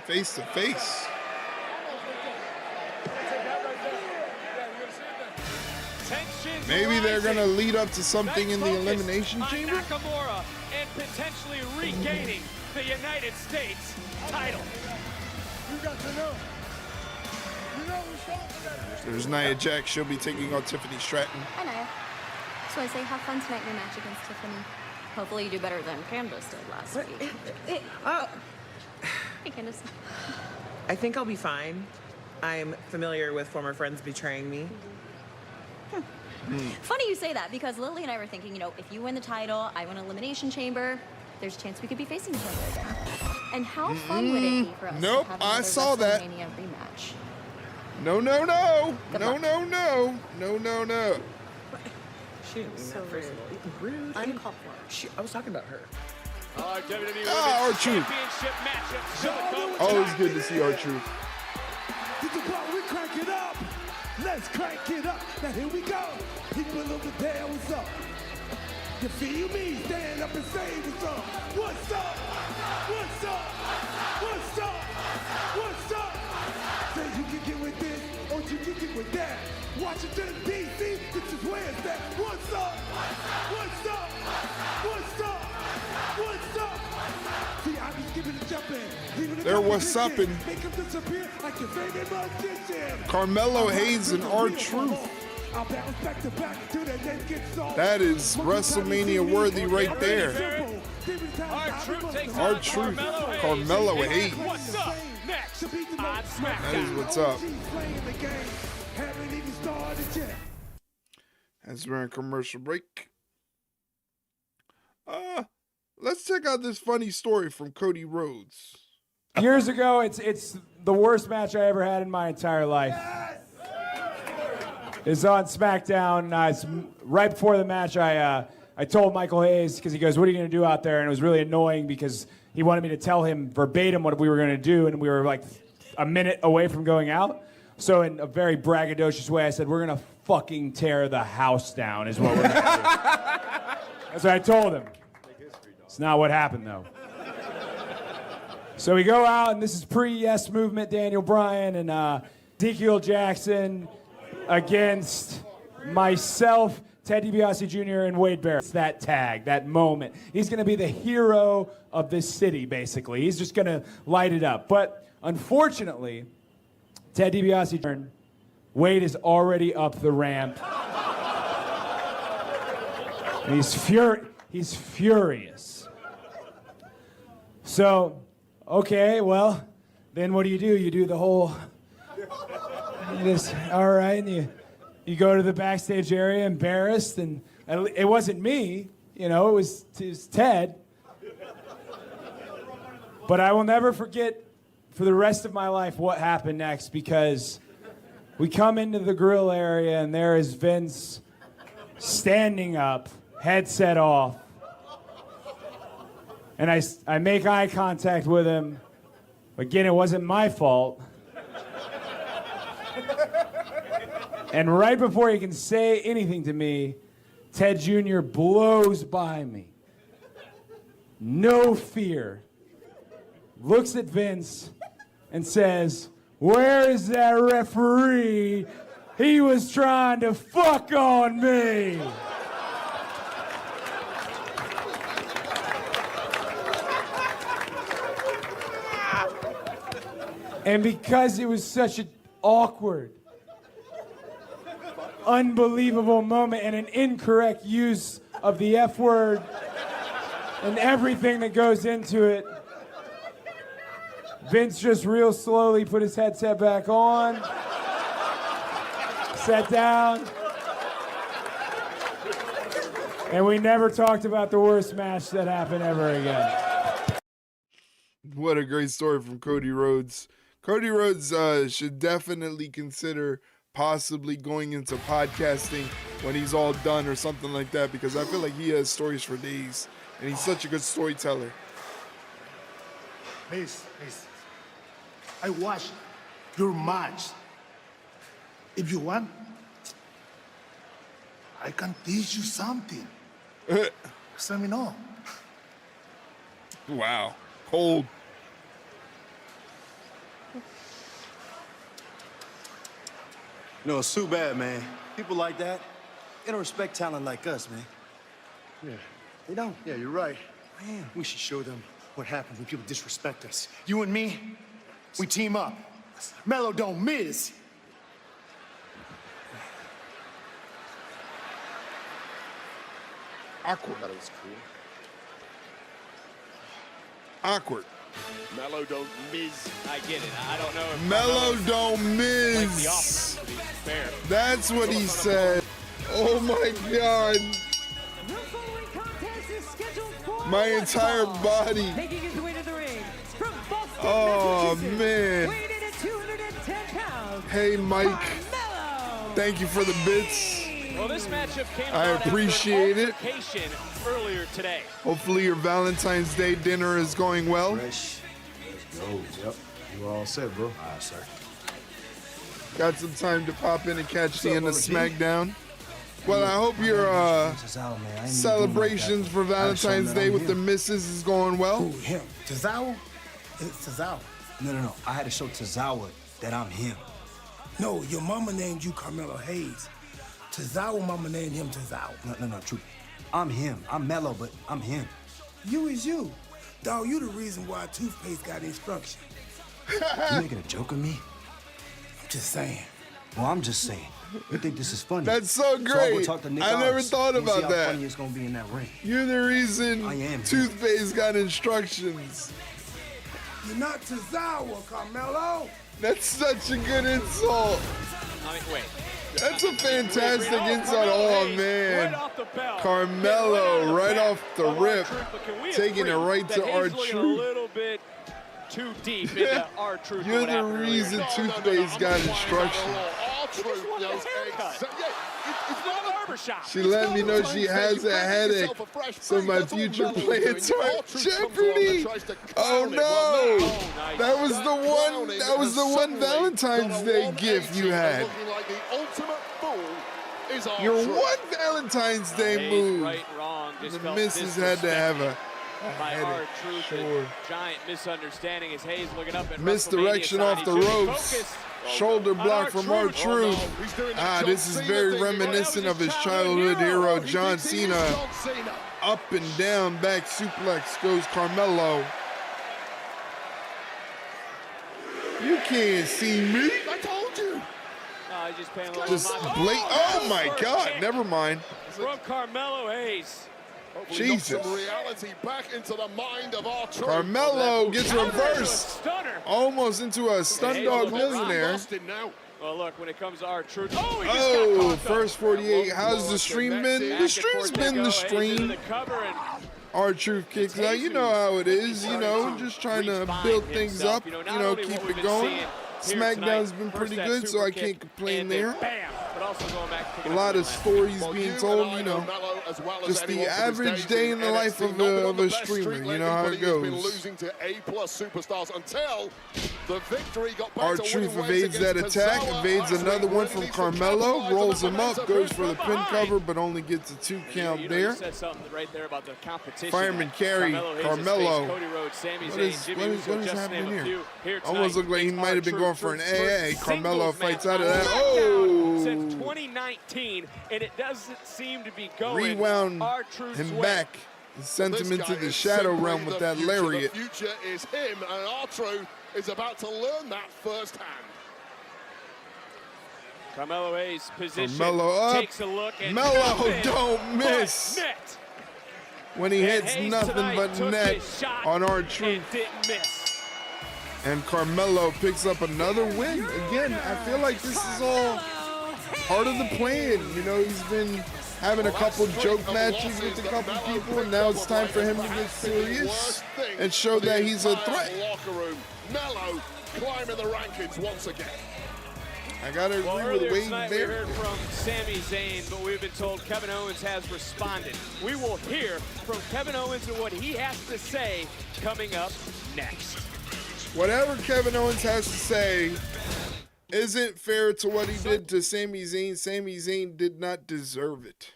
S1: face to face. Maybe they're gonna lead up to something in the Elimination Chamber.
S6: Nakamura and potentially regaining the United States title.
S9: You got to know. You know who's going for that.
S1: There's Nia Jax. She'll be taking on Tiffany Stratton.
S7: Hi, Nia. So I say have fun tonight in your match against Tiffany. Hopefully you do better than Candace did last week. Hey, Candace.
S22: I think I'll be fine. I'm familiar with former friends betraying me.
S7: Funny you say that, because Lily and I were thinking, you know, if you win the title, I win Elimination Chamber, there's a chance we could be facing each other again. And how fun would it be for us
S1: Nope,
S7: to have
S1: I
S7: another
S1: saw that.
S7: WrestleMania rematch?
S1: No, no, no.
S7: Good
S1: No,
S7: luck.
S1: no, no. No, no, no.
S22: She didn't mean
S7: So
S22: that, first of all. Rude.
S7: Uncalled for.
S22: I was talking about her.
S1: R-Truth.
S6: Championship matchup.
S1: Always good to see R-Truth.
S9: Get the ball, we crank it up. Let's crank it up. Now here we go. People over there, what's up? You feel me? Stand up and say what's up. What's up? What's up? What's up? What's up? Say you can get with this, or you can get with that. Washington, D.C., this is where it's at. What's up? What's up? What's up? What's up? See, I be skipping and jumping.
S1: They're what's upping.
S9: Make them disappear like your favorite magician.
S1: Carmelo Hayes and R-Truth.
S9: I'll bounce back to back till the net gets soft.
S1: That is WrestleMania worthy right there.
S6: R-Truth takes on
S1: R-Truth, Carmelo Hayes.
S6: What's up next on SmackDown?
S1: That is what's up.
S9: Haven't even started yet.
S1: As we're in commercial break. Let's check out this funny story from Cody Rhodes.
S3: Years ago, it's the worst match I ever had in my entire life. It's on SmackDown. It's right before the match. I told Michael Hayes, because he goes, "What are you going to do out there?" And it was really annoying because he wanted me to tell him verbatim what we were going to do, and we were like a minute away from going out. So in a very braggadocious way, I said, "We're going to fucking tear the house down," is what we're going to do. That's what I told him. It's not what happened, though. So we go out, and this is pre-Yes Movement, Daniel Bryan and Ezekiel Jackson against myself, Ted DiBiase Jr., and Wade Barrett. It's that tag, that moment. He's going to be the hero of this city, basically. He's just going to light it up. But unfortunately, Ted DiBiase Jr., Wade is already up the ramp. And he's furious. So, okay, well, then what do? You do the whole... all right, and you go to the backstage area embarrassed, and it wasn't me, you know, it was Ted. But I will never forget for the rest of my life what happened next, because we come into the grill area, and there is Vince standing up, headset off. And I make eye contact with him. Again, it wasn't my fault. And right before he can say anything to me, Ted Jr. blows by me. No fear. Looks at Vince and says, "Where is that referee? He was trying to fuck on me." And because it was such an awkward, unbelievable moment and an incorrect use of the F word and everything that goes into it, Vince just real slowly put his headset back on, sat down, and we never talked about the worst match that happened ever again.
S1: What a great story from Cody Rhodes. Cody Rhodes should definitely consider possibly going into podcasting when he's all done or something like that, because I feel like he has stories for days, and he's such a good storyteller.
S9: Miss, I watched your match. If you want, I can teach you something. Just let me know.
S1: Wow, cold.
S8: No, it's too bad, man. People like that, they don't respect talent like us, man.
S12: Yeah.
S8: They don't.
S12: Yeah, you're right.
S8: Man, we should show them what happens when people disrespect us. You and me, we team up. Melo don't miss.
S1: Awkward.
S5: That was cool.
S1: Awkward.
S5: Melo don't miss.
S6: I get it. I don't know if
S1: Melo don't
S6: like the
S1: miss.
S6: offense, to be fair.
S1: That's what he said. Oh my God.
S4: The following contest is scheduled for
S1: My
S4: one
S1: entire
S4: fall.
S1: body.
S4: Making his way to the ring from Boston,
S1: Oh,
S4: Massachusetts,
S1: man.
S4: weighing in at 210 pounds.
S1: Hey, Mike.
S4: Carmelo.
S1: Thank you for the bits.
S6: Well, this matchup came
S1: I
S6: about
S1: appreciate
S6: after an
S1: it.
S6: altercation earlier today.
S1: Hopefully your Valentine's Day dinner is going well.
S8: Fresh. Let's go. Yep. You all set, bro. All right, sir.
S1: Got some time to pop in and catch the
S8: up,
S1: end of
S8: Bubba G?
S1: Smackdown. Well, I hope your celebrations for Valentine's Day with the missus is going well.
S9: Who, him? Tozawa? It's Tozawa.
S8: No. I had to show Tozawa that I'm him.
S9: No, your mama named you Carmelo Hayes. Tozawa mama named him Tozawa.
S8: No, true. I'm him. I'm Melo, but I'm him.
S9: You is you. Dog, you the reason why toothpaste got instruction.
S8: You making a joke of me?
S9: I'm just saying.
S8: Well, I'm just saying. You think this is funny?
S1: That's so
S8: So I'll go
S1: great.
S8: talk to Nick
S1: I never
S8: Oz.
S1: thought
S8: We'll see
S1: about
S8: how
S1: that.
S8: funny it's gonna be in that ring.
S1: You're the reason
S8: I am.
S1: toothpaste got instructions.
S9: You're not Tozawa, Carmelo.
S1: That's such a good insult.
S6: I mean, wait.
S1: That's a fantastic
S6: Oh,
S1: insult.
S6: Carmelo
S1: Oh,
S6: Hayes,
S1: man.
S6: right off the bell.
S1: Carmelo, right off the rip,
S6: But can we
S1: taking it
S6: agree
S1: right
S6: that
S1: to
S6: he's
S1: our
S6: looking a
S1: truth.
S6: little bit too deep into our truth.
S1: You're the reason toothpaste got instructions.
S6: It's not a barbershop.
S1: She let me know she has a headache, so my future plans are in jeopardy. Oh no! That was the one. That was the one Valentine's Day gift you had. Your one Valentine's Day move.
S6: Right, wrong. Just
S1: The
S6: felt
S1: missus had to have a
S6: by
S1: headache.
S6: our truth.
S1: Sure.
S6: Giant misunderstanding as Hayes looking up at
S1: Misdirection
S6: WrestleMania
S1: off the
S6: side. He should be
S1: ropes.
S6: focused
S1: Shoulder
S6: on
S1: block from
S6: R-Truth.
S1: R-Truth. This is very reminiscent of his childhood hero, John Cena. Up and down, back suplex goes Carmelo. You can't see me.
S5: I told you.
S6: He's just paying a little
S1: Just
S6: mind.
S1: blink. Oh my God, never mind.
S6: From Carmelo Hayes.
S1: Jesus.
S5: Some reality back into the mind of our
S1: Carmelo gets reversed.
S6: Stunner.
S1: Almost into a stun dog millionaire.
S6: Well, look, when it comes to our truth. Oh, he just got
S1: Oh,
S6: caught, though.
S1: first 48. How's the stream been?
S6: Back
S1: The
S6: and
S1: stream's
S6: forth they
S1: been
S6: go.
S1: the
S6: Hayes into
S1: stream.
S6: the cover and
S1: R-Truth kicks out. You know how it is, you know, just trying to build things up, you know, keep it going. SmackDown's been pretty good, so I can't complain there.
S6: Bam, but also going back
S1: A lot of stories being told, you know, just the average day in the life of a streamer, you know how it goes.
S5: Losing to A-plus superstars until the victory got back to
S1: R-Truth
S5: winning ways
S1: evades that
S5: against
S1: attack,
S5: Tozawa.
S1: evades another one from Carmelo, rolls him up, goes for the pin
S6: behind.
S1: cover, but only gets a 2 count
S6: You
S1: there.
S6: said something right there about the competition.
S1: Fireman carry,
S6: Hayes has
S1: Carmelo.
S6: faced Cody Rhodes, Sami
S1: What
S6: Zayn,
S1: is
S6: Jimmy Uso,
S1: happening
S6: just to name a
S1: here?
S6: few. Here
S1: Almost
S6: tonight,
S1: looked like he
S6: it's
S1: might have been
S6: R-Truth
S1: going for an
S6: first
S1: AA. Carmelo
S6: singles
S1: fights
S6: match
S1: out of
S6: on
S1: that.
S6: SmackDown since
S1: Oh!
S6: 2019, and it doesn't seem to be going
S1: Rewound
S6: R-Truth's
S1: him
S6: way.
S1: back and sent him into the shadow realm with that lariat.
S5: The future is him, and R-Truth is about to learn that firsthand.
S6: Carmelo Hayes position,
S1: Carmelo up.
S6: takes a look, and
S1: Melo
S6: nothing
S1: don't miss.
S6: but net.
S1: When he
S6: And
S1: hits
S6: Hayes
S1: nothing
S6: tonight
S1: but
S6: took
S1: net
S6: his shot
S1: on
S6: and
S1: R-Truth.
S6: didn't miss.
S1: And Carmelo picks up another win. Again, I feel like this is all part of the plan. You know, he's been having a couple joke matches with a couple people, and now it's time for him to get serious and show that he's a threat.
S5: Locker room, Melo climbing the rankings once again.
S1: I gotta agree with
S6: Earlier
S1: Wade
S6: tonight we
S1: there.
S6: heard from Sami Zayn, but we've been told Kevin Owens has responded. We will hear from Kevin Owens and what he has to say coming up next.
S1: Whatever Kevin Owens has to say isn't fair to what he did to Sami Zayn. Sami Zayn did not deserve it.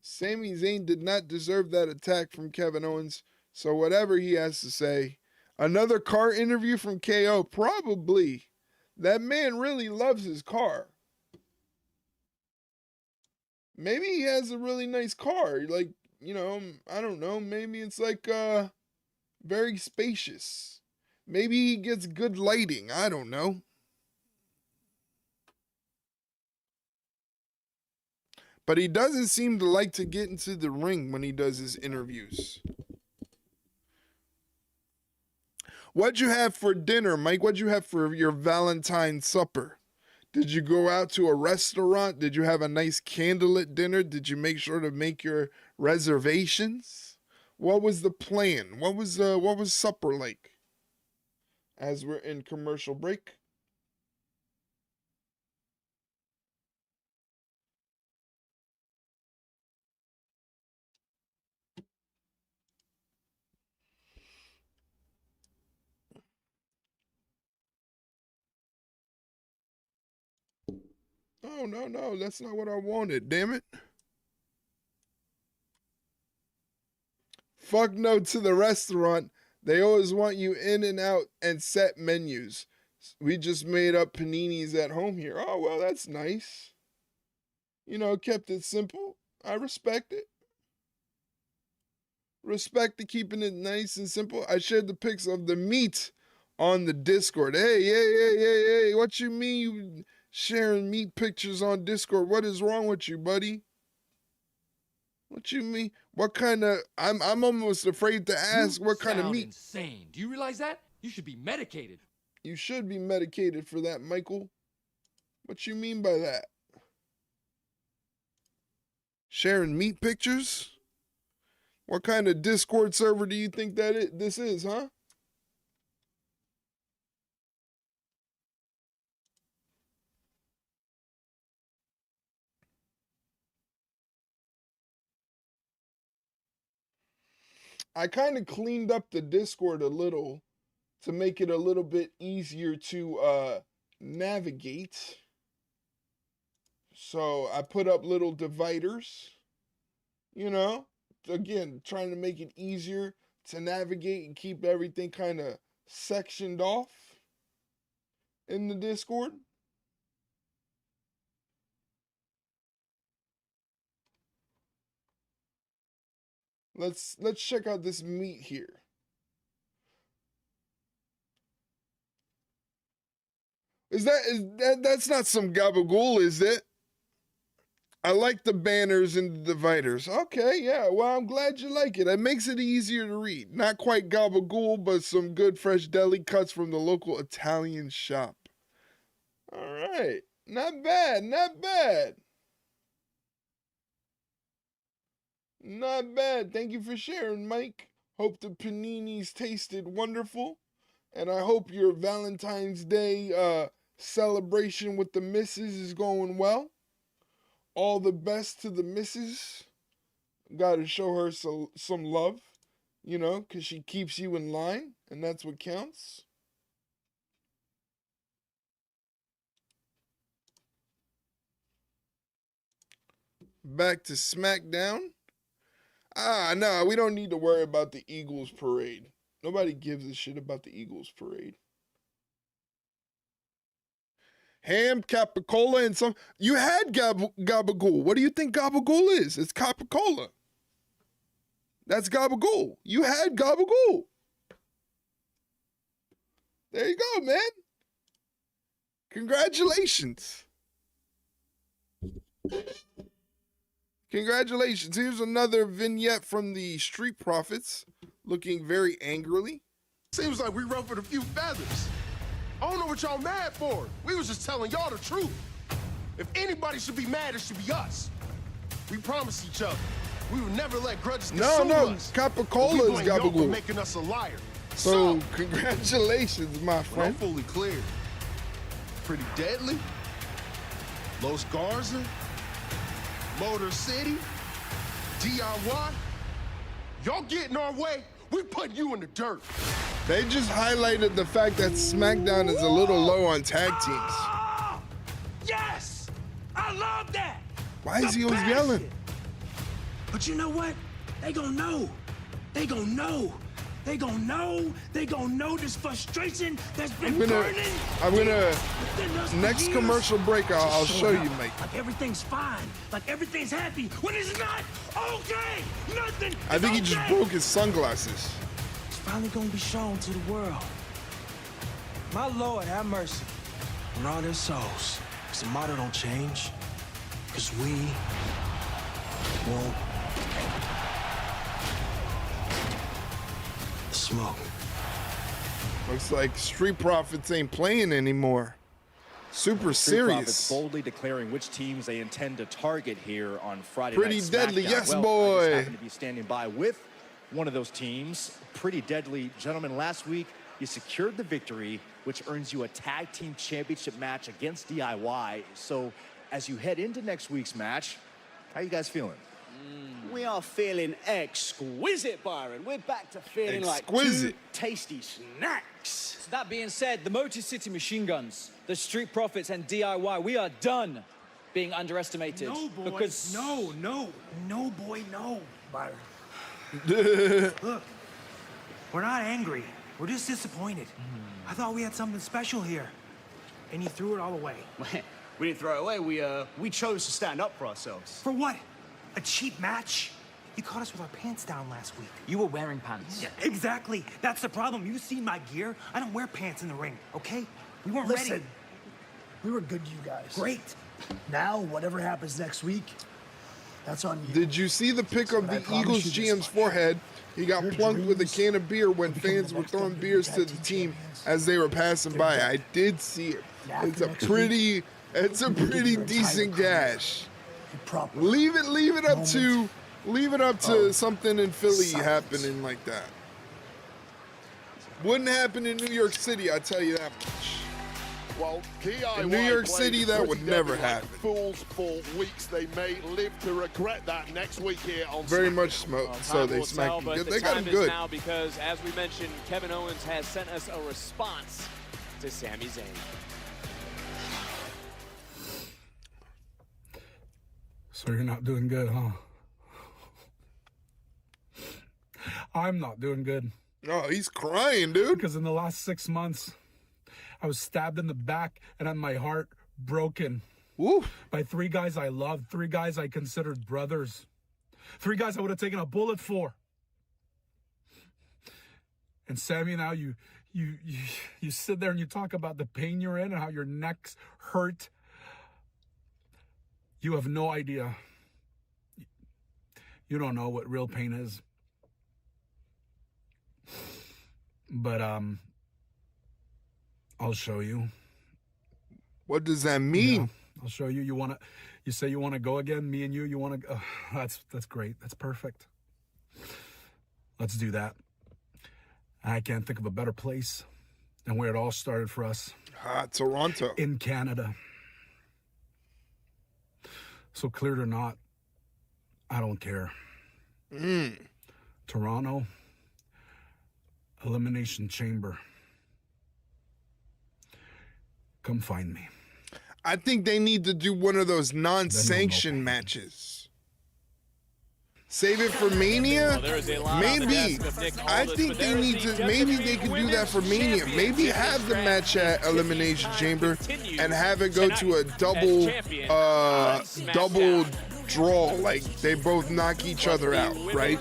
S1: Sami Zayn did not deserve that attack from Kevin Owens. So whatever he has to say, Another car interview from KO? Probably. That man really loves his car. Maybe he has a really nice car. Like, you know, I don't know. Maybe it's like very spacious. Maybe he gets good lighting. I don't know. But he doesn't seem to like to get into the ring when he does his interviews. What'd you have for dinner, Mike? What'd you have for your Valentine's supper? Did you go out to a restaurant? Did you have a nice candlelit dinner? Did you make sure to make your reservations? What was the plan? What was supper like? As we're in commercial break. Oh, no, that's not what I wanted, damn it. Fuck no to the restaurant. They always want you in and out and set menus. We just made up paninis at home here. Oh, well, that's nice. You know, kept it simple. I respect it. Respect to keeping it nice and simple. I shared the pics of the meat on the Discord. Hey, what you mean you sharing meat pictures on Discord? What is wrong with you, buddy? What you mean? What kind of... I'm almost afraid to ask what kind of meat.
S10: Insane. Do you realize that? You should be medicated.
S1: You should be medicated for that, Michael. What you mean by that? Sharing meat pictures? What kind of Discord server do you think that this is, huh? I kind of cleaned up the Discord a little to make it a little bit easier to navigate. So I put up little dividers, you know, again, trying to make it easier to navigate and keep everything kind of sectioned off in the Discord. Let's check out this meat here. That's not some gabagool, is it? I like the banners and the dividers. Okay, yeah, well, I'm glad you like it. It makes it easier to read. Not quite gabagool, but some good fresh deli cuts from the local Italian shop. All right, not bad, not bad. Not bad. Thank you for sharing, Mike. Hope the paninis tasted wonderful. And I hope your Valentine's Day celebration with the missus is going well. All the best to the missus. Got to show her some love, you know, because she keeps you in line, and that's what counts. Back to SmackDown. No, we don't need to worry about the Eagles parade. Nobody gives a shit about the Eagles parade. Ham, capicola, and some... You had gabagool. What do you think gabagool is? It's capicola. That's gabagool. You had gabagool. There you go, man. Congratulations. Congratulations. Here's another vignette from the Street Profits, looking very angrily.
S13: Seems like we ruffled a few feathers. I don't know what y'all mad for. We was just telling y'all the truth. If anybody should be mad, it should be us. We promised each other we would never let grudges consume us.
S1: Capicola is gabagool.
S13: Making us a liar.
S1: So congratulations, my friend.
S13: I'm fully clear. Pretty Deadly, Los Garza, Motor City, DIY. Y'all get in our way, we put you in the dirt.
S1: They just highlighted the fact that SmackDown is a little low on tag teams.
S23: Yes! I love that!
S1: Why is he always yelling?
S23: But you know what? They gonna know. They gonna know
S16: They gonna know. They gonna know this frustration that's been
S1: I'm gonna
S16: burning.
S1: next commercial break. I'll show you, Mike.
S16: Like everything's fine. Like everything's happy. When it's not okay. Nothing.
S1: I think he
S16: is
S1: just
S16: okay.
S1: broke his sunglasses.
S16: It's finally gonna be shown to the world. My Lord, have mercy on all their souls. Cause the motto don't change. Cause we won't smoke.
S1: Looks like Street Profits ain't playing anymore. Super
S11: Street
S1: serious.
S11: Profits boldly declaring which teams they intend to target here on Friday
S1: Pretty
S11: Night
S1: deadly,
S11: SmackDown.
S1: yes,
S11: well,
S1: boy.
S11: I just happen to be standing by with one of those teams. Pretty deadly. Gentlemen, last week you secured the victory, which earns you a tag team championship match against DIY. So as you head into next week's match, how you guys feeling?
S14: We are feeling exquisite, Byron. We're back to feeling
S1: Exquisite.
S14: like two tasty snacks.
S6: So that being said, the Motor City Machine Guns, the Street Profits, and DIY, we are done being underestimated.
S16: No, boy.
S6: Because
S16: No, boy, no, Byron. Look, we're not angry. We're just disappointed. I thought we had something special here, and you threw it all away.
S14: We didn't throw it away. We chose to stand up for ourselves.
S16: For what? A cheap match? You caught us with our pants down last week.
S6: you were wearing pants.
S16: Yeah, exactly. That's the problem. You seen my gear? I don't wear pants in the ring, okay? We weren't ready.
S15: We were good to you guys.
S16: Great.
S15: Now, whatever happens next week, that's on you.
S1: Did you see the pic of
S15: But I
S1: the
S15: promise
S1: Eagles
S15: you this
S1: GM's
S15: much.
S1: forehead? He got
S15: Your
S1: plunked with a
S15: dreams
S1: can of beer when
S15: will become
S1: fans
S15: the
S1: were
S15: next
S1: throwing
S15: WWE
S1: beers to
S15: Tag
S1: the
S15: Team
S1: team
S15: champions.
S1: as they were passing
S15: They're
S1: by.
S15: dead.
S1: I did see it.
S15: And after
S1: It's a
S15: next
S1: pretty
S15: we'll give
S1: pretty
S15: your entire
S1: decent
S15: career
S1: gash.
S15: a proper
S1: Leave it up to
S15: of
S1: something in Philly
S15: silence.
S1: happening like that. Wouldn't happen in New York City, I tell you that much.
S5: Well, DIY
S1: In New York
S5: played
S1: City, that
S5: pretty
S1: would never
S5: deadly like
S1: happen.
S5: Fools for weeks. They may live to regret that next week here on
S1: Very
S5: SmackDown.
S1: much smoke, so
S6: Time
S1: they
S6: will
S1: smacked
S6: tell,
S1: him
S6: but
S1: good.
S6: the
S1: They got
S6: time
S1: him
S6: is
S1: good.
S6: now because, as we mentioned, Kevin Owens has sent us a response to Sami Zayn.
S24: So you're not doing good, huh? I'm not doing good.
S1: Oh, he's crying, dude.
S24: Because in the last 6 months, I was stabbed in the back and had my heart broken.
S1: Woo.
S24: By 3 guys I loved, 3 guys I considered brothers. 3 guys I would have taken a bullet for. And Sammy, now you sit there and you talk about the pain you're in and how your neck's hurt. You have no idea. You don't know what real pain is. But I'll show you.
S1: What does that mean?
S24: Yeah, I'll show you. You say you want to go again? Me and you want to? That's great. That's perfect. Let's do that. I can't think of a better place than where it all started for us.
S1: Toronto.
S24: In Canada. So clear it or not, I don't care. Toronto, Elimination Chamber. Come find me.
S1: I think they need to do one of those non-sanctioned matches. Save it for Mania?
S6: Well, there is a lot
S1: Maybe.
S6: on the desk of Nick
S1: I
S6: Aldis,
S1: think
S6: but
S1: they
S6: there is
S1: need
S6: the
S1: to. Maybe
S6: WWE
S1: they could do that for Mania.
S6: Women's
S1: Maybe
S6: Championship
S1: have the match at
S6: Stratton.
S1: Elimination Chamber
S6: continues
S1: and have it go to a
S6: tonight
S1: double,
S6: as champion on
S1: double
S6: SmackDown.
S1: draw. Like they both knock each other out, right?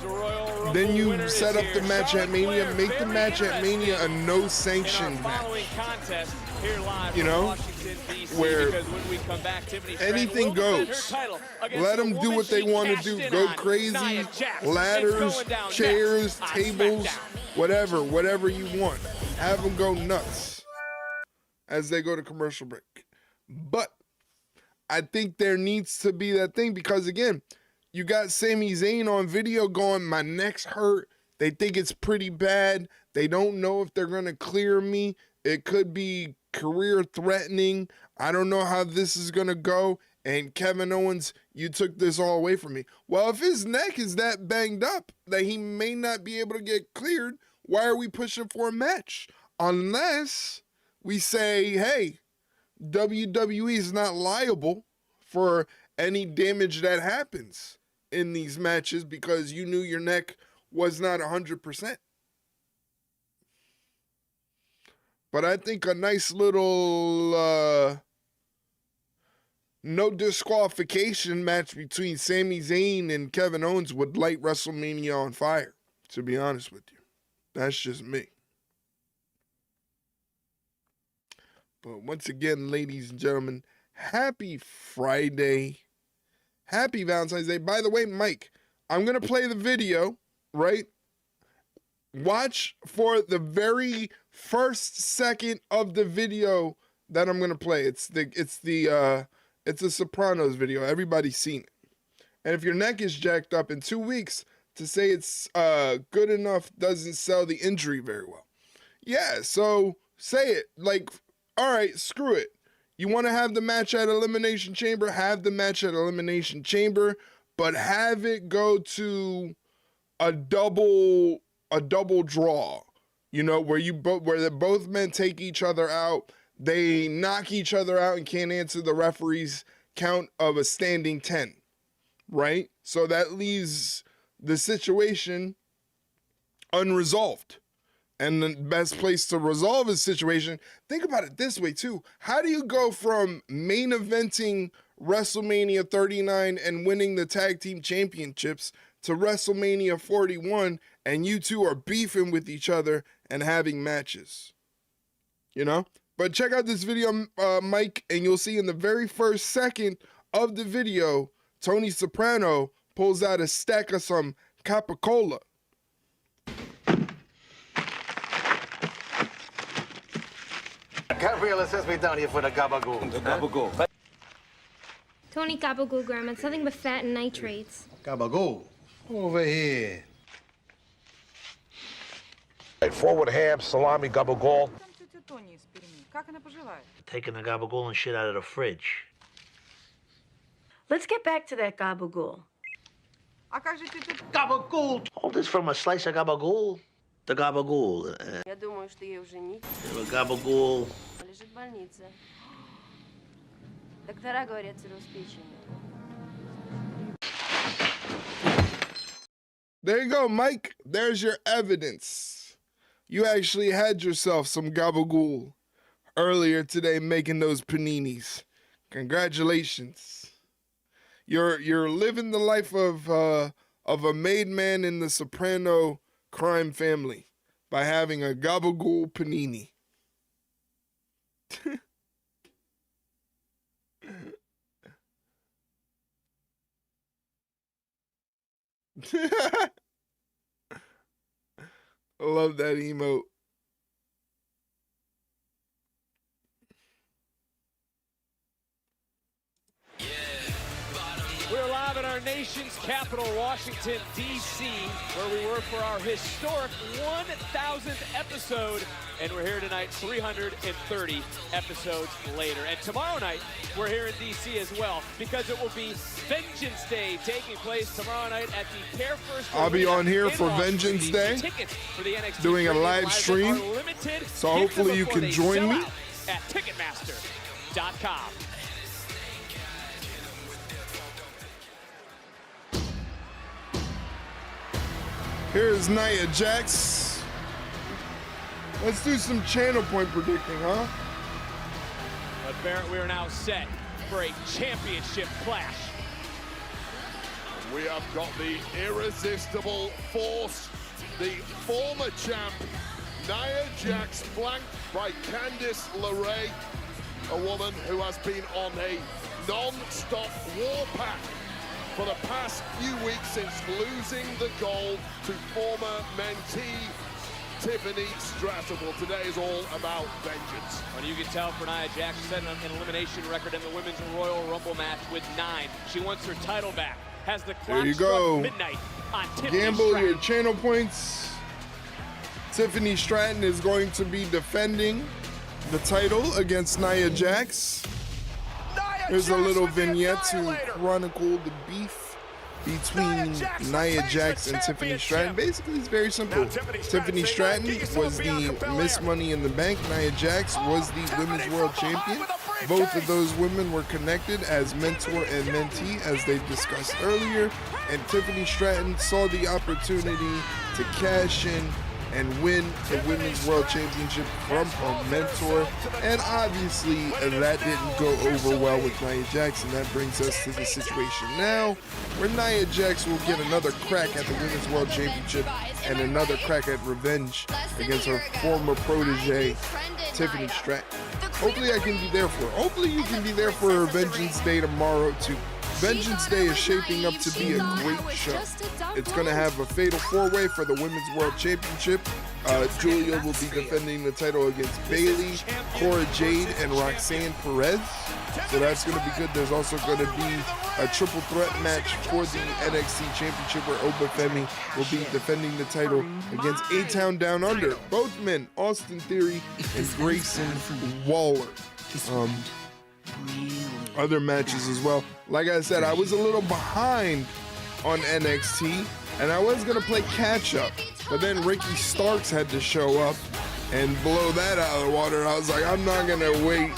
S1: Then you set up the match at Mania. Make the match at Mania a no-sanction match.
S6: Contest here live
S1: You
S6: from
S1: know,
S6: Washington, D.C.,
S1: where
S6: because when we come back, Tiffany Stratton
S1: anything
S6: will defend
S1: goes.
S6: her title against
S1: Let
S6: the
S1: them do
S6: woman
S1: what they
S6: she
S1: want to
S6: cashed
S1: do.
S6: in
S1: Go
S6: on,
S1: crazy.
S6: Nia Jax. It's
S1: Ladders,
S6: going down
S1: chairs,
S6: next on
S1: tables,
S6: SmackDown.
S1: whatever you want. Have them go nuts as they go to commercial break. But I think there needs to be that thing because, again, you got Sami Zayn on video going, my neck's hurt. They think it's pretty bad. They don't know if they're going to clear me. It could be career threatening. I don't know how this is going to go. And Kevin Owens, you took this all away from me. Well, if his neck is that banged up that he may not be able to get cleared, why are we pushing for a match? Unless we say, hey, WWE is not liable for any damage that happens in these matches because you knew your neck was not 100%. But I think a nice little no disqualification match between Sami Zayn and Kevin Owens would light WrestleMania on fire, to be honest with you. That's just me. But once again, ladies and gentlemen, happy Friday. Happy Valentine's Day. By the way, Mike, I'm going to play the video, right? Watch for the very first second of the video that I'm going to play. It's a Sopranos video. Everybody's seen it. And if your neck is jacked up in 2 weeks, to say it's good enough doesn't sell the injury very well. Yeah, so say it. Like, all right, screw it. You want to have the match at Elimination Chamber? Have the match at Elimination Chamber, but have it go to a double draw. You know, where both men take each other out, they knock each other out and can't answer the referee's count of a standing 10, right? So that leaves the situation unresolved. And the best place to resolve a situation, think about it this way too. How do you go from main eventing WrestleMania 39 and winning the tag team championships to WrestleMania 41 and you two are beefing with each other and having matches? You know? But check out this video, Mike, and you'll see in the very first second of the video, Tony Soprano pulls out a stack of some Capicola.
S2: Gabriela says we're down here for the gabagool. The gabagool.
S17: Tony Gabagool, Grandma. It's nothing but fat and nitrates.
S2: Gabagool. Over here.
S18: Forward ham, salami, gabagool.
S19: Taking the gabagool and shit out of the fridge.
S25: Let's get back to that gabagool.
S19: Gabagool! All this from a slice of gabagool? The gabagool.
S25: Я думаю, что ей уже не
S19: Gabagool.
S25: лежит в больнице. Доктора говорят, цирроз печени.
S1: There you go, Mike. There's your evidence. You actually had yourself some gabagool earlier today making those paninis. Congratulations. You're living the life of a made man in the Soprano crime family by having a gabagool panini. I love that emote.
S6: We're live in our nation's capital, Washington, D.C., where we were for our historic 1,000th episode, and we're here tonight 330 episodes later. And tomorrow night, we're here in D.C. as well, because it will be Vengeance Day taking place tomorrow night at the Care First
S1: I'll be
S6: Arena
S1: on here
S6: in
S1: for
S6: Washington,
S1: Vengeance Day,
S6: Tickets for the NXT
S1: doing a
S6: premium
S1: live stream,
S6: are limited.
S1: so
S6: Get
S1: hopefully
S6: them
S1: you
S6: before
S1: can
S6: they
S1: join
S6: sell
S1: me.
S6: out at Ticketmaster.com.
S1: Here's Nia Jax. Let's do some channel point predicting, huh?
S6: But Barrett, we are now set for a championship clash.
S5: We have got the irresistible force, the former champ, Nia Jax, flanked by Candice LeRae, a woman who has been on a non-stop warpath for the past few weeks since losing the gold to former mentee Tiffany Stratton. Well, today is all about vengeance.
S6: Well, you can tell for Nia Jax, she's set an elimination record in the Women's Royal Rumble match with 9. She wants her title back. Has the clock
S1: There you
S6: struck
S1: go.
S6: midnight on Tiffany
S1: Gamble
S6: Stratton.
S1: your channel points. Tiffany Stratton is going to be defending the title against Nia Jax. Here's a little vignette to chronicle the beef between Nia Jax and Tiffany Stratton. Basically, it's very simple. Tiffany Stratton was the Miss Money in the Bank. Nia Jax was the Women's World Champion. Both of those women were connected as mentor and mentee, as they discussed earlier. And Tiffany Stratton saw the opportunity to cash in and win the Women's World Championship from her mentor. And obviously that didn't go over well with Nia Jax, and that brings us to the situation now where Nia Jax will get another crack at the Women's World Championship and another crack at revenge against her former protege, Tiffany Stratton. Hopefully I can be there for her. Hopefully you can be there for her Vengeance Day tomorrow too. Vengeance Day is shaping up to be a great show. It's going to have a fatal four-way for the Women's World Championship. Julia will be defending the title against Bayley, Cora Jade, and Roxanne Perez. So that's going to be good. There's also going to be a triple threat match for the NXT Championship where Obafemi will be defending the title against A-Town Down Under. Both men, Austin Theory and Grayson Waller. Other matches as well. Like I said, I was a little behind on NXT, and I was going to play catch-up, but then Ricky Starks had to show up and blow that out of the water. I was like, I'm not going to wait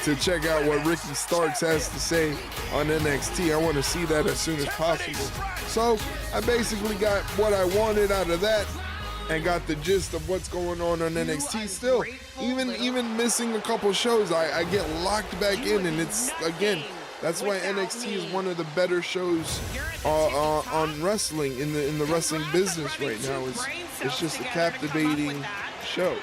S1: to check out what Ricky Starks has to say on NXT. I want to see that as soon as possible. So I basically got what I wanted out of that and got the gist of what's going on NXT. Still, even missing a couple shows, I get locked back in, and it's, again, that's why NXT is one of the better shows on wrestling in the wrestling business right now. It's just a captivating show.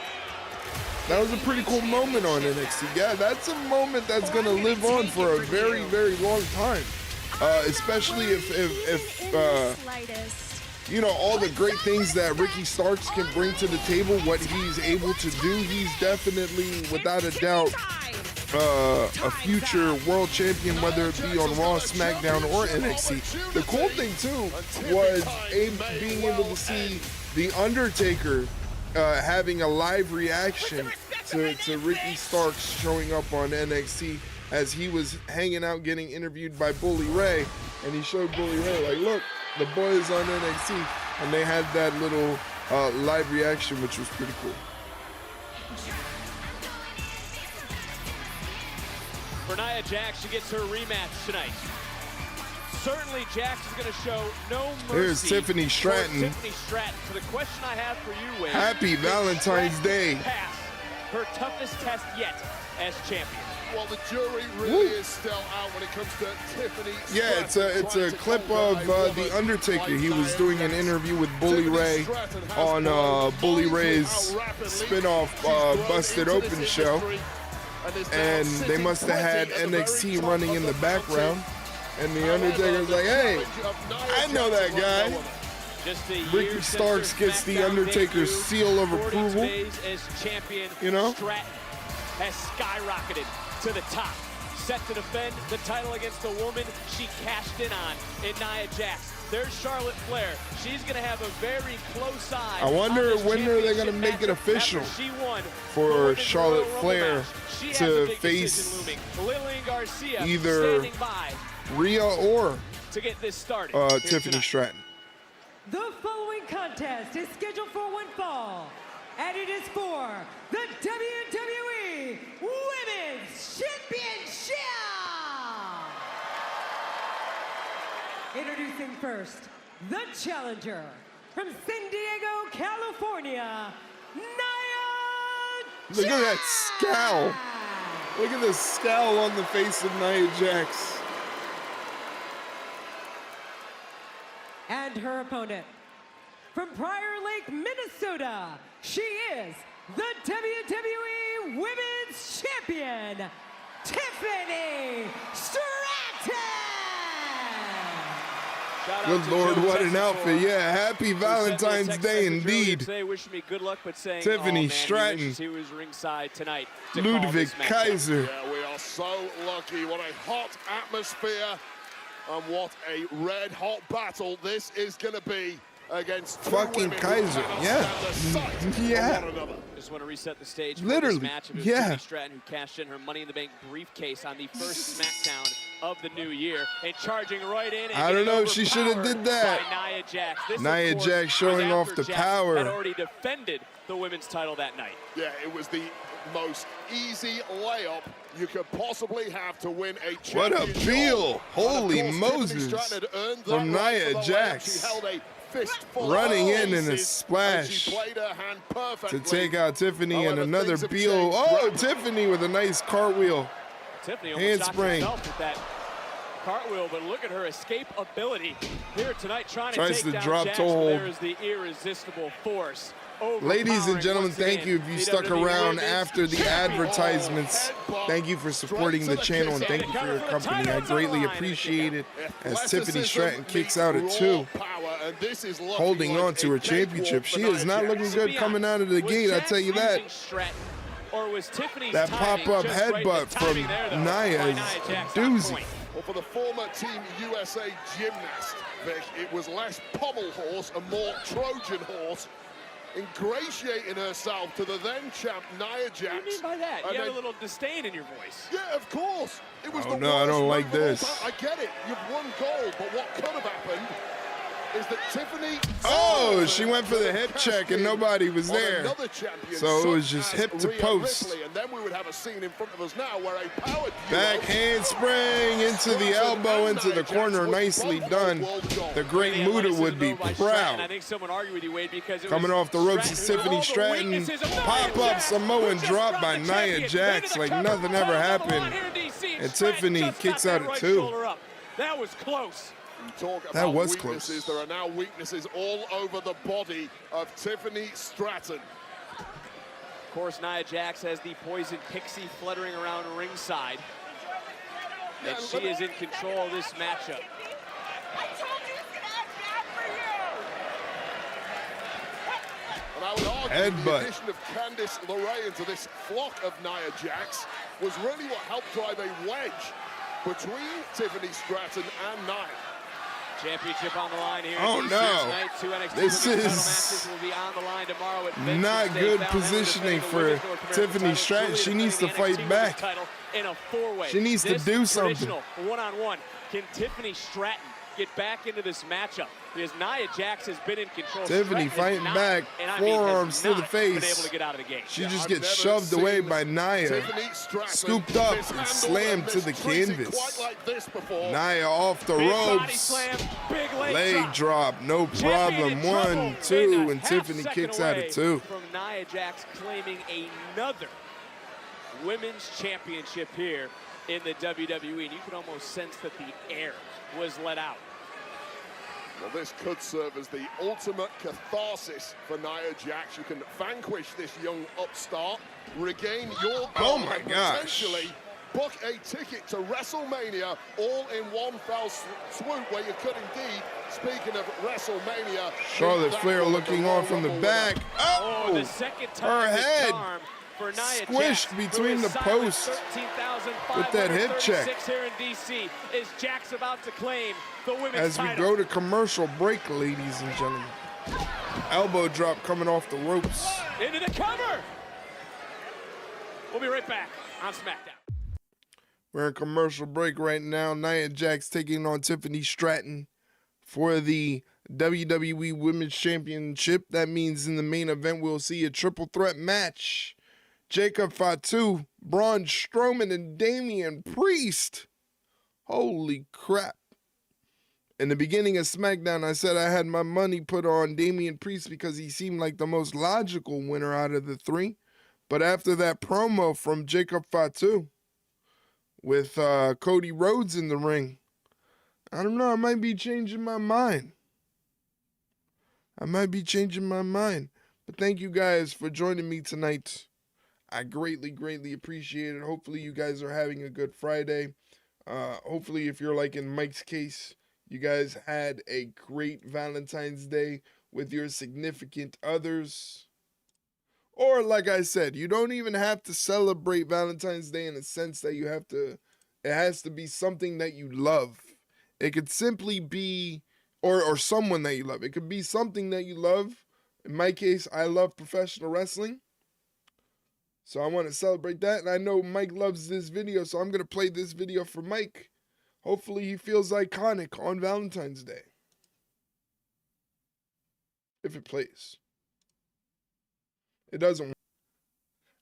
S1: That was a pretty cool moment on NXT. Yeah, that's a moment that's going to live on for a very, very long time. Especially if you know, all the great things that Ricky Starks can bring to the table, what he's able to do. He's definitely, without a doubt, a future world champion, whether it be on Raw, SmackDown, or NXT. The cool thing, too, was being able to see The Undertaker having a live reaction to Ricky Starks showing up on NXT as he was hanging out getting interviewed by Bully Ray, and he showed Bully Ray, like, look, the boys on NXT, and they had that little live reaction, which was pretty cool.
S6: For Nia Jax, she gets her rematch tonight. Certainly, Jax is going to show no mercy.
S1: Here's Tiffany Stratton.
S6: Tiffany Stratton. So the question I have for you, Wade,
S1: Happy Valentine's Day.
S6: Pass her toughest test yet as champion.
S5: Well, the jury really is still out when it comes to Tiffany.
S1: Yeah, it's a clip of The Undertaker. He was doing an interview with Bully Ray on Bully Ray's spin-off Busted Open show. And they must have had NXT running in the background. And The Undertaker's like, hey, I know that guy. Ricky Starks gets The Undertaker's seal of approval. You know?
S6: Stratton has skyrocketed to the top. Set to defend the title against the woman she cashed in on in Nia Jax. There's Charlotte Flair. She's going to have a very close eye.
S1: I wonder when are they going to make it official for Charlotte Flair to face either Rhea or
S6: to get this started.
S1: Tiffany Stratton.
S4: The following contest is scheduled for one fall, and it is for the WWE Women's Championship! Introducing first, the challenger from San Diego, California, Nia Jax!
S1: Look at that scowl. Look at the scowl on the face of Nia Jax.
S4: And her opponent, from Prior Lake, Minnesota, she is the WWE Women's Champion, Tiffany Stratton!
S1: Good Lord, what an outfit. Yeah, happy Valentine's Day indeed.
S6: Wish me good luck, but saying,
S1: Tiffany Stratton.
S6: He was ringside tonight.
S1: Ludwig Kaiser.
S5: Yeah, we are so lucky. What a hot atmosphere. And what a red-hot battle this is going to be against
S1: fucking Kaiser. Yeah. Yeah.
S6: Just want to reset the stage for
S1: literally.
S6: This match. It was Tiffany Stratton who cashed in her Money in the Bank briefcase on the first SmackDown of the new year and charging right in. And
S1: I don't know if she should have did that.
S6: Nia Jax. This,
S1: Nia Jax showing off the power.
S6: Had already defended the women's title that night.
S5: Yeah, it was the most easy layup you could possibly have to win a championship.
S1: What a feel! Holy Moses! From Nia Jax.
S5: She held a
S1: running in a splash to take out Tiffany and another Beal. Oh, Tiffany with a nice cartwheel.
S6: Tiffany
S1: handspring.
S6: With that cartwheel, but look at her escape ability here tonight, trying
S1: Tries
S6: to take
S1: to
S6: down
S1: drop
S6: Jax.
S1: toe hold.
S6: There is the irresistible force.
S1: Ladies and gentlemen, thank you if you stuck around after the advertisements. Thank you for supporting the channel and thank you for your company. I greatly appreciate it as Tiffany Stratton kicks out at 2, holding on to her championship. She is not looking good coming out of the gate, I tell you that. That pop-up headbutt from Nia is a doozy.
S5: Well, for the former Team USA gymnast, Vic, it was less pommel horse and more Trojan horse, ingratiating herself to the then champ Nia Jax.
S6: What do you mean by that? You have a little disdain in your voice.
S5: Yeah, of course. It was
S1: Oh no, I don't like this.
S5: I get it. You've won gold, but what could have happened is that Tiffany...
S1: Oh, she went for the hip check and nobody was there. So it was just hip to post.
S5: And then we would have a scene in front of us now where a power
S1: back handspring into the elbow, into the corner. Nicely done. The Great Muta would be proud.
S6: I think someone argued with you, Wade, because
S1: Coming off the ropes is Tiffany Stratton. Pop-up Samoan drop by Nia Jax like nothing ever happened. And Tiffany kicks out at 2.
S6: That was close.
S1: That was close.
S5: There are now weaknesses all over the body of Tiffany Stratton.
S6: Of course, Nia Jax has the poison pixie fluttering around ringside. And she is in control of this matchup.
S5: And I would argue the addition of Candice LeRae into this flock of Nia Jax was really what helped drive a wedge between Tiffany Stratton and Nia.
S6: Championship on the line here.
S1: Oh no! This is not good positioning for Tiffany Stratton. She needs to fight back. She needs to do something.
S6: One-on-one. Can Tiffany Stratton get back into this matchup? Because Nia Jax has been in control.
S1: Tiffany fighting back, forearms to the face. She just gets shoved away by Nia, scooped up and slammed to the canvas. Nia off the ropes, leg drop, no problem. 1, 2, and Tiffany kicks out at 2.
S6: From Nia Jax claiming another women's championship here in the WWE, and you can almost sense that the air was let out.
S5: Well, this could serve as the ultimate catharsis for Nia Jax. You can vanquish this young upstart, regain your gold, and potentially book a ticket to WrestleMania all in one fell swoop, where you could indeed, speaking of WrestleMania...
S1: Charlotte Flair looking on from the back. Oh,
S6: the second time
S1: her head
S6: squished
S1: between the posts with that hip check.
S6: Here in DC. Is Jax about to claim the women's
S1: As we go to commercial break, ladies and gentlemen. Elbow drop coming off the ropes.
S6: Into the cover. We'll be right back on SmackDown.
S1: We're in commercial break right now. Nia Jax taking on Tiffany Stratton for the WWE Women's Championship. That means in the main event, we'll see a triple threat match. Jacob Fatu, Braun Strowman, and Damian Priest. Holy crap. In the beginning of SmackDown, I said I had my money put on Damian Priest because he seemed like the most logical winner out of the 3. But after that promo from Jacob Fatu with Cody Rhodes in the ring, I don't know, I might be changing my mind. But thank you guys for joining me tonight. I greatly, greatly appreciate it. Hopefully you guys are having a good Friday. Hopefully if you're like in Mike's case, you guys had a great Valentine's Day with your significant others. Or like I said, you don't even have to celebrate Valentine's Day in a sense that you have to, it has to be something that you love. It could simply be, or someone that you love. It could be something that you love. In my case, I love professional wrestling. So I want to celebrate that. And I know Mike loves this video, so I'm going to play this video for Mike. Hopefully he feels iconic on Valentine's Day. If it plays. It doesn't.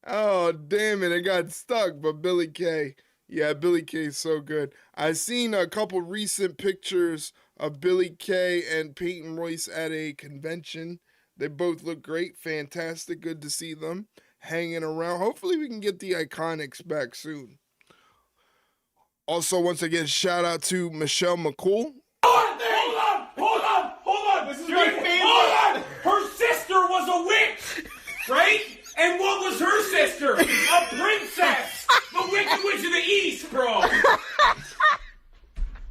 S1: Oh, damn it. It got stuck. But Billy Kay. Yeah, Billy Kay is so good. I seen a couple recent pictures of Billy Kay and Peyton Royce at a convention. They both look great, fantastic. Good to see them hanging around. Hopefully we can get the Iconics back soon. Also, once again, shout out to Michelle McCool.
S23: Hold on. This is my favorite. Hold on. Her sister was a witch, right? And what was her sister? A princess. The Wicked Witch of the East, bro.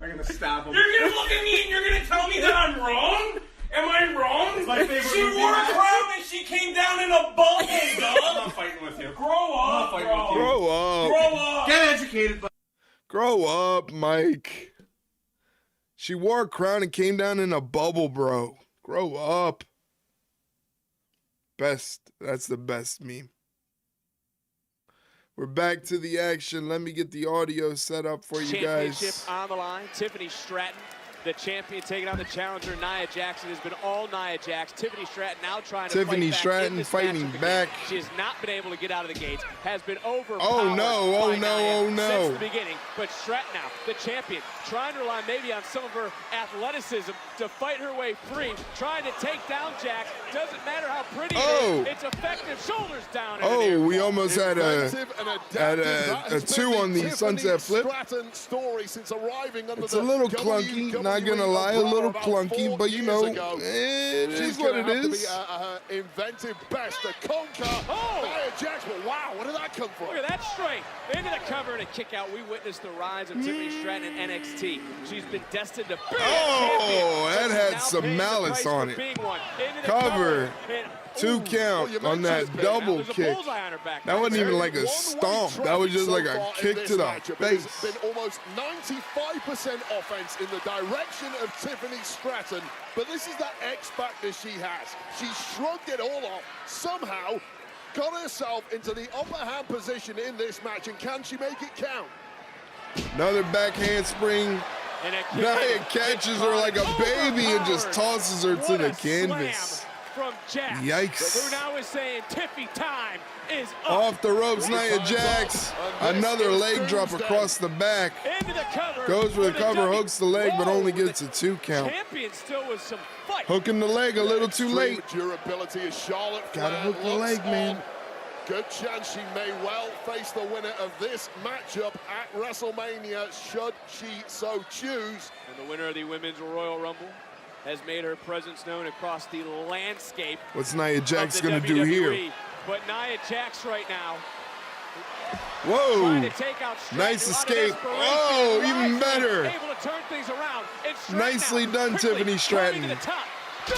S3: I'm gonna stab him.
S23: You're gonna look at me and you're gonna tell me that I'm wrong? Am I wrong?
S3: It's my favorite
S23: she
S3: movie.
S23: wore a crown and she came down in a bubble,
S3: I'm
S23: dog.
S3: not fighting with you.
S23: Grow up, bro.
S1: Grow up.
S23: Grow up.
S3: Get educated, but
S1: Grow up, Mike. She wore a crown and came down in a bubble, bro. Grow up. Best. That's the best meme. We're back to the action. Let me get the audio set up for you guys.
S6: Championship on the line. Tiffany Stratton, the champion, taking on the challenger, Nia Jax. It has been all Nia Jax. Tiffany Stratton now trying to
S1: Tiffany
S6: fight back
S1: Stratton
S6: in this
S1: fighting
S6: matchup
S1: back.
S6: again. She has not been able to get out of the gates. Has been overpowered.
S1: Oh no, oh
S6: by
S1: no,
S6: Nia
S1: oh no.
S6: Since the beginning. But Stratton now, the champion, trying to rely maybe on some of her athleticism to fight her way free. Trying to take down Jax. Doesn't matter how pretty it is. It's effective. Shoulders down.
S1: Oh, we almost had a 2 on the
S5: Tiffany
S1: sunset flip.
S5: Stratton story since arriving under
S1: It's a little clunky, not gonna lie, a little clunky, but you know, it is what it is.
S5: Her inventive best to conquer Nia Jax, but wow, where did that come from?
S6: Look at that straight. Into the cover and a kick out. We witnessed the rise of Tiffany Stratton in NXT. She's been destined to be a champion.
S1: That had some malice on it. Cover. 2 count on that double kick. That wasn't even like a stomp. That was just like a kick to the face.
S5: It's been almost 95% offense in the direction of Tiffany Stratton, but this is that X factor she has. She shrugged it all off, somehow got herself into the upper hand position in this match, and can she make it count?
S1: Another back handspring. Nia catches her like a baby and just tosses her to the canvas.
S6: From Jax.
S1: Yikes.
S6: Who now is saying Tiffy time is up.
S1: Off the ropes, Nia Jax. Another leg drop across the back.
S6: Into the cover.
S1: Goes for the cover, hooks the leg, but only gets a 2 count.
S6: Champion still with some fight.
S1: Hooking the leg a little too late.
S5: Durability is Charlotte.
S1: Gotta hook the leg, man.
S5: Good chance she may well face the winner of this matchup at WrestleMania, should she so choose.
S6: And the winner of the Women's Royal Rumble has made her presence known across the landscape.
S1: What's Nia Jax gonna
S6: WWE.
S1: do here?
S6: But Nia Jax right now.
S1: Whoa!
S6: To take out
S1: Nice escape. Oh, even better.
S6: Able to turn things around.
S1: Nicely done, Tiffany Stratton.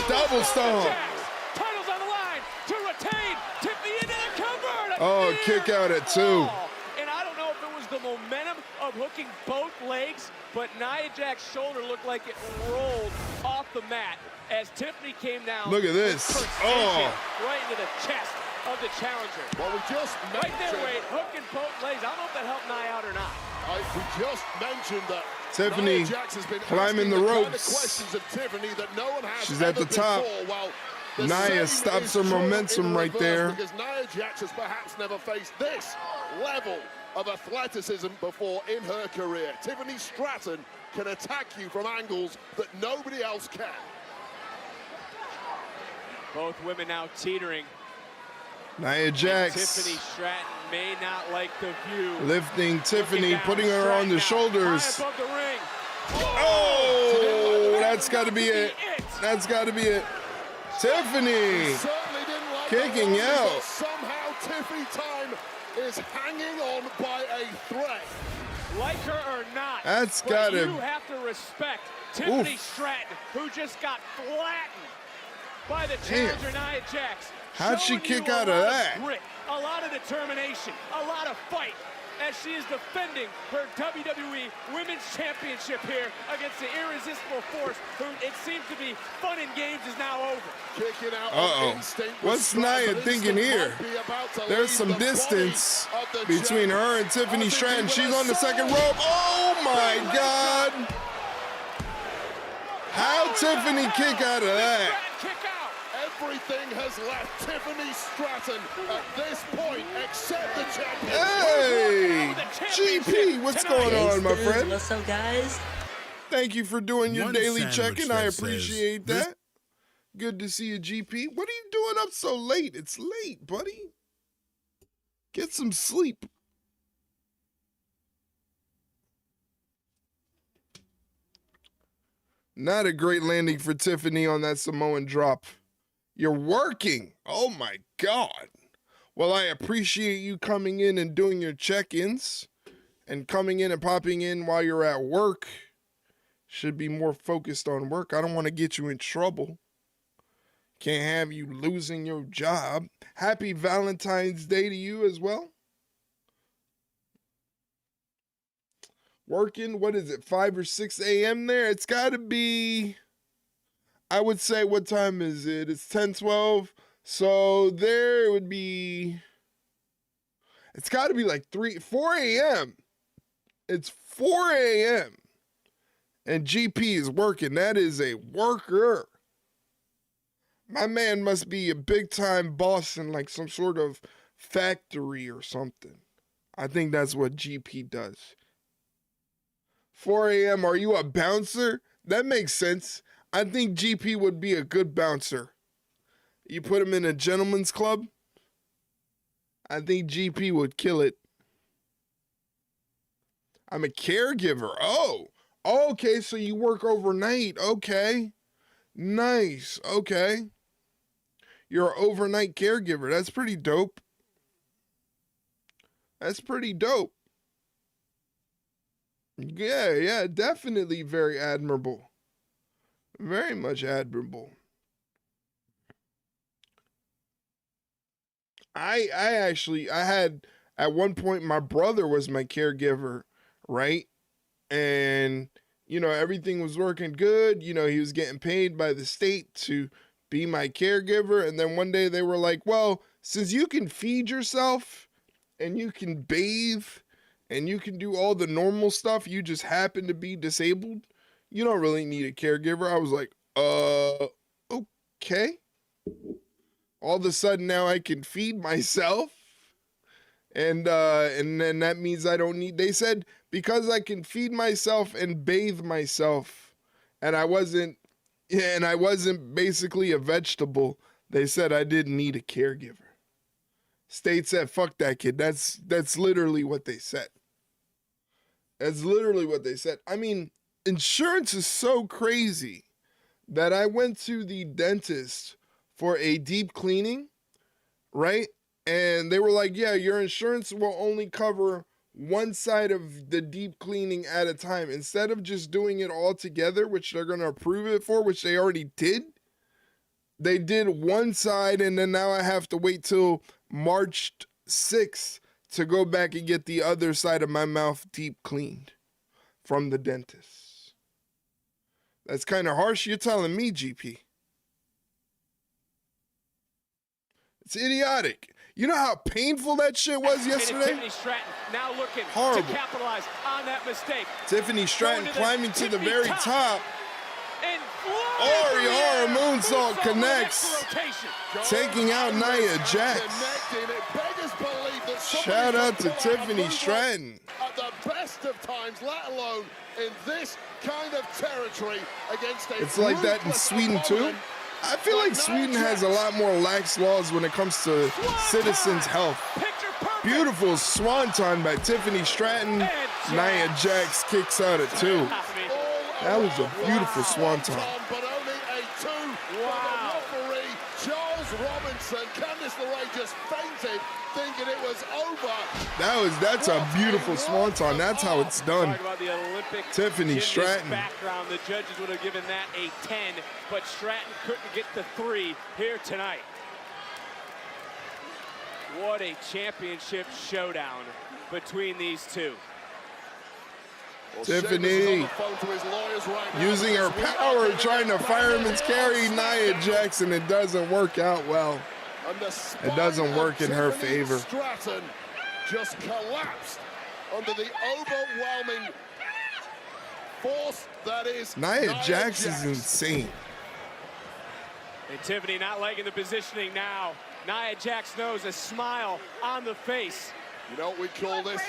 S1: Double stomp.
S6: Titles on the line to retain. Tiffany into the cover.
S1: Oh, kick out at 2.
S6: And I don't know if it was the momentum of hooking both legs, but Nia Jax's shoulder looked like it rolled off the mat as Tiffany came down.
S1: Look at this. Oh.
S6: Right into the chest of the challenger.
S5: Well, we just
S6: right there, Wade, hooking both legs. I don't know if that helped Nia out or not.
S5: We just mentioned that
S1: Tiffany
S5: Nia Jax has been
S1: climbing the
S5: kind of
S1: ropes.
S5: questions of Tiffany that no one has
S1: She's at the top. Nia stops her momentum right there.
S5: Because Nia Jax has perhaps never faced this level of athleticism before in her career. Tiffany Stratton can attack you from angles that nobody else can.
S6: Both women now teetering.
S1: Nia Jax.
S6: Tiffany Stratton may not like the view.
S1: Lifting Tiffany, putting her on the shoulders.
S6: High above the ring.
S1: Oh, that's got to be it. That's got to be it. Tiffany kicking out.
S5: Somehow Tiffany time is hanging on by a thread.
S6: Like her or not,
S1: that's
S6: got
S1: to.
S6: You have to respect Tiffany Stratton, who just got flattened by the challenger Nia Jax.
S1: How'd she kick out of that?
S6: Grit, a lot of determination, a lot of fight, as she is defending her WWE Women's Championship here against the irresistible force, who it seems to be fun and games is now over.
S5: Kicking out on instinct.
S1: What's Nia thinking here? There's some distance between her and Tiffany Stratton. She's on the second rope. Oh my God! How'd Tiffany kick out of that?
S5: Everything has left Tiffany Stratton at this point, except the champion.
S1: Hey, GP, what's going on, my friend?
S7: What's up, guys?
S1: Thank you for doing your
S9: One
S1: daily
S9: sandwich
S1: check-in. I
S9: that
S1: appreciate
S9: says,
S1: that. Good to see you, GP. What are you doing up so late? It's late, buddy. Get some sleep. Not a great landing for Tiffany on that Samoan drop. You're working. Oh, my God. Well, I appreciate you coming in and doing your check-ins and coming in and popping in while you're at work. Should be more focused on work. I don't want to get you in trouble. Can't have you losing your job. Happy Valentine's Day to you as well. Working, what is it, 5 or 6 a.m. there? It's got to be, I would say, what time is it? It's 10:12. So there it would be, it's got to be like 4 a.m. It's 4 a.m. And GP is working. That is a worker. My man must be a big-time boss in like some sort of factory or something. I think that's what GP does. 4 a.m., are you a bouncer? That makes sense. I think GP would be a good bouncer. You put him in a gentleman's club, I think GP would kill it. I'm a caregiver. Oh, okay, so you work overnight. Okay, nice. Okay. You're an overnight caregiver. That's pretty dope. That's pretty dope. Yeah, definitely very admirable. Very much admirable. I had, at one point, my brother was my caregiver, right? And, you know, everything was working good. You know, he was getting paid by the state to be my caregiver. And then one day they were like, well, since you can feed yourself and you can bathe and you can do all the normal stuff, you just happen to be disabled, you don't really need a caregiver. I was like, okay. All of a sudden now I can feed myself. And then that means I don't need, they said, because I can feed myself and bathe myself, and I wasn't basically a vegetable, they said I didn't need a caregiver. State said, fuck that kid. That's literally what they said. That's literally what they said. I mean, insurance is so crazy that I went to the dentist for a deep cleaning, right? And they were like, yeah, your insurance will only cover one side of the deep cleaning at a time. Instead of just doing it all together, which they're going to approve it for, which they already did, they did one side, and then now I have to wait till March 6th to go back and get the other side of my mouth deep cleaned from the dentist. That's kind of harsh. You're telling me, GP. It's idiotic. You know how painful that shit was yesterday?
S6: Tiffany Stratton now looking
S1: horrible
S6: to capitalize on that mistake.
S1: Tiffany Stratton climbing to the very top.
S6: And
S1: Orihara moonsault connects, taking out Nia Jax. Shout out to Tiffany Stratton.
S5: At the best of times, let alone in this kind of territory against a
S1: It's like that in Sweden too. I feel like Sweden has a lot more lax laws when it comes to citizens' health. Beautiful swanton by Tiffany Stratton. Nia Jax kicks out at 2. That was a beautiful swanton.
S5: But only a 2. Wow. The referee, Charles Robinson, Candice LeRae just fainted, thinking it was over.
S1: That's a beautiful swanton. That's how it's done. Tiffany Stratton.
S6: Background, the judges would have given that a 10, but Stratton couldn't get the 3 here tonight. What a championship showdown between these two.
S5: Well,
S1: Tiffany using her power, trying to fireman's carry Nia Jax, and it doesn't work out well. It doesn't work in her favor.
S5: Stratton just collapsed under the overwhelming force that is
S1: Nia Jax is insane.
S6: And Tiffany not liking the positioning now. Nia Jax knows a smile on the face.
S5: You know what we call this?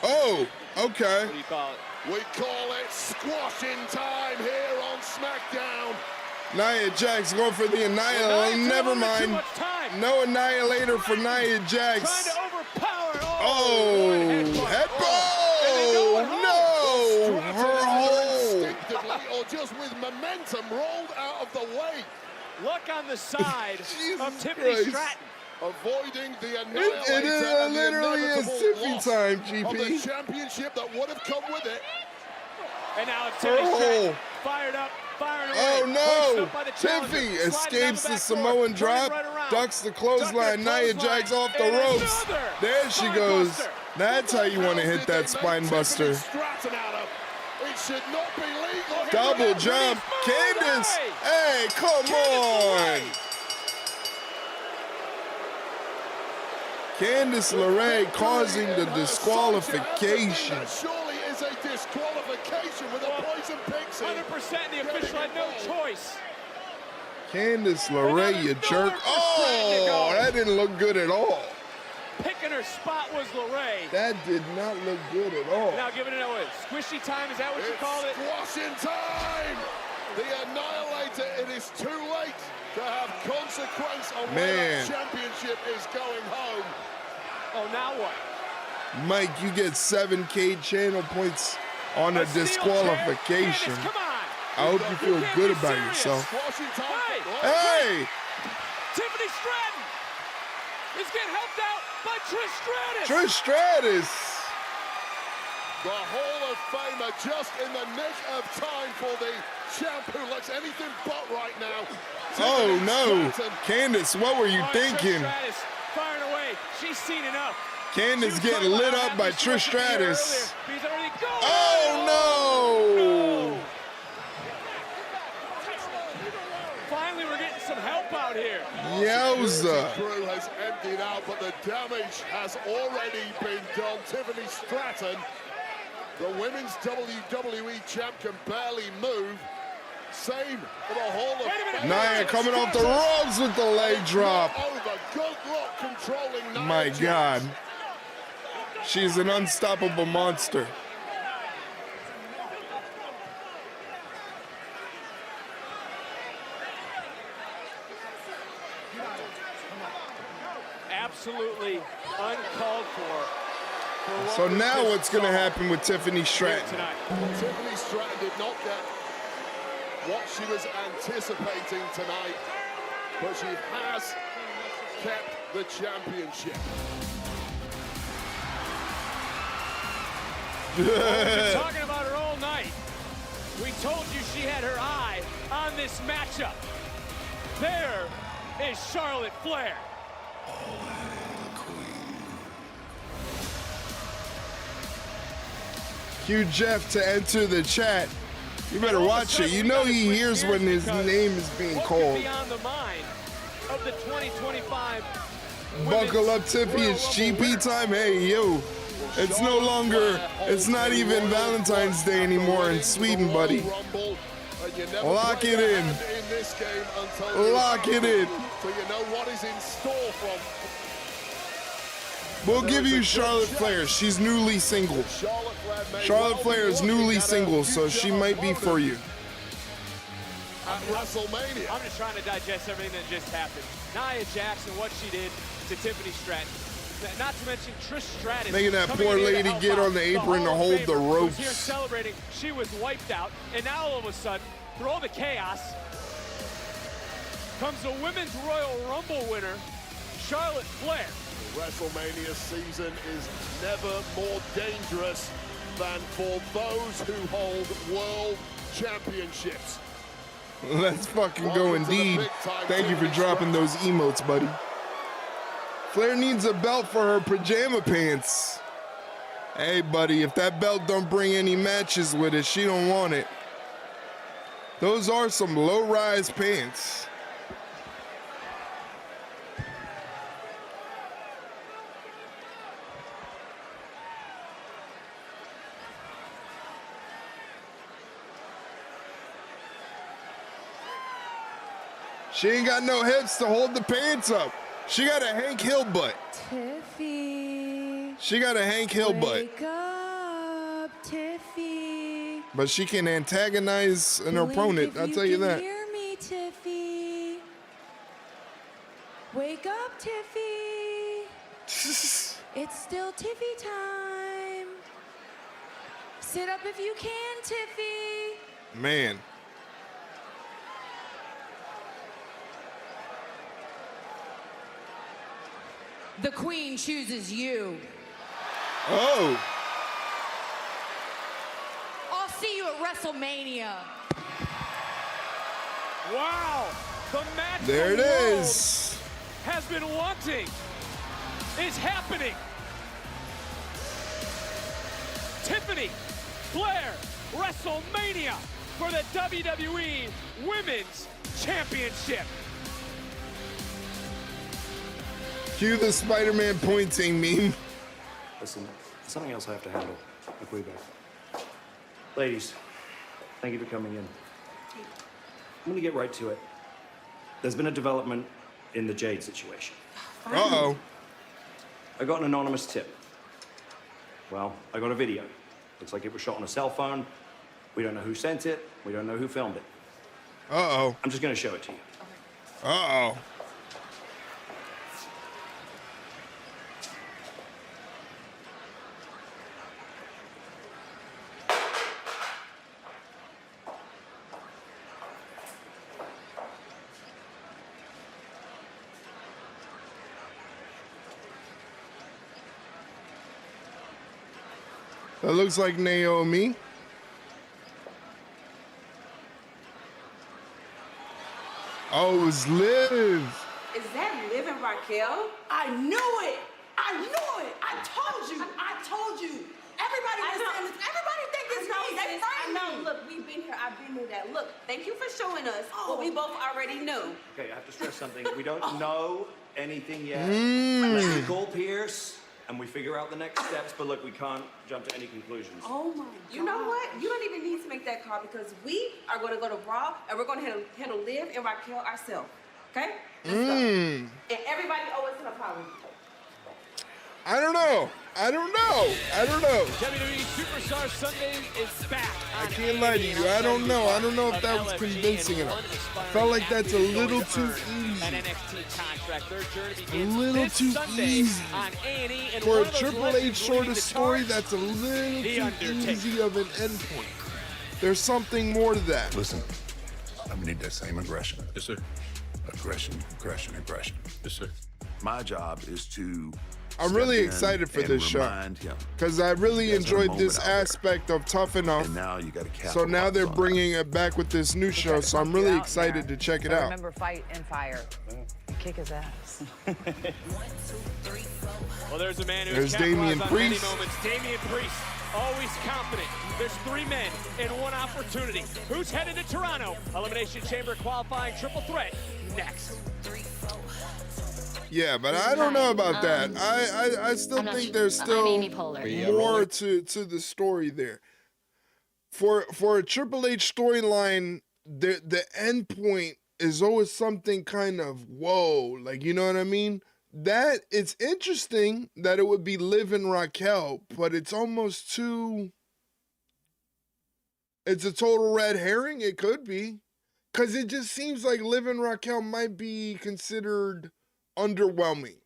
S1: Oh, okay.
S6: What do you call it?
S5: We call it squashing time here on SmackDown.
S1: Nia Jax going for the Annihilator. Never mind. No Annihilator for Nia Jax.
S6: Trying to overpower.
S1: Headbutt. No. Her hole.
S5: Instinctively or just with momentum rolled out of the way.
S6: Look on the side of Tiffany
S1: Christ.
S6: Stratton.
S5: Avoiding the Annihilator.
S1: It is literally is Tiffy time, GP.
S5: Of the championship that would have come with it.
S6: And now it's Tiffany Stratton. Fired up. Firing away.
S1: Oh no! Tiffy escapes the Samoan drop, ducks the clothesline. Nia Jax off the ropes. There she goes. That's how you want to hit that spine buster.
S5: It should not be legal.
S1: Double jump. Candice. Hey, come on. Candice LeRae causing the disqualification.
S5: Surely is a disqualification with a poison pixie.
S6: 100% the official had no choice.
S1: Candice LeRae, you jerk. Oh, that didn't look good at all.
S6: Picking her spot was LeRae.
S1: That did not look good at all.
S6: Now giving it away. Squishy time, is that what you call it?
S5: Squashing time. The Annihilator, it is too late to have consequence on where the championship is going home.
S6: Oh, now what?
S1: Mike, you get 7K channel points on a disqualification.
S6: Candice, come on.
S1: I hope you feel good about yourself. Hey!
S6: Tiffany Stratton is getting helped out by Trish Stratus.
S1: Trish Stratus.
S5: The Hall of Famer just in the nick of time for the champ who looks anything but right now.
S1: Oh no, Candice, what were you thinking?
S6: Trish Stratus firing away. She's seen enough.
S1: Candice getting lit up by Trish Stratus.
S6: Oh
S1: no!
S6: Finally, we're getting some help out here.
S1: Yowza.
S5: The crew has emptied out, but the damage has already been done. Tiffany Stratton, the women's WWE champ, can barely move. Same for the Hall of Fame.
S1: Nia coming off the ropes with the leg drop.
S5: Over. Good luck controlling Nia
S1: My
S5: Jax.
S1: God. She's an unstoppable monster.
S6: Absolutely uncalled for.
S1: So now what's going to happen with Tiffany Stratton?
S5: Tiffany Stratton did not get what she was anticipating tonight, but she has kept the championship.
S6: We've been talking about her all night. We told you she had her eye on this matchup. There is Charlotte Flair.
S1: Cue Jeff to enter the chat. You better watch it. You know he hears when his name is being called.
S6: Beyond the mind of the 2025
S1: Buckle up, Tiffy. It's GP time. Hey, yo. It's no longer, it's not even Valentine's Day anymore in Sweden, buddy. Lock it in. Lock it in.
S5: So you know what is in store from.
S1: We'll give you Charlotte Flair. She's newly single. Charlotte Flair is newly single, so she might be for you.
S5: At WrestleMania.
S6: I'm just trying to digest everything that just happened. Nia Jax and what she did to Tiffany Stratton. Not to mention Trish Stratus.
S1: Making that poor lady get on the apron to hold the ropes.
S6: Here celebrating, she was wiped out, and now all of a sudden, through all the chaos, comes the Women's Royal Rumble winner, Charlotte Flair.
S5: The WrestleMania season is never more dangerous than for those who hold world championships.
S1: Let's fucking go indeed. Thank you for dropping those emotes, buddy. Flair needs a belt for her pajama pants. Hey, buddy, if that belt don't bring any matches with it, she don't want it. Those are some low-rise pants. She ain't got no hips to hold the pants up. She got a Hank Hill butt.
S4: Tiffy.
S1: She got a Hank Hill butt.
S4: Wake up.
S1: But she can antagonize an opponent, I'll tell you that.
S4: Hear me, Tiffy. Wake up, Tiffy. It's still Tiffy time. Sit up if you can, Tiffy.
S1: Man.
S4: The queen chooses you.
S1: Oh.
S4: I'll see you at WrestleMania.
S6: Wow. The match
S1: There it
S6: the world
S1: is.
S6: has been wanting is happening. Tiffany, Blair, WrestleMania for the WWE Women's Championship.
S1: Cue the Spider-Man pointing meme.
S11: Listen, there's something else I have to handle. I'll call you back. Ladies, thank you for coming in. I'm gonna get right to it. There's been a development in the Jade situation.
S1: Uh-oh.
S11: I got an anonymous tip. Well, I got a video. Looks like it was shot on a cell phone. We don't know who sent it. We don't know who filmed it.
S1: Uh-oh.
S11: I'm just gonna show it to you.
S1: Uh-oh. That looks like Naomi. Oh, it was Liv.
S7: Is that Liv and Raquel? I knew it! I knew it! I told you! I told you! Everybody was saying this. Everybody think it's me. They I know. Look, we've been here. I've been knew that. Look, thank you for showing us what we both already knew.
S11: Okay, I have to stress something. We don't know anything yet.
S1: Mm.
S11: Let's call Pierce and we figure out the next steps, but look, we can't jump to any conclusions.
S7: Oh my God. You know what? You don't even need to make that call because we are going to go to Raw and we're going to handle Liv and Raquel ourselves. Okay? Let's go. And everybody owes us an apology.
S1: I don't know. I don't know. I don't know.
S6: WWE Superstar Sunday is back.
S1: I can't lie to you. I don't know. I don't know if that was convincing enough. I felt like that's a little too easy. A little too easy. For a Triple H sort of story, that's a little too easy of an endpoint. There's something more to that.
S12: Listen, I need that same aggression. Yes, sir. Aggression, aggression, aggression. Yes, sir. My job is to
S1: I'm really excited for this show because I really enjoyed this aspect of Tough Enough. So now they're bringing it back with this new show, so I'm really excited to check it out.
S20: Remember, fight and fire. And kick his ass.
S6: Well, there's a man
S1: There's
S6: who's
S1: Damian
S6: capitalized on many
S1: Priest.
S6: moments. Damian Priest, always confident. There's 3 men in 1 opportunity. Who's headed to Toronto? Elimination Chamber qualifying triple threat next.
S1: Yeah, but I don't know about that. I still think there's still more to the story there. For a Triple H storyline, the end point is always something kind of whoa, like, you know what I mean? That it's interesting that it would be Liv and Raquel, but it's almost too. It's a total red herring. It could be, because it just seems like Liv and Raquel might be considered underwhelming,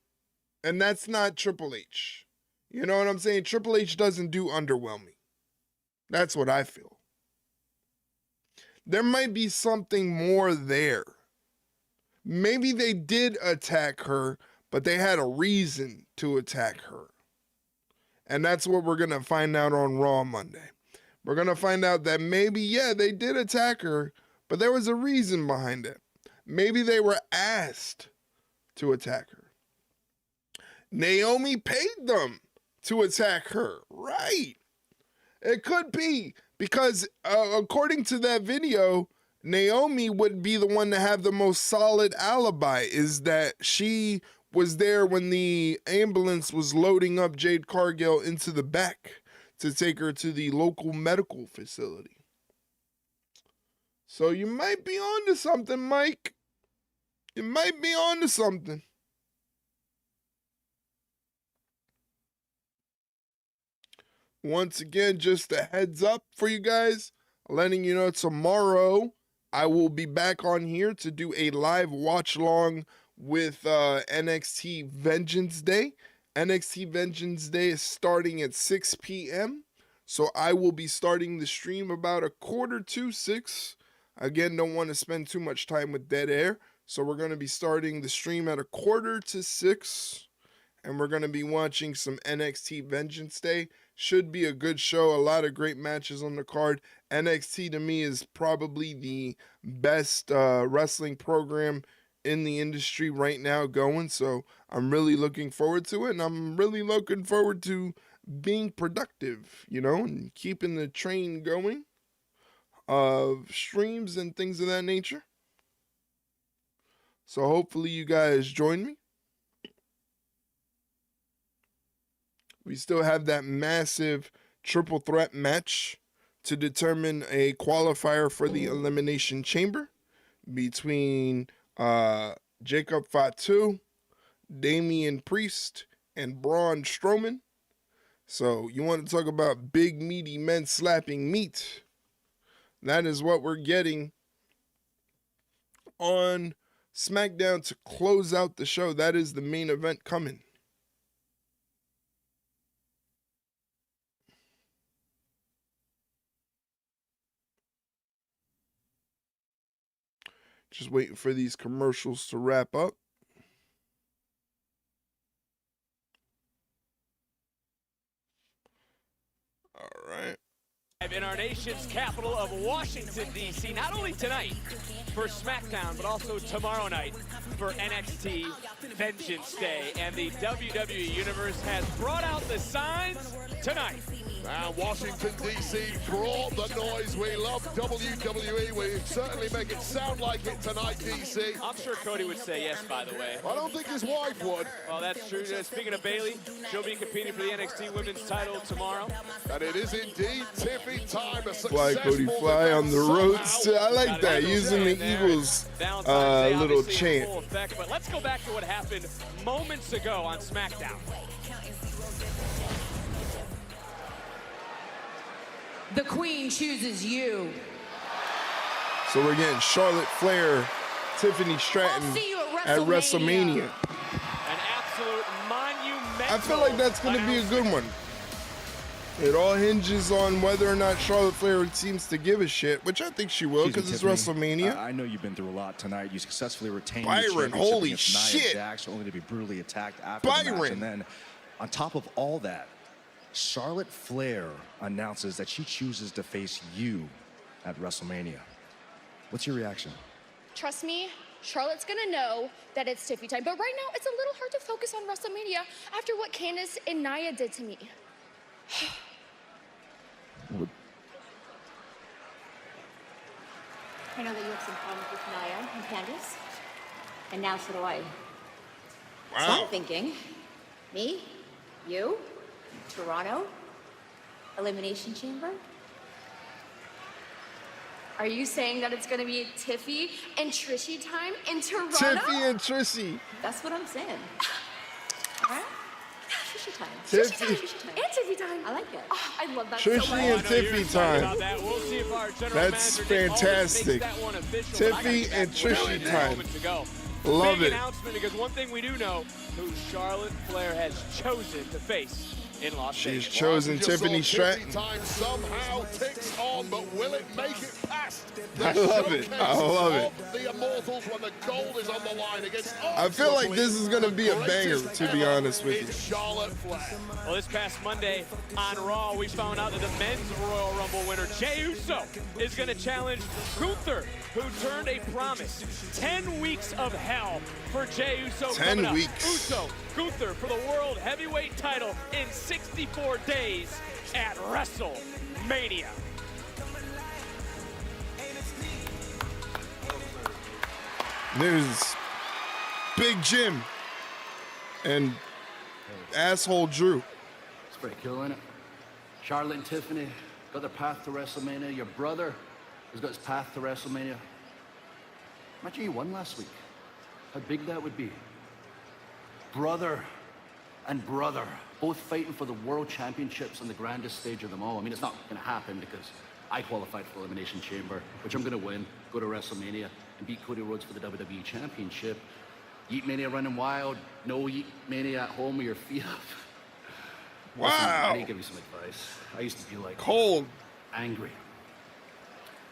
S1: and that's not Triple H. You know what I'm saying? Triple H doesn't do underwhelming. That's what I feel. There might be something more there. Maybe they did attack her, but they had a reason to attack her. And that's what we're going to find out on Raw Monday. We're going to find out that maybe, yeah, they did attack her, but there was a reason behind it. Maybe they were asked to attack her. Naomi paid them to attack her. Right. It could be because according to that video, Naomi would be the one to have the most solid alibi, is that she was there when the ambulance was loading up Jade Cargill into the back to take her to the local medical facility. So you might be onto something, Mike. You might be onto something. Once again, just a heads up for you guys. letting you know tomorrow I will be back on here to do a live watch along with NXT Vengeance Day. NXT Vengeance Day is starting at 6 p.m. So I will be starting the stream about 5:45. Again, don't want to spend too much time with dead air. So we're going to be starting the stream at 5:45. And we're going to be watching some NXT Vengeance Day. Should be a good show. A lot of great matches on the card. NXT to me is probably the best wrestling program in the industry right now going. So I'm really looking forward to it. And I'm really looking forward to being productive, you know, and keeping the train going of streams and things of that nature. So hopefully you guys join me. We still have that massive triple threat match to determine a qualifier for the Elimination Chamber between Jacob Fatu, Damian Priest, and Braun Strowman. So you want to talk about big meaty men slapping meat? That is what we're getting on SmackDown to close out the show. That is the main event coming. Just waiting for these commercials to wrap up. All right.
S6: In our nation's capital of Washington, D.C., not only tonight for SmackDown, but also tomorrow night for NXT Vengeance Day. And the WWE Universe has brought out the signs tonight.
S5: And Washington, D.C. brought the noise. We love WWE. We certainly make it sound like it tonight, D.C.
S6: I'm sure Cody would say yes, by the way.
S5: I don't think his wife would.
S6: Well, that's true. Speaking of Bayley, she'll be competing for the NXT Women's title tomorrow.
S5: And it is indeed Tiffany time.
S1: Fly, Cody, fly on the road. I like that, using the Eagles little chant.
S6: Effect, but let's go back to what happened moments ago on SmackDown.
S4: The Queen chooses you.
S1: So we're getting Charlotte Flair, Tiffany Stratton at WrestleMania.
S6: An absolute monumental.
S1: I feel like that's going to be a good one. It all hinges on whether or not Charlotte Flair seems to give a shit, which I think she will because it's WrestleMania.
S11: I know you've been through a lot tonight. You successfully retained
S1: Byron, holy shit.
S11: Dax, only to be brutally attacked after the match. And then on top of all that, Charlotte Flair announces that she chooses to face you at WrestleMania. What's your reaction?
S8: Trust me, Charlotte's gonna know that it's Tiffy time. But right now, it's a little hard to focus on WrestleMania after what Candice and Nia did to me.
S10: I know that you have some problems with Nia and Candice, and now so do I.
S1: Wow.
S10: So I'm thinking, me, you, Toronto, Elimination Chamber. Are you saying that it's gonna be Tiffy and Trishy time in Toronto?
S1: Tiffy and Trishy.
S10: That's what I'm saying. Alright? Trishy time.
S1: Tiffy.
S10: And Tiffy time. I like it. Oh, I love that
S1: Trishy
S10: so much.
S1: and Tiffy time.
S6: We'll see if our general
S1: That's
S6: manager
S1: fantastic.
S6: makes that one official,
S1: Tiffy and Trishy time. Love
S6: Big
S1: it.
S6: announcement, because one thing we do know, who Charlotte Flair has chosen to face in Las Vegas.
S1: She's chosen Tiffany Stratton.
S5: Time somehow ticks on, but will it make it past the
S1: I love it. I love it.
S5: of the Immortals when the gold is on the line against
S1: I feel like this is going to be a banger, to be honest with you.
S5: Charlotte Flair.
S6: Well, this past Monday on Raw, we found out that the men's Royal Rumble winner, Jey Uso, is going to challenge Gunther, who turned a promise. 10 weeks of hell for Jey Uso
S1: 10
S6: coming up.
S1: weeks.
S6: Uso, Gunther for the World Heavyweight title in 64 days at WrestleMania.
S1: There's Big Jim and asshole Drew.
S13: It's pretty cool, isn't it? Charlotte and Tiffany got their path to WrestleMania. Your brother has got his path to WrestleMania. Imagine you won last week. How big that would be. Brother and brother, both fighting for the world championships on the grandest stage of them all. I mean, it's not going to happen because I qualified for Elimination Chamber, which I'm going to win, go to WrestleMania, and beat Cody Rhodes for the WWE Championship. Yeet Mania running wild, no Yeet Mania at home with your feet up.
S1: Wow.
S13: Listen, I need to give you some advice. I used to be like...
S1: Cold.
S13: Angry.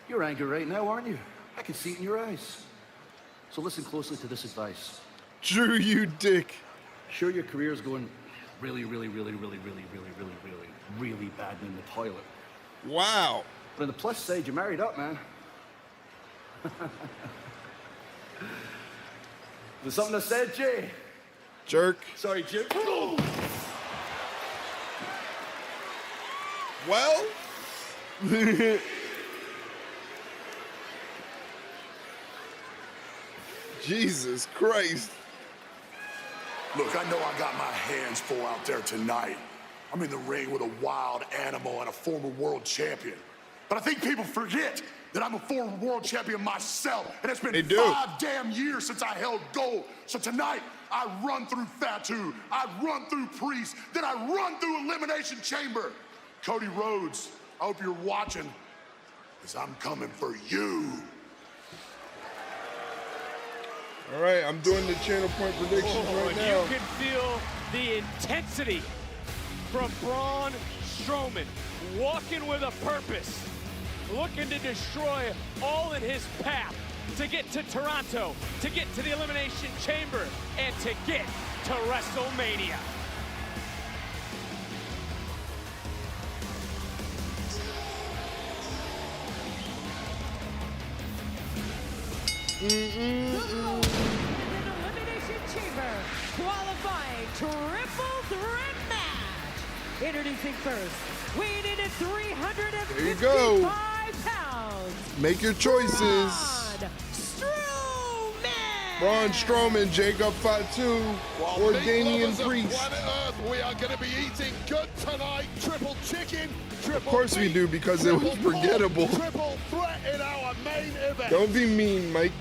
S13: You're angry right now, aren't you? I can see it in your eyes. So listen closely to this advice.
S1: Drew, you dick.
S13: Sure, your career's going really bad in the toilet.
S1: Wow.
S13: But on the plus side, you're married up, man. There's something I said, Jay?
S1: Jerk.
S13: Sorry, Jim.
S1: Well. Jesus Christ.
S18: Look, I know I got my hands full out there tonight. I'm in the ring with a wild animal and a former world champion. But I think people forget that I'm a former world champion myself, and it's been 5 damn years since I held gold. So tonight, I run through Fatu, I run through Priest, then I run through Elimination Chamber. Cody Rhodes, I hope you're watching, because I'm coming for you.
S1: All right, I'm doing the channel point predictions right now.
S6: You can feel the intensity from Braun Strowman, walking with a purpose, looking to destroy all in his path to get to Toronto, to get to the Elimination Chamber, and to get to WrestleMania.
S4: Elimination Chamber qualifying triple threat match. Introducing first, weighing in at 355 pounds.
S1: Make your choices. Braun Strowman, Jacob Fatu, or Damian Priest.
S5: Planet Earth, we are going to be eating good tonight. Triple chicken, triple
S1: Of course we do, because it was forgettable.
S5: Triple threat in our main event.
S1: Don't be mean, Mike.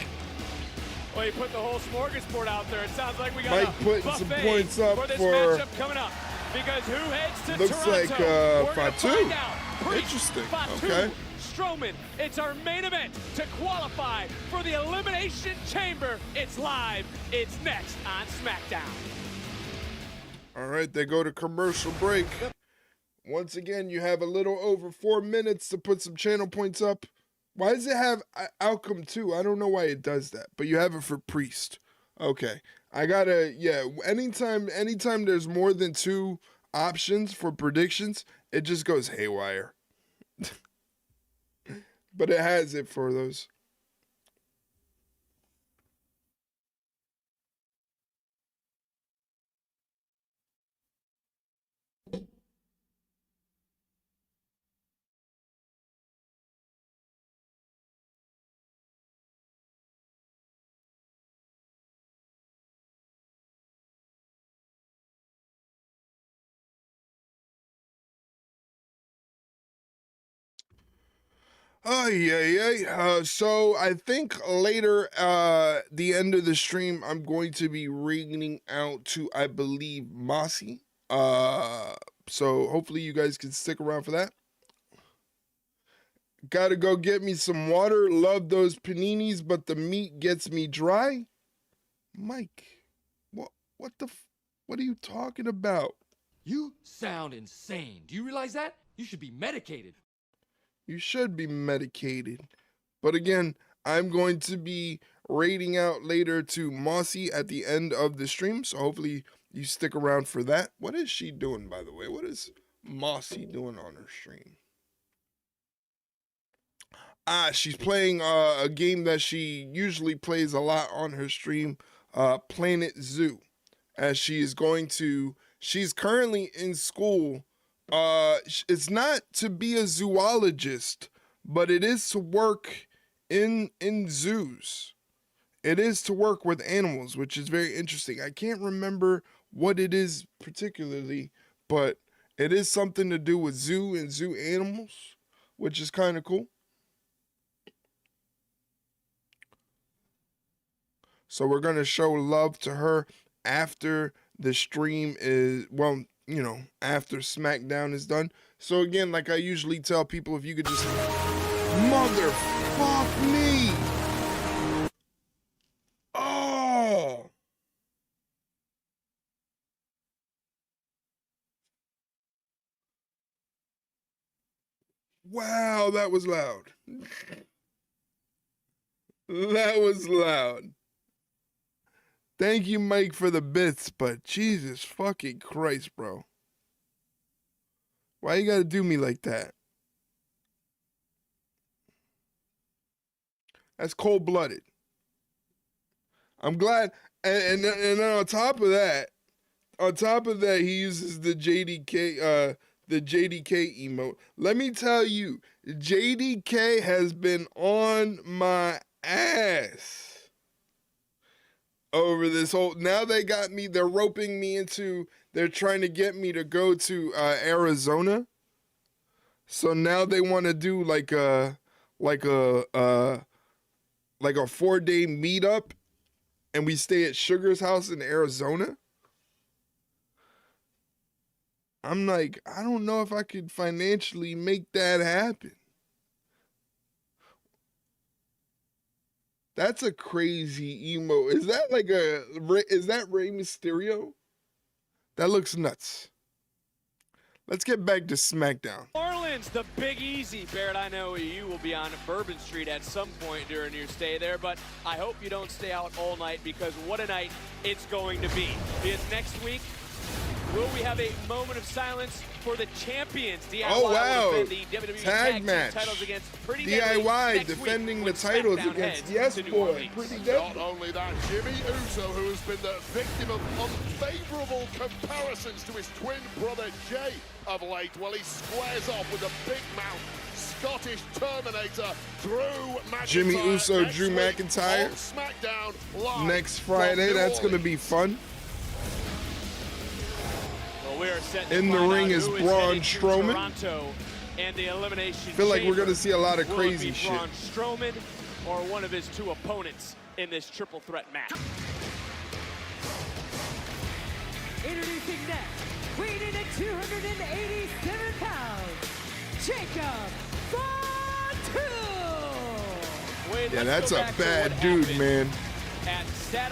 S6: Well, you put the whole smorgasbord out there. It sounds like we got
S1: Mike
S6: a
S1: putting some
S6: buffet
S1: points up
S6: for this
S1: for-
S6: matchup coming up. Because who heads to
S1: Looks
S6: Toronto?
S1: like
S6: We're gonna
S1: Fatu.
S6: find out. Priest,
S1: Interesting.
S6: Fatu,
S1: Okay.
S6: Strowman. It's our main event to qualify for the Elimination Chamber. It's live. It's next on SmackDown.
S1: All right, they go to commercial break. Once again, you have a little over 4 minutes to put some channel points up. Why does it have outcome 2? I don't know why it does that, but you have it for Priest. Okay, I gotta, yeah, anytime there's more than 2 options for predictions, it just goes haywire. But it has it for those. Oh, yeah. So I think later, the end of the stream, I'm going to be reading out to, I believe, Mossy. So hopefully you guys can stick around for that. Gotta go get me some water. Love those paninis, but the meat gets me dry. Mike, what are you talking about?
S14: You sound insane. Do you realize that? You should be medicated.
S1: You should be medicated. But again, I'm going to be rating out later to Mossy at the end of the stream. So hopefully you stick around for that. What is she doing, by the way? What is Mossy doing on her stream? She's playing a game that she usually plays a lot on her stream, Planet Zoo. As she's currently in school. It's not to be a zoologist, but it is to work in zoos. It is to work with animals, which is very interesting. I can't remember what it is particularly, but it is something to do with zoo and zoo animals, which is kind of cool. So we're going to show love to her after the stream is, well, you know, after SmackDown is done. So again, like I usually tell people, if you could just motherfuck me. Oh. Wow, that was loud. That was loud. Thank you, Mike, for the bits, but Jesus fucking Christ, bro. Why you gotta do me like that? That's cold-blooded. I'm glad, and then on top of that, he uses the JDK emote. Let me tell you, JDK has been on my ass over this whole. Now they got me. They're roping me into. They're trying to get me to go to Arizona. So now they want to do like a 4-day meetup, and we stay at Sugar's house in Arizona. I'm like, I don't know if I could financially make that happen. That's a crazy emo. Is that Rey Mysterio? That looks nuts. Let's get back to SmackDown.
S6: Orleans, the Big Easy. Barrett, I know you will be on Bourbon Street at some point during your stay there, but I hope you don't stay out all night, because what a night it's going to be. Because next week, will we have a moment of silence for the champions? DIY
S1: oh, wow.
S6: will defend the WWE
S1: Tag match.
S6: titles against Pretty
S1: DIY defending the titles against Yes Boy. Pretty Deadly.
S5: Not only that, Jimmy Uso, who has been the victim of unfavorable comparisons to his twin brother Jay of late, well, he squares off with a big mouth Scottish Terminator, Drew McIntyre.
S1: Jimmy Uso, Drew McIntyre.
S5: SmackDown live
S1: next Friday. That's going to be fun.
S6: Well, we are set
S1: in the ring is Braun Strowman.
S6: Toronto and the Elimination
S1: feel like we're going to
S6: Chamber.
S1: see a lot of
S6: Will
S1: crazy
S6: it be
S1: shit.
S6: Braun Strowman or one of his two opponents in this triple threat match.
S4: Introducing next, weighing in at 287 pounds, Jacob Fatu.
S1: Yeah, that's a bad dude, man.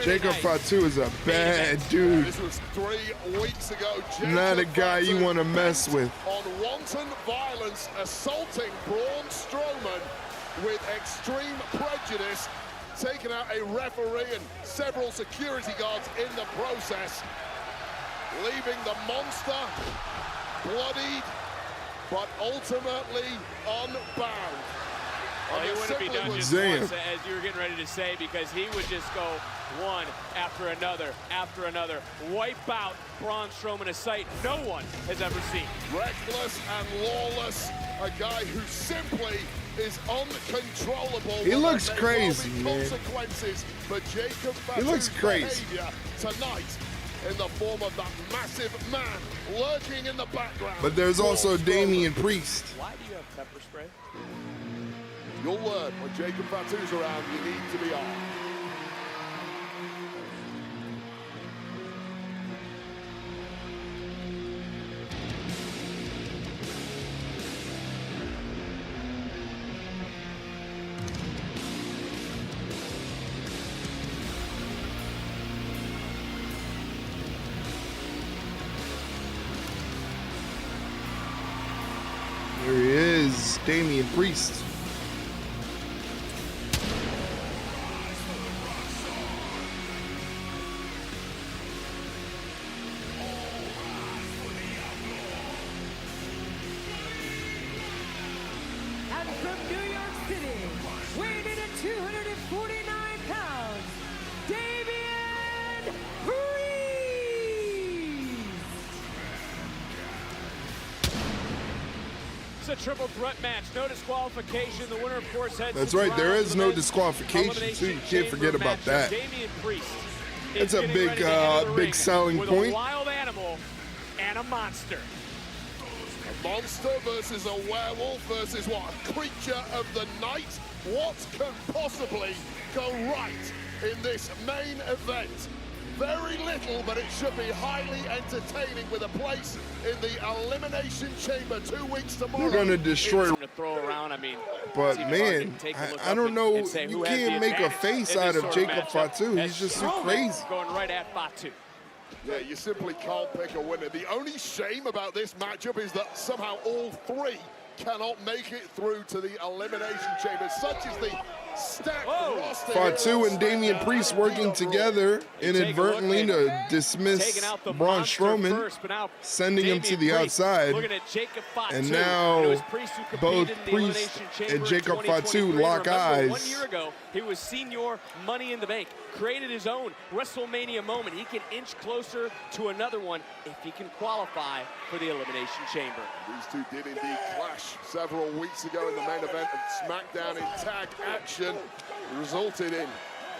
S1: Jacob Fatu is a bad dude.
S5: This was 3 weeks ago.
S1: Not a guy you want to mess with.
S5: On wanton violence, assaulting Braun Strowman with extreme prejudice, taking out a referee and several security guards in the process, leaving the monster bloodied, but ultimately unbound.
S6: Well, he wouldn't be done just once, as you were getting ready to say, because he would just go one after another, wipe out Braun Strowman, a sight no one has ever seen.
S5: Reckless and lawless, a guy who simply is uncontrollable.
S1: He looks crazy, man.
S5: Consequences for Jacob
S1: He looks crazy
S5: tonight, in the form of that massive man lurking in the background.
S1: But there's also Damian Priest.
S6: Why do you have pepper spray?
S5: You'll learn when Jacob Fatu's around, you need to be on.
S1: There he is, Damian Priest.
S4: And from New York City, weighing in at 249 pounds, Damian Priest.
S6: It's a triple threat match, no disqualification. The winner, of course, heads.
S1: That's right, there is no disqualification, too. You can't forget about that.
S6: Damian Priest.
S1: It's a big selling
S6: with
S1: point.
S6: A wild animal and a monster.
S5: A monster versus a werewolf versus what? A creature of the night? What can possibly go right in this main event? very little, but it should be highly entertaining with a place in the Elimination Chamber 2 weeks tomorrow.
S1: They're gonna destroy.
S6: To throw around, I mean,
S1: But man, I don't know.
S6: and say
S1: You
S6: who has
S1: can't
S6: the
S1: make a
S6: advantage
S1: face
S6: in
S1: out
S6: this
S1: of
S6: sort
S1: Jacob
S6: matchup,
S1: Fatu.
S6: as
S1: He's just so
S6: Strowman
S1: crazy.
S6: going right at Fatu.
S5: Yeah, you simply can't pick a winner. The only shame about this matchup is that somehow all three cannot make it through to the Elimination Chamber. Such is the stacked roster.
S1: Fatu and Damian Priest working together inadvertently to dismiss Braun Strowman, sending him to the outside. And now both Priest and Jacob Fatu lock eyes.
S6: 1 year ago, he was senior Money in the Bank, created his own WrestleMania moment. He can inch closer to another one if he can qualify for the Elimination Chamber.
S5: These two did indeed clash several weeks ago in the main event of SmackDown in tag action. Resulted in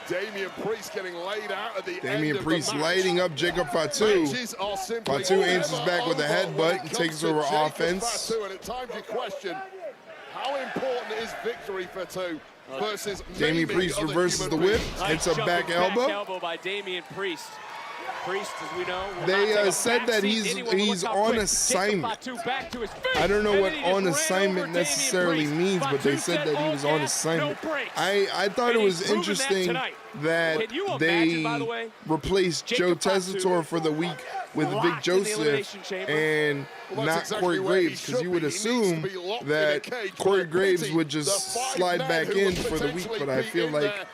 S5: Damian Priest getting laid out at the
S1: Damian
S5: end
S1: Priest
S5: of the match.
S1: lighting up Jacob Fatu. Fatu answers back with a headbutt and takes over offense.
S5: Fatu, and at times you question how important is victory for two versus
S1: Damian Priest reverses the whip. It's a back elbow.
S6: By Damian Priest. Priest, as we know,
S1: they said that he's on assignment. I don't know what on assignment necessarily means, but they said that he was on assignment. I thought it was interesting that they replaced Joe Tessitore for the week with Vic Joseph and not Corey Graves, because you would assume that Corey Graves would just slide back in for the week, but I feel like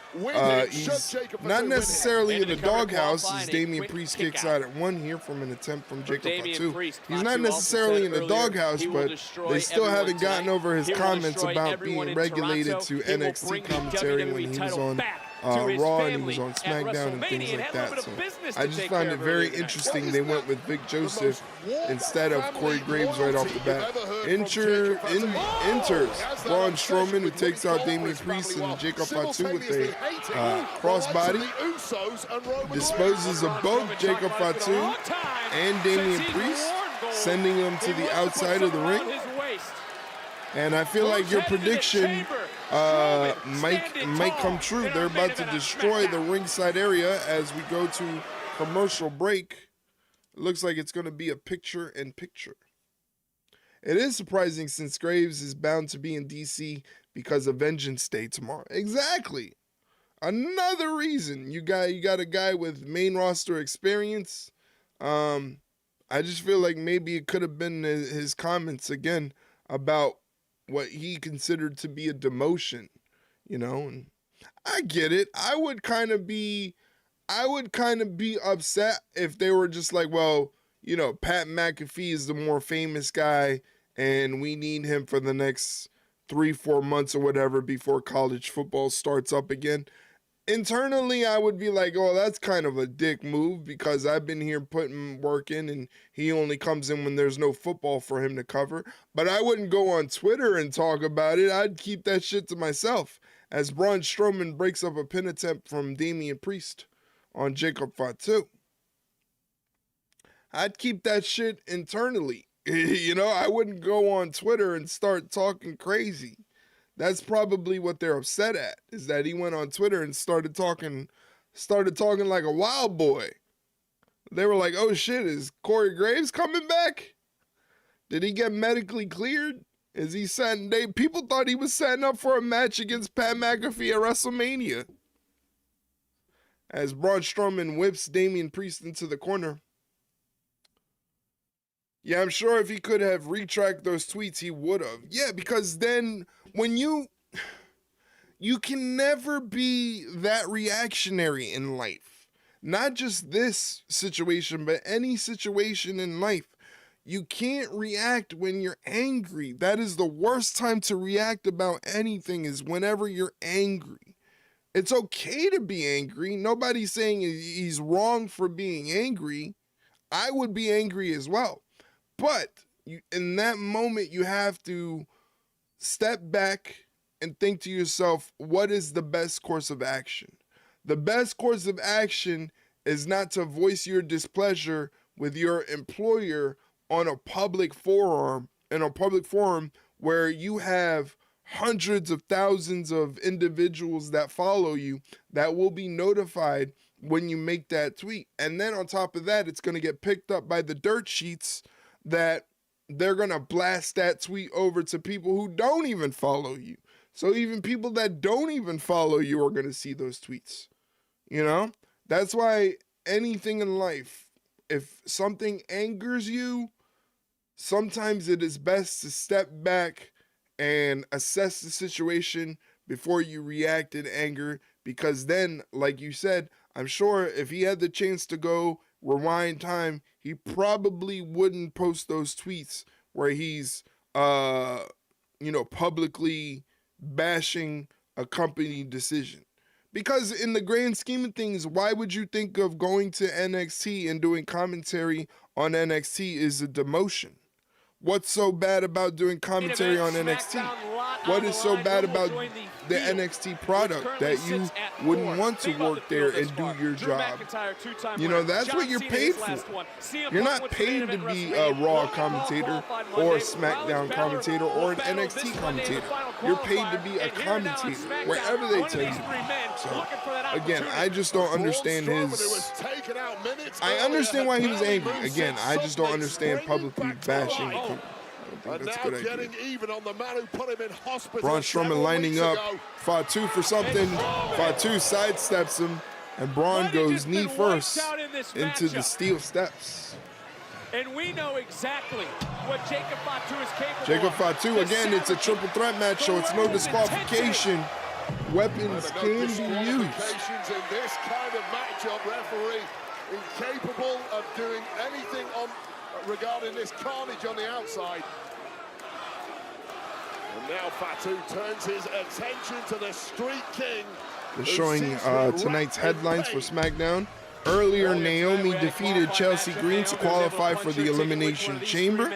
S1: he's not necessarily in the doghouse as Damian Priest kicks out at one here from an attempt from Jacob Fatu. He's not necessarily in the doghouse, but they still haven't gotten over his comments about being regulated to NXT commentary when he was on Raw and he was on SmackDown and things like that. So I just found it very interesting they went with Vic Joseph instead of Corey Graves right off the bat. Enters Braun Strowman, who takes out Damian Priest and Jacob Fatu with a crossbody. Disposes of both Jacob Fatu and Damian Priest, sending them to the outside of the ring. And I feel like your prediction might come true. They're about to destroy the ringside area as we go to commercial break. It looks like it's going to be a picture-in-picture. It is surprising since Graves is bound to be in DC because of Vengeance Day tomorrow. Exactly. Another reason you got a guy with main roster experience. I just feel like maybe it could have been his comments again about what he considered to be a demotion, you know. And I get it. I would kind of be upset if they were just like, well, you know, Pat McAfee is the more famous guy and we need him for the next 3-4 months or whatever before college football starts up again. Internally, I would be like, oh, that's kind of a dick move because I've been here putting work in and he only comes in when there's no football for him to cover. But I wouldn't go on Twitter and talk about it. I'd keep that shit to myself as Braun Strowman breaks up a pin attempt from Damian Priest on Jacob Fatu. I'd keep that shit internally. You know, I wouldn't go on Twitter and start talking crazy. That's probably what they're upset at, is that he went on Twitter and started talking like a wild boy. They were like, oh shit, is Corey Graves coming back? Did he get medically cleared? Is he setting? People thought he was setting up for a match against Pat McAfee at WrestleMania. As Braun Strowman whips Damian Priest into the corner. Yeah, I'm sure if he could have retracted those tweets, he would have. Yeah, because then when you can never be that reactionary in life. Not just this situation, but any situation in life. You can't react when you're angry. That is the worst time to react about anything, is whenever you're angry. It's okay to be angry. Nobody's saying he's wrong for being angry. I would be angry as well. But in that moment, you have to step back and think to yourself, what is the best course of action? The best course of action is not to voice your displeasure with your employer on a public forum, where you have hundreds of thousands of individuals that follow you that will be notified when you make that tweet. And then on top of that, it's going to get picked up by the dirt sheets that they're going to blast that tweet over to people who don't even follow you. So even people that don't even follow you are going to see those tweets. You know? That's why anything in life, if something angers you, sometimes it is best to step back and assess the situation before you react in anger, because then, like you said, I'm sure if he had the chance to go rewind time, he probably wouldn't post those tweets where he's, publicly bashing a company decision. Because in the grand scheme of things, why would you think of going to NXT and doing commentary on NXT is a demotion? What's so bad about doing commentary on NXT? What is so bad about the NXT product that you wouldn't want to work there and do your job? You know, that's what you're paid for. You're not paid to be a Raw commentator or a SmackDown commentator or an NXT commentator. You're paid to be a commentator wherever they tell you. So, again, I just don't understand his... I understand why he was angry. Again, I just don't understand publicly bashing.
S5: And now getting even on the man who put him in hospital.
S1: Braun Strowman lining up Fatu for something. Fatu sidesteps him, and Braun goes knee first into the steel steps.
S6: And we know exactly what Jacob Fatu is capable of.
S1: Jacob Fatu, again, it's a triple threat match, so it's no disqualification. Weapons can be used.
S5: In this kind of matchup, referee incapable of doing anything regarding this carnage on the outside. And now Fatu turns his attention to the Street King.
S1: They're showing tonight's headlines for SmackDown. Earlier, Naomi defeated Chelsea Green to qualify for the Elimination Chamber.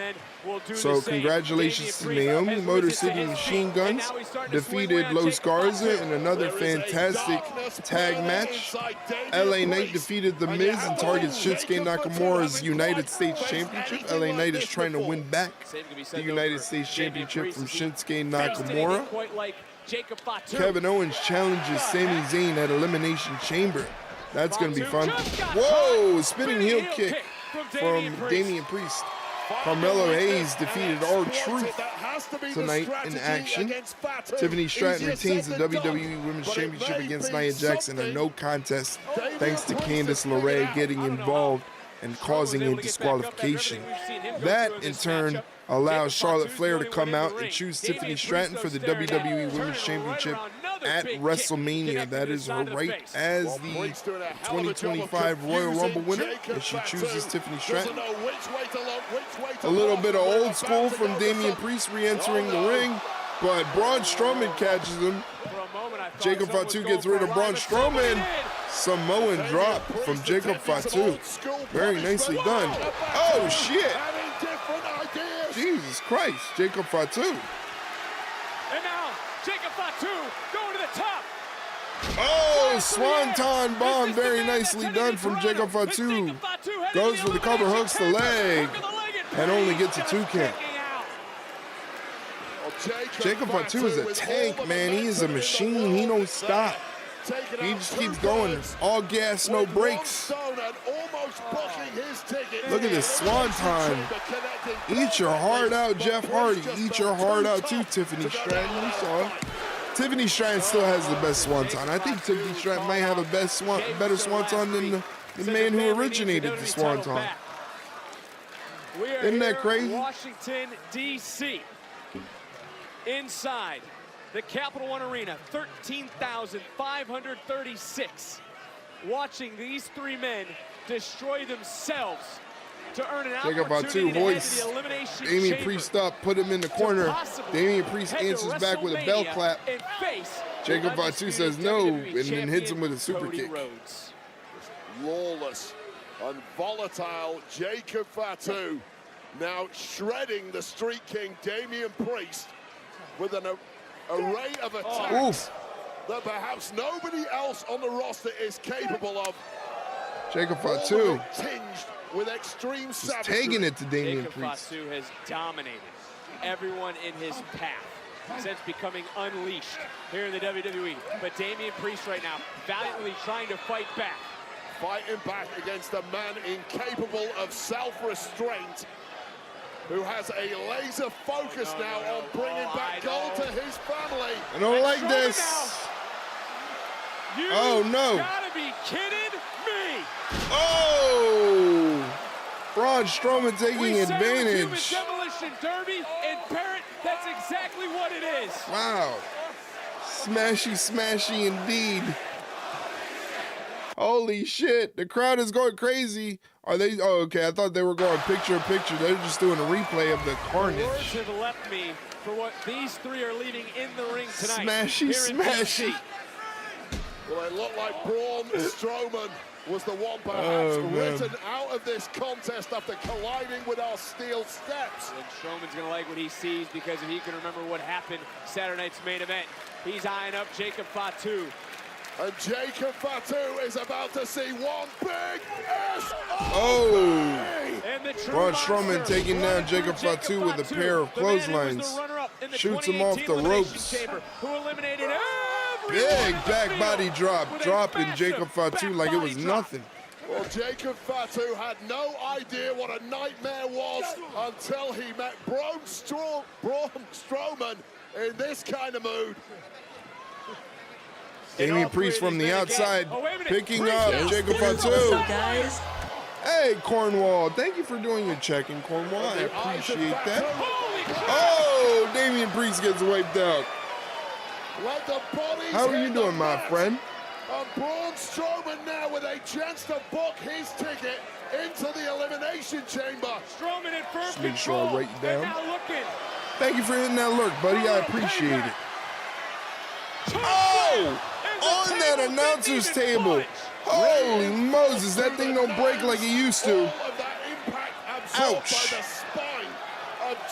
S1: So congratulations to Naomi. Motor City Machine Guns defeated Los Garza in another fantastic tag match. LA Knight defeated The Miz and targets Shinsuke Nakamura's United States Championship. LA Knight is trying to win back the United States Championship from Shinsuke Nakamura. Kevin Owens challenges Sami Zayn at Elimination Chamber. That's going to be fun. Whoa, spinning heel kick from Damian Priest. Carmelo Hayes defeated R-Truth tonight in action. Tiffany Stratton retains the WWE Women's Championship against Nia Jax in a no contest thanks to Candice LeRae getting involved and causing a disqualification. That, in turn, allows Charlotte Flair to come out and choose Tiffany Stratton for the WWE Women's Championship at WrestleMania. That is her right as the 2025 Royal Rumble winner, and she chooses Tiffany Stratton. A little bit of old school from Damian Priest re-entering the ring, but Braun Strowman catches him. Jacob Fatu gets rid of Braun Strowman. Samoan drop from Jacob Fatu. Very nicely done. Oh, shit. Jesus Christ, Jacob Fatu.
S6: And now, Jacob Fatu going to the top.
S1: Oh, Swanton bomb. Very nicely done from Jacob Fatu. Goes for the cover, hooks the leg, and only gets a 2 count. Jacob Fatu is a tank, man. He is a machine. He don't stop. He just keeps going. All gas, no brakes. Look at this swanton. Eat your heart out, Jeff Hardy. Eat your heart out too, Tiffany Stratton. You saw it. Tiffany Stratton still has the best swanton. I think Tiffany Stratton might have a better swanton than the man who originated the swanton. Isn't that crazy?
S6: Washington, D.C. Inside the Capital One Arena, 13,536. Watching these three men destroy themselves to earn an opportunity to head to the Elimination
S1: Damian
S6: Chamber.
S1: Priest up, put him in the corner. Damian Priest answers back with a bell clap. Jacob Fatu says no, and then hits him with a super kick.
S5: Lawless and volatile Jacob Fatu now shredding the Street King Damian Priest with an array of attacks that perhaps nobody else on the roster is capable of.
S1: Jacob Fatu
S5: tinged with extreme savagery.
S1: Taking it to Damian
S6: Jacob
S1: Priest.
S6: Fatu has dominated everyone in his path since becoming unleashed here in the WWE. But Damian Priest right now valiantly trying to fight back.
S5: fighting back against a man incapable of self-restraint, who has a laser focus now on bringing back gold to his family.
S1: I don't like this. Oh, no.
S6: Gotta be kidding me.
S1: Oh! Braun Strowman taking advantage.
S6: Demolition Derby, and Barrett, that's exactly what it is.
S1: Wow. Smashy, smashy indeed. Holy shit. The crowd is going crazy. Are they? Oh, okay. I thought they were going picture in picture. They're just doing a replay of the carnage.
S6: Words have left me for what these three are leaving in the ring tonight.
S1: Smashy, smashy.
S5: Well, it looked like Braun Strowman was the one perhaps written out of this contest after colliding with our steel steps.
S6: And Strowman's gonna like what he sees, because if he can remember what happened Saturday night's main event, he's eyeing up Jacob Fatu.
S5: And Jacob Fatu is about to see one big
S1: Oh! Braun Strowman taking down Jacob Fatu with a pair of clotheslines. Shoots him off the ropes.
S6: Who eliminated
S1: Big back body drop, dropping Jacob Fatu like it was nothing.
S5: Well, Jacob Fatu had no idea what a nightmare was until he met Braun Strowman in this kind of mood.
S1: Damian Priest from the outside, picking up Jacob Fatu.
S15: Guys?
S1: Hey, Cornwall, thank you for doing your check-in, Cornwall. I appreciate that. Oh, Damian Priest gets wiped out. How are you doing, my friend?
S5: And Braun Strowman now with a chance to book his ticket into the Elimination Chamber.
S6: Strowman in firm
S1: Just make sure I write you down.
S6: now looking.
S1: Thank you for hitting that alert, buddy. I appreciate it. Oh! On that announcer's table. Holy Moses, that thing don't break like it used to. Ouch.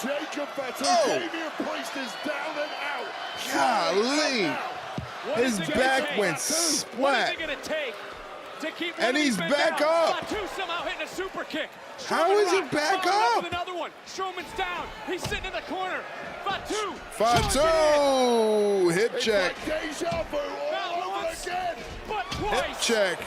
S5: Jacob Fatu. Damian Priest is down and out.
S1: Golly. His back went splat. And he's back up.
S6: Fatu somehow hitting a super kick.
S1: How is he back up?
S6: Another one. Strowman's down. He's sitting in the corner. Fatu.
S1: Fatu. Hip check.
S5: Deja vu all over again.
S1: Hip check.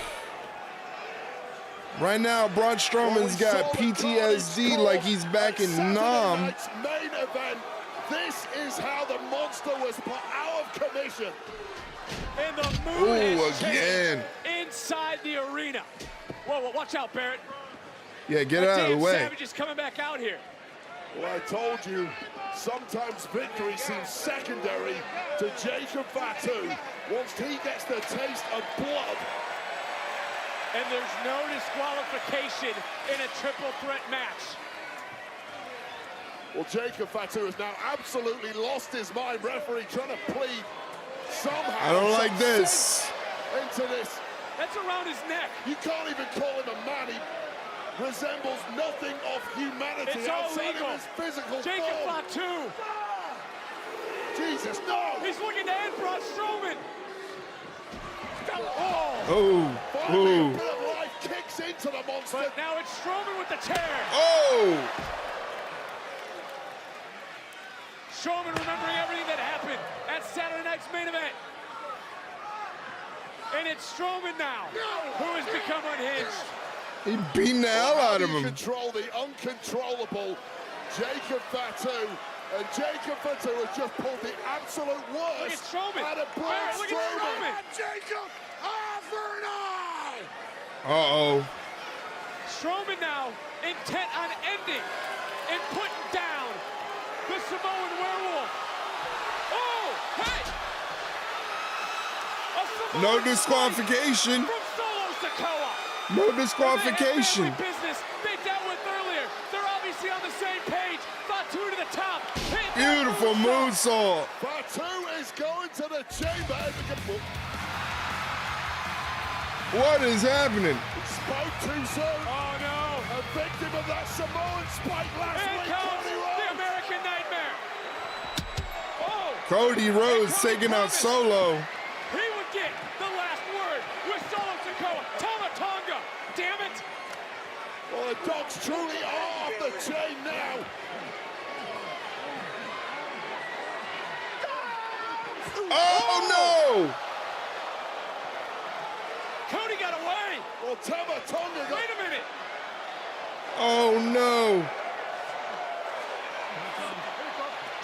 S1: Right now, Braun Strowman's got PTSD like he's back in Nam.
S5: Main event. This is how the monster was put out of commission.
S6: And the mood has
S1: again.
S6: changed inside the arena. Whoa, watch out, Barrett.
S1: Yeah, get out of the way.
S6: Savage is coming back out here.
S5: Well, I told you, sometimes victory seems secondary to Jacob Fatu once he gets the taste of blood.
S6: And there's no disqualification in a triple threat match.
S5: Well, Jacob Fatu has now absolutely lost his mind. Referee trying to plead somehow.
S1: I don't like this.
S5: Into this.
S6: That's around his neck.
S5: You can't even call him a man. He resembles nothing of humanity
S6: It's all
S5: outside
S6: legal.
S5: of his physical
S6: Jacob
S5: form.
S6: Fatu.
S5: Jesus, no.
S6: He's looking to end Braun Strowman.
S1: Oh.
S5: Finally, a bit of life kicks into the monster.
S6: But now it's Strowman with the tear.
S1: Oh.
S6: Strowman remembering everything that happened at Saturday night's main event. And it's Strowman now who has become unhinged.
S1: He beating the hell out of him.
S5: Control the uncontrollable Jacob Fatu. And Jacob Fatu has just pulled the absolute worst
S6: Look at Strowman.
S5: out of Braun
S6: Look at Strowman.
S5: Jacob Overnight.
S1: Uh-oh.
S6: Strowman now intent on ending and putting down the Samoan werewolf. Oh, hey!
S1: No disqualification.
S6: From Solo Sikoa.
S1: No disqualification.
S6: Business they dealt with earlier. They're obviously on the same page. Fatu to the top.
S1: Beautiful moonsault.
S5: Fatu is going to the chamber.
S1: What is happening?
S5: Spoke too soon.
S6: Oh no.
S5: A victim of that Samoan spike last week.
S6: Comes the American Nightmare. Oh.
S1: Cody Rhodes taking out Solo.
S6: He would get the last word with Solo Sikoa. Tama Tonga. Damn it.
S5: Well, the dogs truly are off the chain now.
S1: Oh no!
S6: Cody got away.
S5: Well, Tama Tonga got...
S6: Wait a minute.
S1: Oh, no.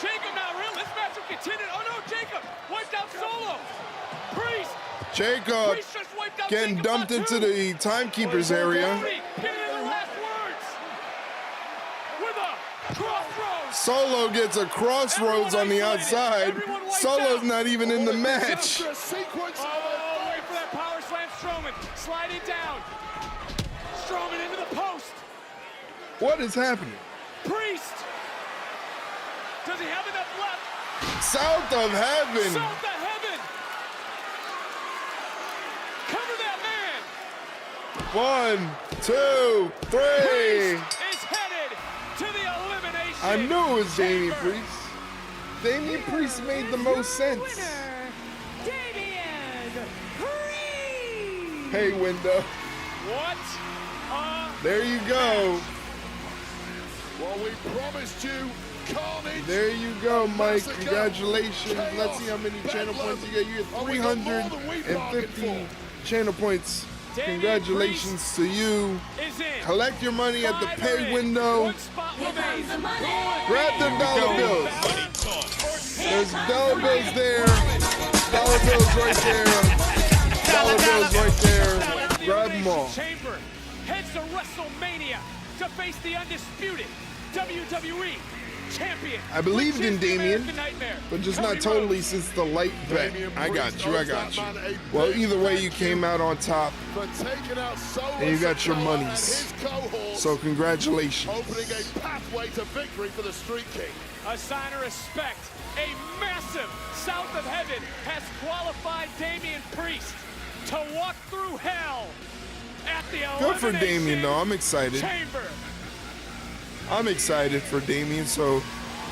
S6: Jacob now, real. This match will continue. Oh, no, Jacob wiped out Solo. Priest.
S1: Jacob
S6: Priest just wiped out
S1: getting
S6: Jacob
S1: dumped into
S6: Fatu.
S1: the timekeeper's area.
S6: Giving him the last words. With a crossroads.
S1: Solo gets a crossroads on the outside. Solo's not even in the match.
S6: Oh, wait for that power slam. Strowman sliding down. Strowman into the post.
S1: What is happening?
S6: Priest. Does he have enough left?
S1: South of heaven.
S6: South of heaven. Cover that man.
S1: 1, 2, 3.
S6: Is headed to the elimination.
S1: I knew it was Damian Priest. Damian Priest made the most sense.
S4: Damian Priest.
S1: Hey, Window.
S6: What?
S1: There you go.
S5: Well, we promised you carnage.
S1: There you go, Mike. Congratulations. Let's see how many channel points you get. You get 350 channel points. Congratulations to you. Collect your money at the pay window. Grab them dollar bills. There's dollar bills there. Dollar bills right there. Dollar bills right there. Grab them all.
S6: Chamber heads to WrestleMania to face the undisputed WWE champion.
S1: I believed in Damian, but just not totally since the light bet. I got you, I got you. Well, either way, you came out on top, and you got your monies. So congratulations.
S5: Opening a pathway to victory for the Street King.
S6: A sign of respect. A massive South of Heaven has qualified Damian Priest to walk through hell at the
S1: Good for Damian, though. I'm excited.
S6: Chamber.
S1: I'm excited for Damian, so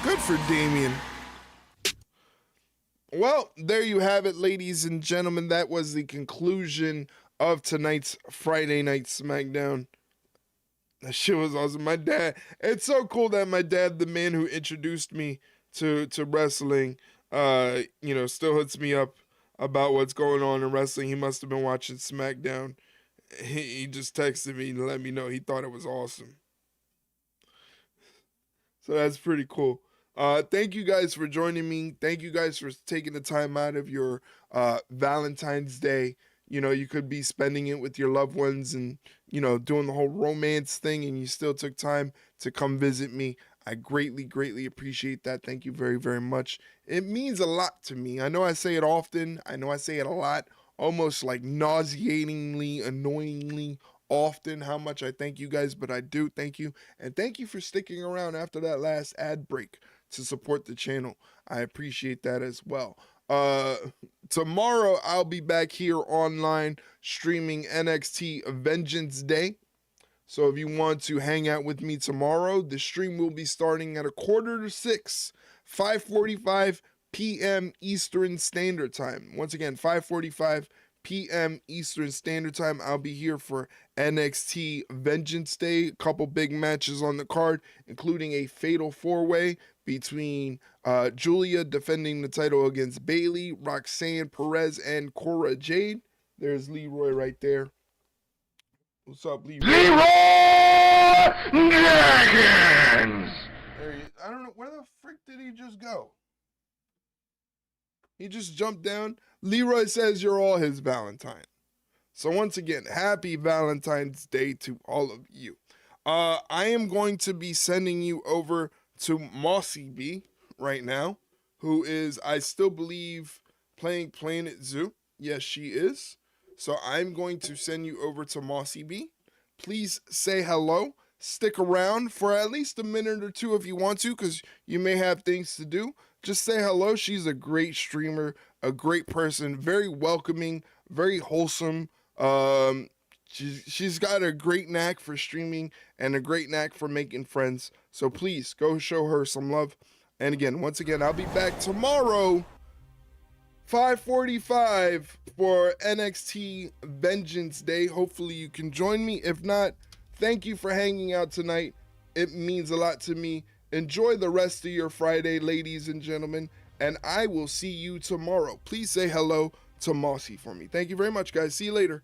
S1: good for Damian. Well, there you have it, ladies and gentlemen. That was the conclusion of tonight's Friday Night SmackDown. That shit was awesome. My dad, it's so cool that my dad, the man who introduced me to wrestling, still hits me up about what's going on in wrestling. He must have been watching SmackDown. He just texted me and let me know he thought it was awesome. So that's pretty cool. Thank you guys for joining me. Thank you guys for taking the time out of your Valentine's Day. You know, you could be spending it with your loved ones and, doing the whole romance thing, and you still took time to come visit me. I greatly, greatly appreciate that. Thank you very, very much. It means a lot to me. I know I say it often. I know I say it a lot, almost like nauseatingly, annoyingly often how much I thank you guys, but I do thank you. And thank you for sticking around after that last ad break to support the channel. I appreciate that as well. Tomorrow I'll be back here online streaming NXT Vengeance Day. So if you want to hang out with me tomorrow, the stream will be starting at 5:45, 5:45 p.m. Eastern Standard Time. Once again, 5:45 p.m. Eastern Standard Time. I'll be here for NXT Vengeance Day. A couple big matches on the card, including a fatal four-way between Julia defending the title against Bayley, Roxanne Perez, and Cora Jade. There's Leroy right there. What's up, Leroy?
S18: Leroy Dragons!
S1: There he is. I don't know. Where the frick did he just go? He just jumped down. Leroy says you're all his Valentine. So once again, happy Valentine's Day to all of you. I am going to be sending you over to Mossy B right now, who is, I still believe, playing Planet Zoo. Yes, she is. So I'm going to send you over to Mossy B. Please say hello. Stick around for at least a minute or two if you want to, because you may have things to do. Just say hello. She's a great streamer, a great person, very welcoming, very wholesome. She's got a great knack for streaming and a great knack for making friends. So please go show her some love. And again, once again, I'll be back tomorrow, 5:45 for NXT Vengeance Day. Hopefully you can join me. If not, thank you for hanging out tonight. It means a lot to me. Enjoy the rest of your Friday, ladies and gentlemen, and I will see you tomorrow. Please say hello to Mossy for me. Thank you very much, guys. See you later.